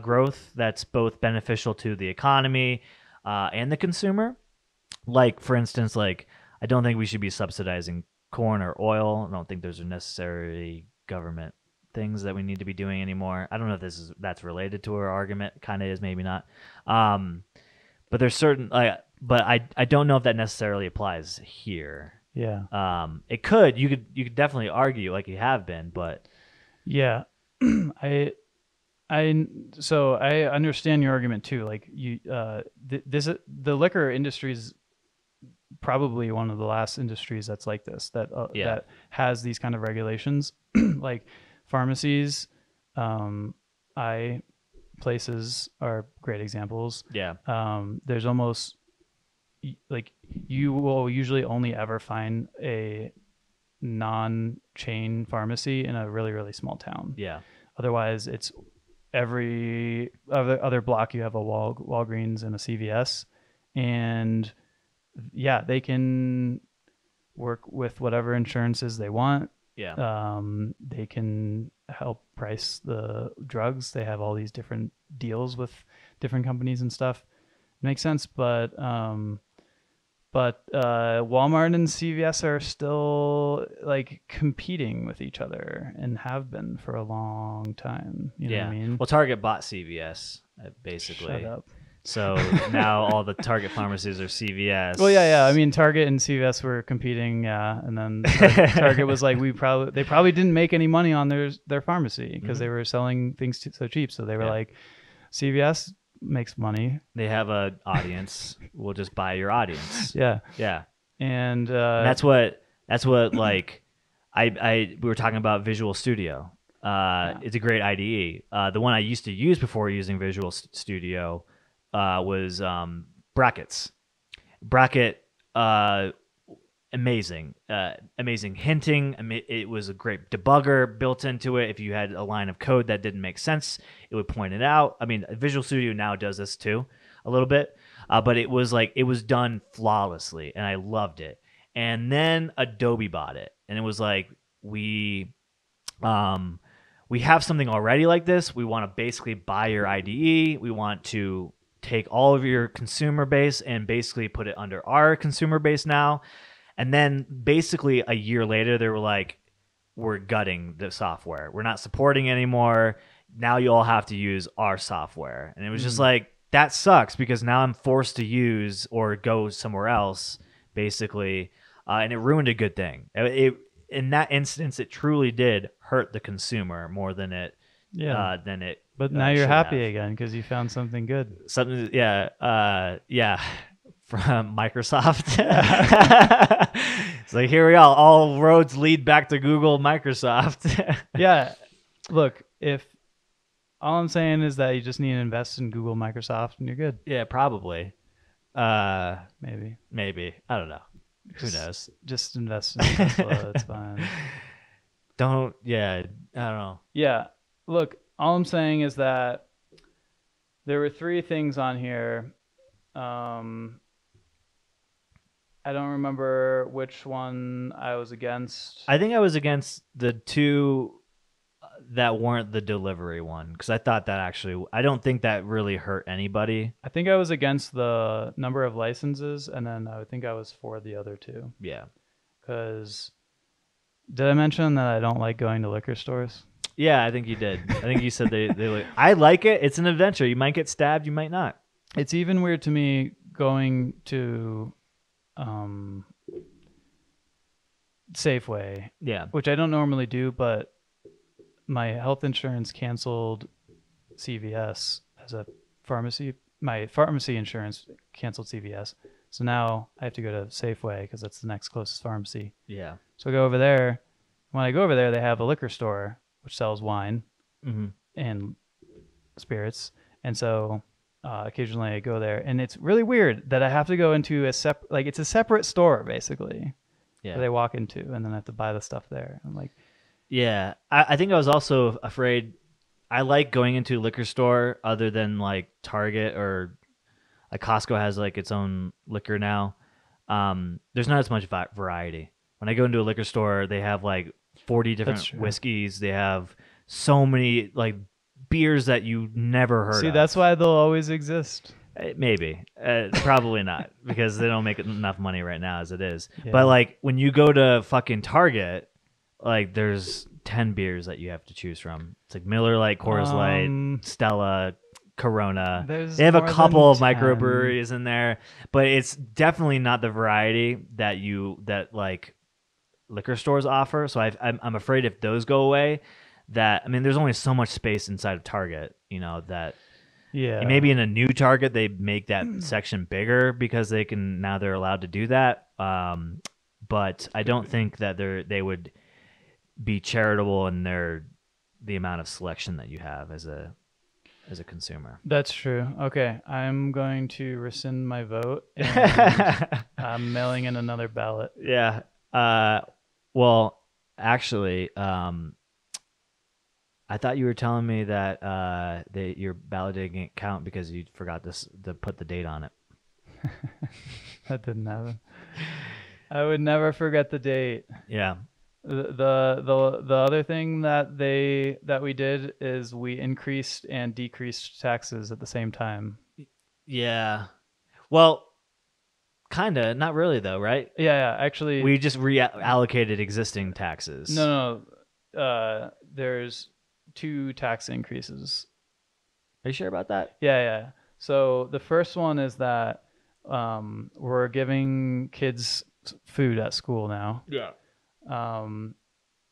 Speaker 1: growth that's both beneficial to the economy and the consumer. Like, for instance, like I don't think we should be subsidizing corn or oil. I don't think those are necessarily government things that we need to be doing anymore. I don't know if that's related to our argument. Kind of is, maybe not. But there's certain but I don't know if that necessarily applies here.
Speaker 2: Yeah.
Speaker 1: It could. You could definitely argue like you have been, but
Speaker 2: Yeah. So I understand your argument too. Like the liquor industry is probably one of the last industries that's like this, that has these kind of regulations. Like pharmacies, places are great examples.
Speaker 1: yeah.
Speaker 2: There's almost like you will usually only ever find a non-chain pharmacy in a really, really small town.
Speaker 1: Yeah.
Speaker 2: Otherwise, it's every other block you have a Walgreens and a CVS, and yeah, they can work with whatever insurances they want.
Speaker 1: Yeah.
Speaker 2: They can help price the drugs. They have all these different deals with different companies and stuff. It makes sense, but Walmart and CVS are still like competing with each other and have been for a long time. You know what I mean?
Speaker 1: Well, Target bought CVS basically.
Speaker 2: Shut up.
Speaker 1: So now all the Target pharmacies are CVS.
Speaker 2: Well, yeah. I mean, Target and CVS were competing, and then Target was like, they probably didn't make any money on their pharmacy because they were selling things so cheap. So they were like, CVS makes money.
Speaker 1: They have an audience. We'll just buy your audience.
Speaker 2: Yeah.
Speaker 1: Yeah.
Speaker 2: And
Speaker 1: that's what like we were talking about Visual Studio. It's a great IDE. The one I used to use before using Visual Studio was Brackets. Bracket, amazing hinting. It was a great debugger built into it. If you had a line of code that didn't make sense, it would point it out. I mean, Visual Studio now does this too a little bit, but it was done flawlessly, and I loved it. And then Adobe bought it, and it was like, we have something already like this. We want to basically buy your IDE. We want to take all of your consumer base and basically put it under our consumer base now. And then basically a year later, they were like, we're gutting the software. We're not supporting anymore. Now you all have to use our software. And it was just like, that sucks because now I'm forced to use or go somewhere else, basically. And it ruined a good thing. In that instance, it truly did hurt the consumer more than it.
Speaker 2: But now you're happy again because you found something good.
Speaker 1: Something, yeah, from Microsoft. It's like, here we are. All roads lead back to Google, Microsoft.
Speaker 2: Yeah, look, if all I'm saying is that you just need to invest in Google, Microsoft, and you're good.
Speaker 1: Yeah, probably.
Speaker 2: Maybe.
Speaker 1: I don't know. Who knows?
Speaker 2: Just invest in Tesla. It's fine.
Speaker 1: I don't know.
Speaker 2: Yeah, look, all I'm saying is that there were three things on here. I don't remember which one I was against.
Speaker 1: I think I was against the two that weren't the delivery one because I thought that actually, I don't think that really hurt anybody.
Speaker 2: I think I was against the number of licenses, and then I think I was for the other two.
Speaker 1: Yeah.
Speaker 2: Because did I mention that I don't like going to liquor stores?
Speaker 1: Yeah, I think you did. I think you said they like, I like it. It's an adventure. You might get stabbed, you might not.
Speaker 2: It's even weird to me going to Safeway,
Speaker 1: Yeah.
Speaker 2: which I don't normally do, but my health insurance canceled CVS as a pharmacy. My pharmacy insurance canceled CVS. So now I have to go to Safeway because that's the next closest pharmacy.
Speaker 1: Yeah.
Speaker 2: So I go over there. When I go over there, they have a liquor store which sells wine
Speaker 1: Mm-hmm.
Speaker 2: and spirits. And so occasionally I go there. And it's really weird that I have to go into it's a separate store, basically,
Speaker 1: Yeah.
Speaker 2: that I walk into, and then I have to buy the stuff there. I'm like,
Speaker 1: Yeah. I think I was also afraid. I like going into a liquor store other than like Target or like Costco has like its own liquor now. There's not as much variety. When I go into a liquor store, they have like 40
Speaker 2: That's
Speaker 1: different
Speaker 2: true.
Speaker 1: whiskeys. They have so many like beers that you never heard
Speaker 2: see,
Speaker 1: of.
Speaker 2: that's why they'll always exist.
Speaker 1: Maybe. Probably not because they don't make enough money right now as it is.
Speaker 2: Yeah.
Speaker 1: But like when you go to fucking Target, like there's 10 beers that you have to choose from. It's like Miller Lite, Coors Light, Stella, Corona.
Speaker 2: There's
Speaker 1: They have a
Speaker 2: more
Speaker 1: couple of
Speaker 2: than 10.
Speaker 1: microbreweries in there, but it's definitely not the variety that like liquor stores offer. So I'm afraid if those go away, that I mean, there's only so much space inside of Target, that
Speaker 2: Yeah.
Speaker 1: maybe in a new Target they make that section bigger because they're allowed to do that. But I don't think that they would be charitable in the amount of selection that you have as a consumer.
Speaker 2: That's true. Okay, I'm going to rescind my vote, and I'm mailing in another ballot.
Speaker 1: Yeah. Well, actually, I thought you were telling me that your ballot didn't count because you forgot to put the date on it.
Speaker 2: That didn't happen. I would never forget the date.
Speaker 1: Yeah.
Speaker 2: The other thing that we did is we increased and decreased taxes at the same time.
Speaker 1: Yeah. Well, kind of. Not really, though, right?
Speaker 2: Yeah. Actually,
Speaker 1: We just reallocated existing taxes.
Speaker 2: no. There's 2 tax increases.
Speaker 1: Are you sure about that?
Speaker 2: Yeah. So the first one is that we're giving kids food at school now.
Speaker 1: Yeah.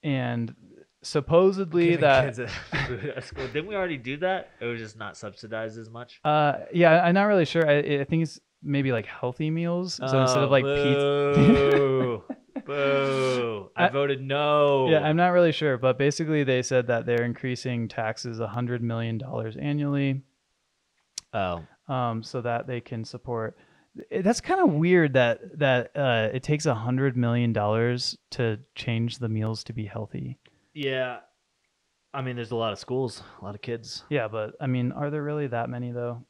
Speaker 2: And supposedly that
Speaker 1: Didn't we already do that? It was just not subsidized as much.
Speaker 2: yeah, I'm not really sure. I think it's maybe like healthy meals. So instead of like pizza.
Speaker 1: Boo. Boo. I voted no.
Speaker 2: Yeah, I'm not really sure, but basically they said that they're increasing taxes $100 million annually.
Speaker 1: Oh.
Speaker 2: So that they can support. That's kind of weird that it takes $100 million to change the meals to be healthy.
Speaker 1: Yeah. I mean, there's a lot of schools, a lot of kids.
Speaker 2: Yeah, but I mean, are there really that many though?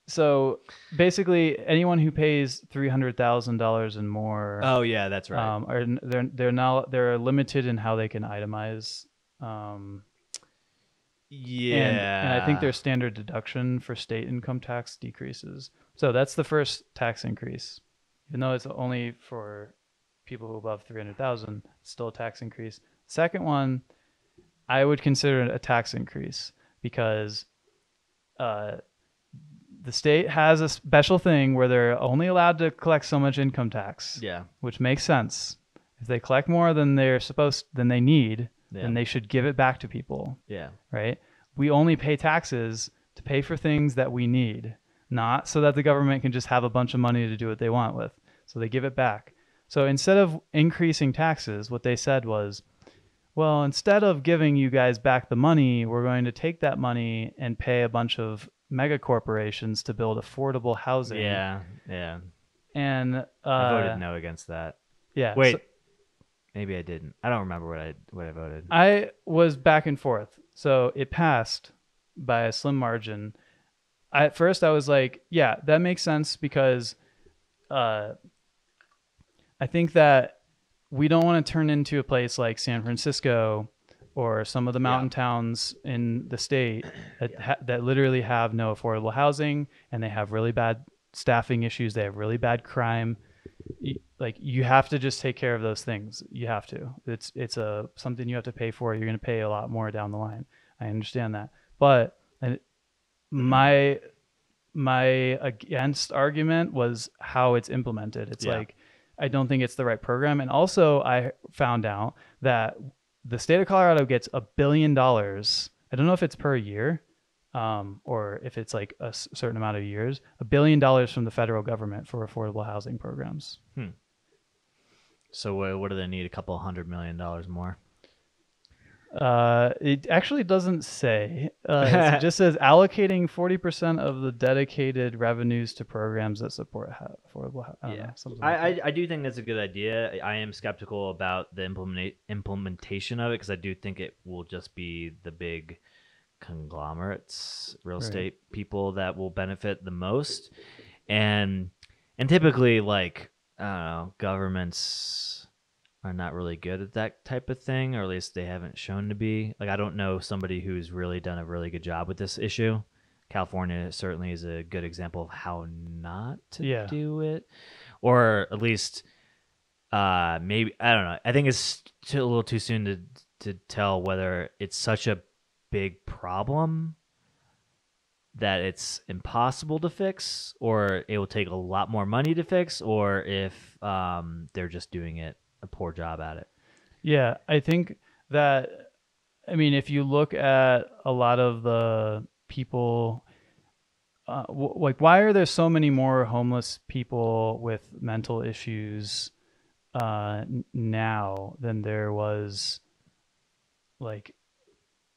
Speaker 2: So basically, anyone who pays $300,000 and more,
Speaker 1: Oh yeah, that's right.
Speaker 2: they're limited in how they can itemize.
Speaker 1: Yeah.
Speaker 2: And I think their standard deduction for state income tax decreases. So that's the first tax increase. Even though it's only for people who above 300,000, it's still a tax increase. Second one, I would consider a tax increase because the state has a special thing where they're only allowed to collect so much income tax.
Speaker 1: Yeah.
Speaker 2: Which makes sense. If they collect more than they need,
Speaker 1: Yeah.
Speaker 2: then they should give it back to people.
Speaker 1: Yeah.
Speaker 2: Right? We only pay taxes to pay for things that we need, not so that the government can just have a bunch of money to do what they want with. So they give it back. So instead of increasing taxes, what they said was, well, instead of giving you guys back the money, we're going to take that money and pay a bunch of mega corporations to build affordable housing.
Speaker 1: Yeah. Yeah.
Speaker 2: And
Speaker 1: I voted no against that.
Speaker 2: yeah.
Speaker 1: Wait.
Speaker 2: So,
Speaker 1: Maybe I didn't. I don't remember what I voted.
Speaker 2: I was back and forth. So it passed by a slim margin. At first, I was like, yeah, that makes sense because uh, I think that we don't want to turn into a place like San Francisco or some of the mountain towns in the state that that literally have no affordable housing, and they have really bad staffing issues. They have really bad crime. Like, you have to just take care of those things. You have to. It's a something you have to pay for. You're going to pay a lot more down the line. I understand that, but my my against argument was how it's implemented. It's like, I don't think it's the right program. And also, I found out that the state of Colorado gets $1 billion. I don't know if it's per year, or if it's like a certain amount of years. $1 billion from the federal government for affordable housing programs.
Speaker 1: So what do they need? A couple $100 million more?
Speaker 2: It actually doesn't say. It just says allocating 40% of the dedicated revenues to programs that support affordable.
Speaker 1: I do think that's a good idea. I am skeptical about the implementation of it because I do think it will just be the big conglomerates, real estate people that will benefit the most, and typically, like, I don't know, governments are not really good at that type of thing, or at least they haven't shown to be. Like, I don't know somebody who's really done a really good job with this issue. California certainly is a good example of how not to do it, or at least maybe, I don't know. I think it's a little too soon to tell whether it's such a big problem that it's impossible to fix, or it will take a lot more money to fix, or if they're just doing a poor job at it.
Speaker 2: Yeah, I think that, I mean, if you look at a lot of the people, like, why are there so many more homeless people with mental issues now than there was like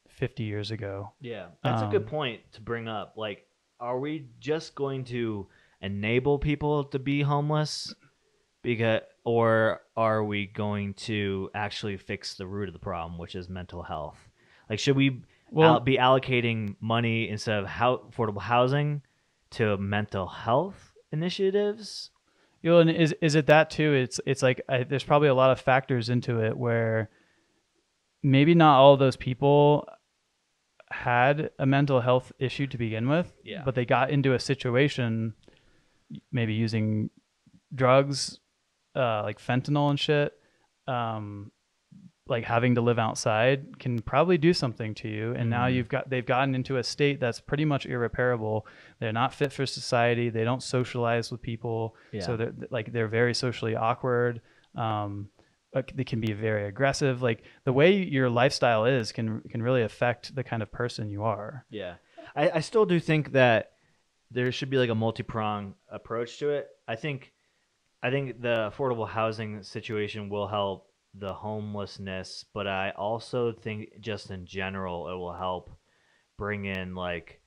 Speaker 2: 50 years ago?
Speaker 1: Yeah, that's a good point to bring up. Like, are we just going to enable people to be homeless, or are we going to actually fix the root of the problem, which is mental health? Like, should we be allocating money instead of affordable housing to mental health initiatives?
Speaker 2: You know, and is it that too? It's like, there's probably a lot of factors into it where maybe not all of those people had a mental health issue to begin with, but they got into a situation, maybe using drugs, like fentanyl and shit, like having to live outside can probably do something to you. And now they've gotten into a state that's pretty much irreparable. They're not fit for society. They don't socialize with people. So they're very socially awkward. They can be very aggressive. Like, the way your lifestyle is can really affect the kind of person you are.
Speaker 1: Yeah. I still do think that there should be like a multi-pronged approach to it. I think the affordable housing situation will help the homelessness, but I also think just in general it will help bring in, like,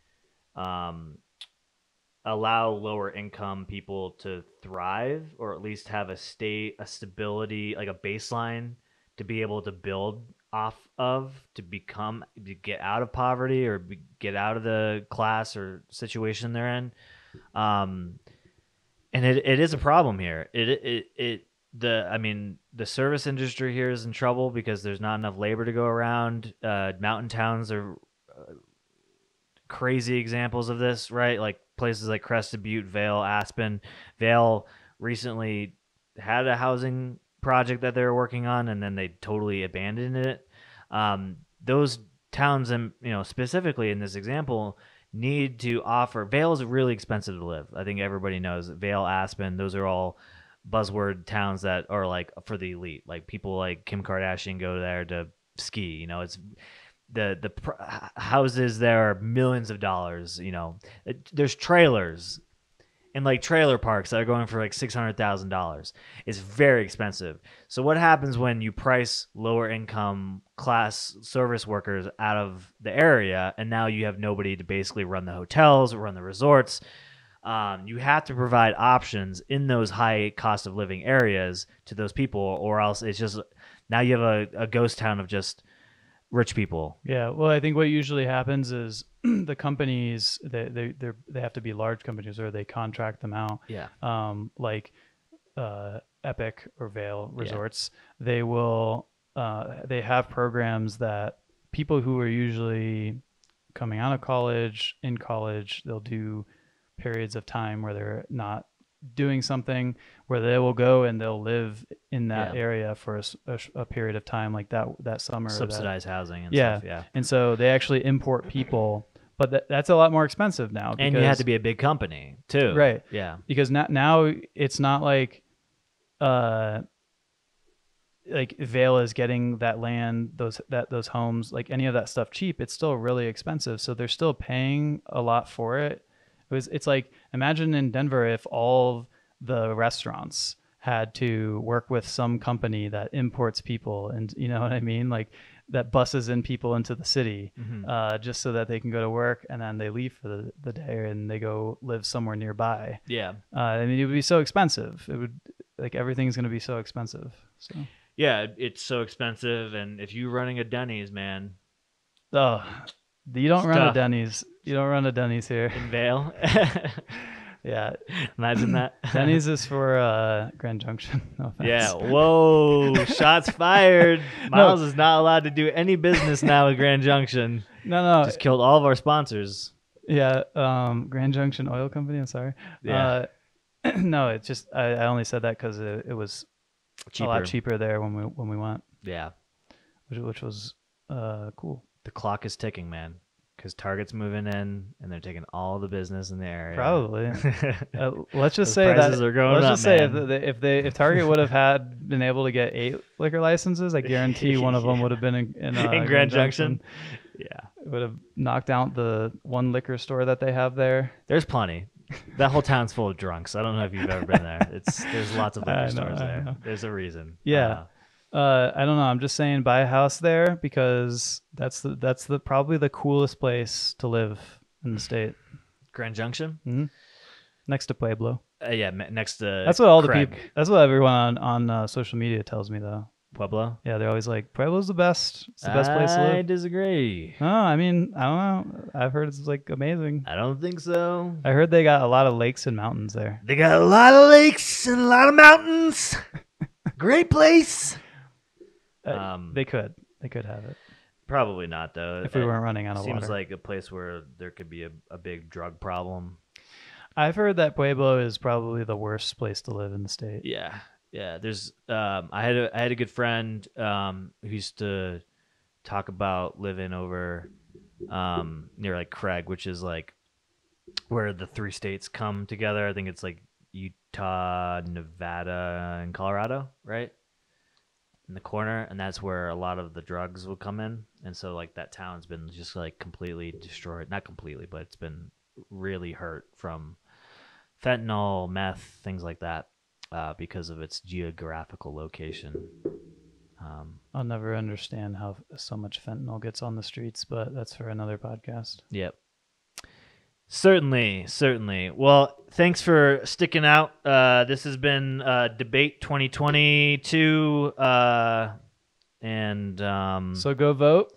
Speaker 1: allow lower income people to thrive, or at least have a stability, like a baseline to be able to build off of, to get out of poverty, or get out of the class or situation they're in. And it is a problem here. The service industry here is in trouble because there's not enough labor to go around. Mountain towns are crazy examples of this, right? Like places like Crested Butte, Vail, Aspen. Vail recently had a housing project that they were working on, and then they totally abandoned it. Those towns, and specifically in this example, need to offer. Vail is really expensive to live. I think everybody knows Vail, Aspen. Those are all buzzword towns that are like for the elite. Like, people like Kim Kardashian go there to ski. It's the houses there are millions of dollars. There's trailers and like trailer parks that are going for like $600,000. It's very expensive. So what happens when you price lower income class service workers out of the area, and now you have nobody to basically run the hotels or run the resorts? You have to provide options in those high cost of living areas to those people, or else it's just Now you have a ghost town of just rich people.
Speaker 2: Yeah. Well, I think what usually happens is the companies they have to be large companies or they contract them out.
Speaker 1: Yeah.
Speaker 2: Like Epic or Vail Resorts, they will they have programs that people who are usually coming out of college, in college, they'll do periods of time where they're not doing something, where they will go and they'll live in that area for a period of time, like that summer.
Speaker 1: Subsidized housing and stuff. Yeah.
Speaker 2: And so they actually import people, but that's a lot more expensive now. Because,
Speaker 1: and you have to be a big company too.
Speaker 2: Right.
Speaker 1: Yeah.
Speaker 2: Because now it's not like Vail is getting that land, those homes, like any of that stuff cheap. It's still really expensive, so they're still paying a lot for it. It's like, imagine in Denver if all the restaurants had to work with some company that imports people, and you know what I mean, like that buses in people into the city, just so that they can go to work and then they leave for the day and they go live somewhere nearby.
Speaker 1: Yeah.
Speaker 2: I mean, it would be so expensive. It would, like, everything's going to be so expensive. So.
Speaker 1: Yeah, it's so expensive, and if you're running a Denny's, man.
Speaker 2: Oh, you don't run a Denny's. You don't run a Denny's here.
Speaker 1: In Vail?
Speaker 2: Yeah.
Speaker 1: Imagine that.
Speaker 2: Denny's is for Grand Junction. No offense.
Speaker 1: Yeah. Whoa. Shots fired. Miles is not allowed to do any business now with Grand Junction.
Speaker 2: No.
Speaker 1: Just killed all of our sponsors.
Speaker 2: Yeah. Grand Junction Oil Company. I'm sorry.
Speaker 1: Yeah.
Speaker 2: No, it's just I only said that because it was
Speaker 1: cheaper.
Speaker 2: A lot cheaper there when we went.
Speaker 1: Yeah.
Speaker 2: Which was cool.
Speaker 1: The clock is ticking, man. Because Target's moving in and they're taking all the business in the area.
Speaker 2: Probably. Let's just say
Speaker 1: prices are going
Speaker 2: let's
Speaker 1: up,
Speaker 2: just say
Speaker 1: man.
Speaker 2: if Target would have been able to get 8 liquor licenses, I guarantee one of them would have been in
Speaker 1: Grand Junction. Yeah,
Speaker 2: it would have knocked out the one liquor store that they have there.
Speaker 1: There's plenty. That whole town's full of drunks. I don't know if you've ever been there. There's lots of liquor stores there. There's a reason.
Speaker 2: Yeah. I don't know. I'm just saying, buy a house there because that's probably the coolest place to live in the state.
Speaker 1: Grand Junction,
Speaker 2: next to Pueblo.
Speaker 1: Yeah, next to.
Speaker 2: That's what all
Speaker 1: Craig.
Speaker 2: the people. That's what everyone on social media tells me, though.
Speaker 1: Pueblo.
Speaker 2: Yeah, they're always like, Pueblo's the best. It's the best place to live.
Speaker 1: I disagree.
Speaker 2: Oh, I mean, I don't know. I've heard it's like amazing.
Speaker 1: I don't think so.
Speaker 2: I heard they got a lot of lakes and mountains there.
Speaker 1: They got a lot of lakes and a lot of mountains. Great place.
Speaker 2: They could have it.
Speaker 1: Probably not, though.
Speaker 2: If we weren't running out of water.
Speaker 1: Seems like a place where there could be a big drug problem.
Speaker 2: I've heard that Pueblo is probably the worst place to live in the state.
Speaker 1: Yeah. There's I had a good friend who used to talk about living over near like Craig, which is like where the 3 states come together. I think it's like Utah, Nevada, and Colorado, right? In the corner, and that's where a lot of the drugs will come in. And so like that town's been just like completely destroyed. Not completely, but it's been really hurt from fentanyl, meth, things like that, because of its geographical location.
Speaker 2: I'll never understand how so much fentanyl gets on the streets, but that's for another podcast.
Speaker 1: Yep. Certainly. Well, thanks for sticking out. This has been Debate 2022, and
Speaker 2: so go vote.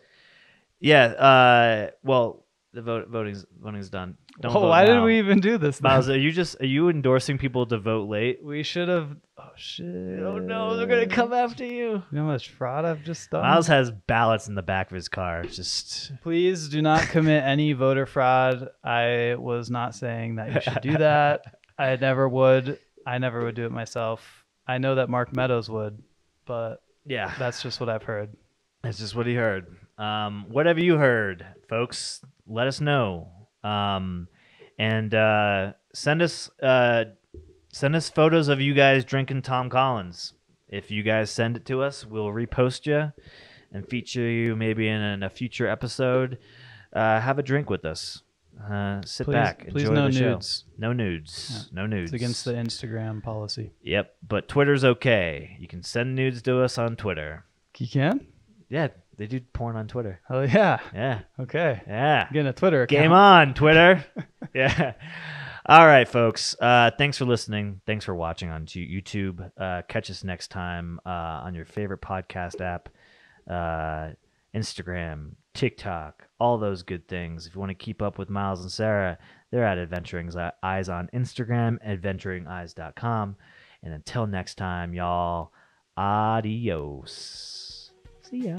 Speaker 1: Yeah. Well, the voting's done. Don't vote
Speaker 2: why
Speaker 1: now.
Speaker 2: did we even do this?
Speaker 1: Miles, are you endorsing people to vote late?
Speaker 2: We should have. Oh shit!
Speaker 1: Oh no, they're gonna come after you.
Speaker 2: You know how much fraud I've just done?
Speaker 1: Miles has ballots in the back of his car. Just
Speaker 2: please do not commit any voter fraud. I was not saying that you should do that. I never would. I never would do it myself. I know that Mark Meadows would, but
Speaker 1: yeah,
Speaker 2: that's just what I've heard.
Speaker 1: That's just what he heard. Whatever you heard, folks, let us know. And send us photos of you guys drinking Tom Collins. If you guys send it to us, we'll repost you and feature you maybe in a future episode. Have a drink with us. Sit back.
Speaker 2: Please
Speaker 1: enjoy
Speaker 2: no
Speaker 1: the show.
Speaker 2: nudes.
Speaker 1: No nudes.
Speaker 2: Yeah.
Speaker 1: No nudes.
Speaker 2: It's against the Instagram policy.
Speaker 1: Yep, but Twitter's okay. You can send nudes to us on Twitter.
Speaker 2: You can?
Speaker 1: Yeah, they do porn on Twitter.
Speaker 2: Oh yeah.
Speaker 1: Yeah.
Speaker 2: Okay.
Speaker 1: Yeah.
Speaker 2: Getting a Twitter account.
Speaker 1: Game on, Twitter. Yeah. All right, folks. Thanks for listening. Thanks for watching on YouTube. Catch us next time on your favorite podcast app, Instagram, TikTok, all those good things. If you want to keep up with Miles and Sarah, they're at Adventuring Eyes on Instagram, adventuringeyes.com. And until next time, y'all, adios. See ya.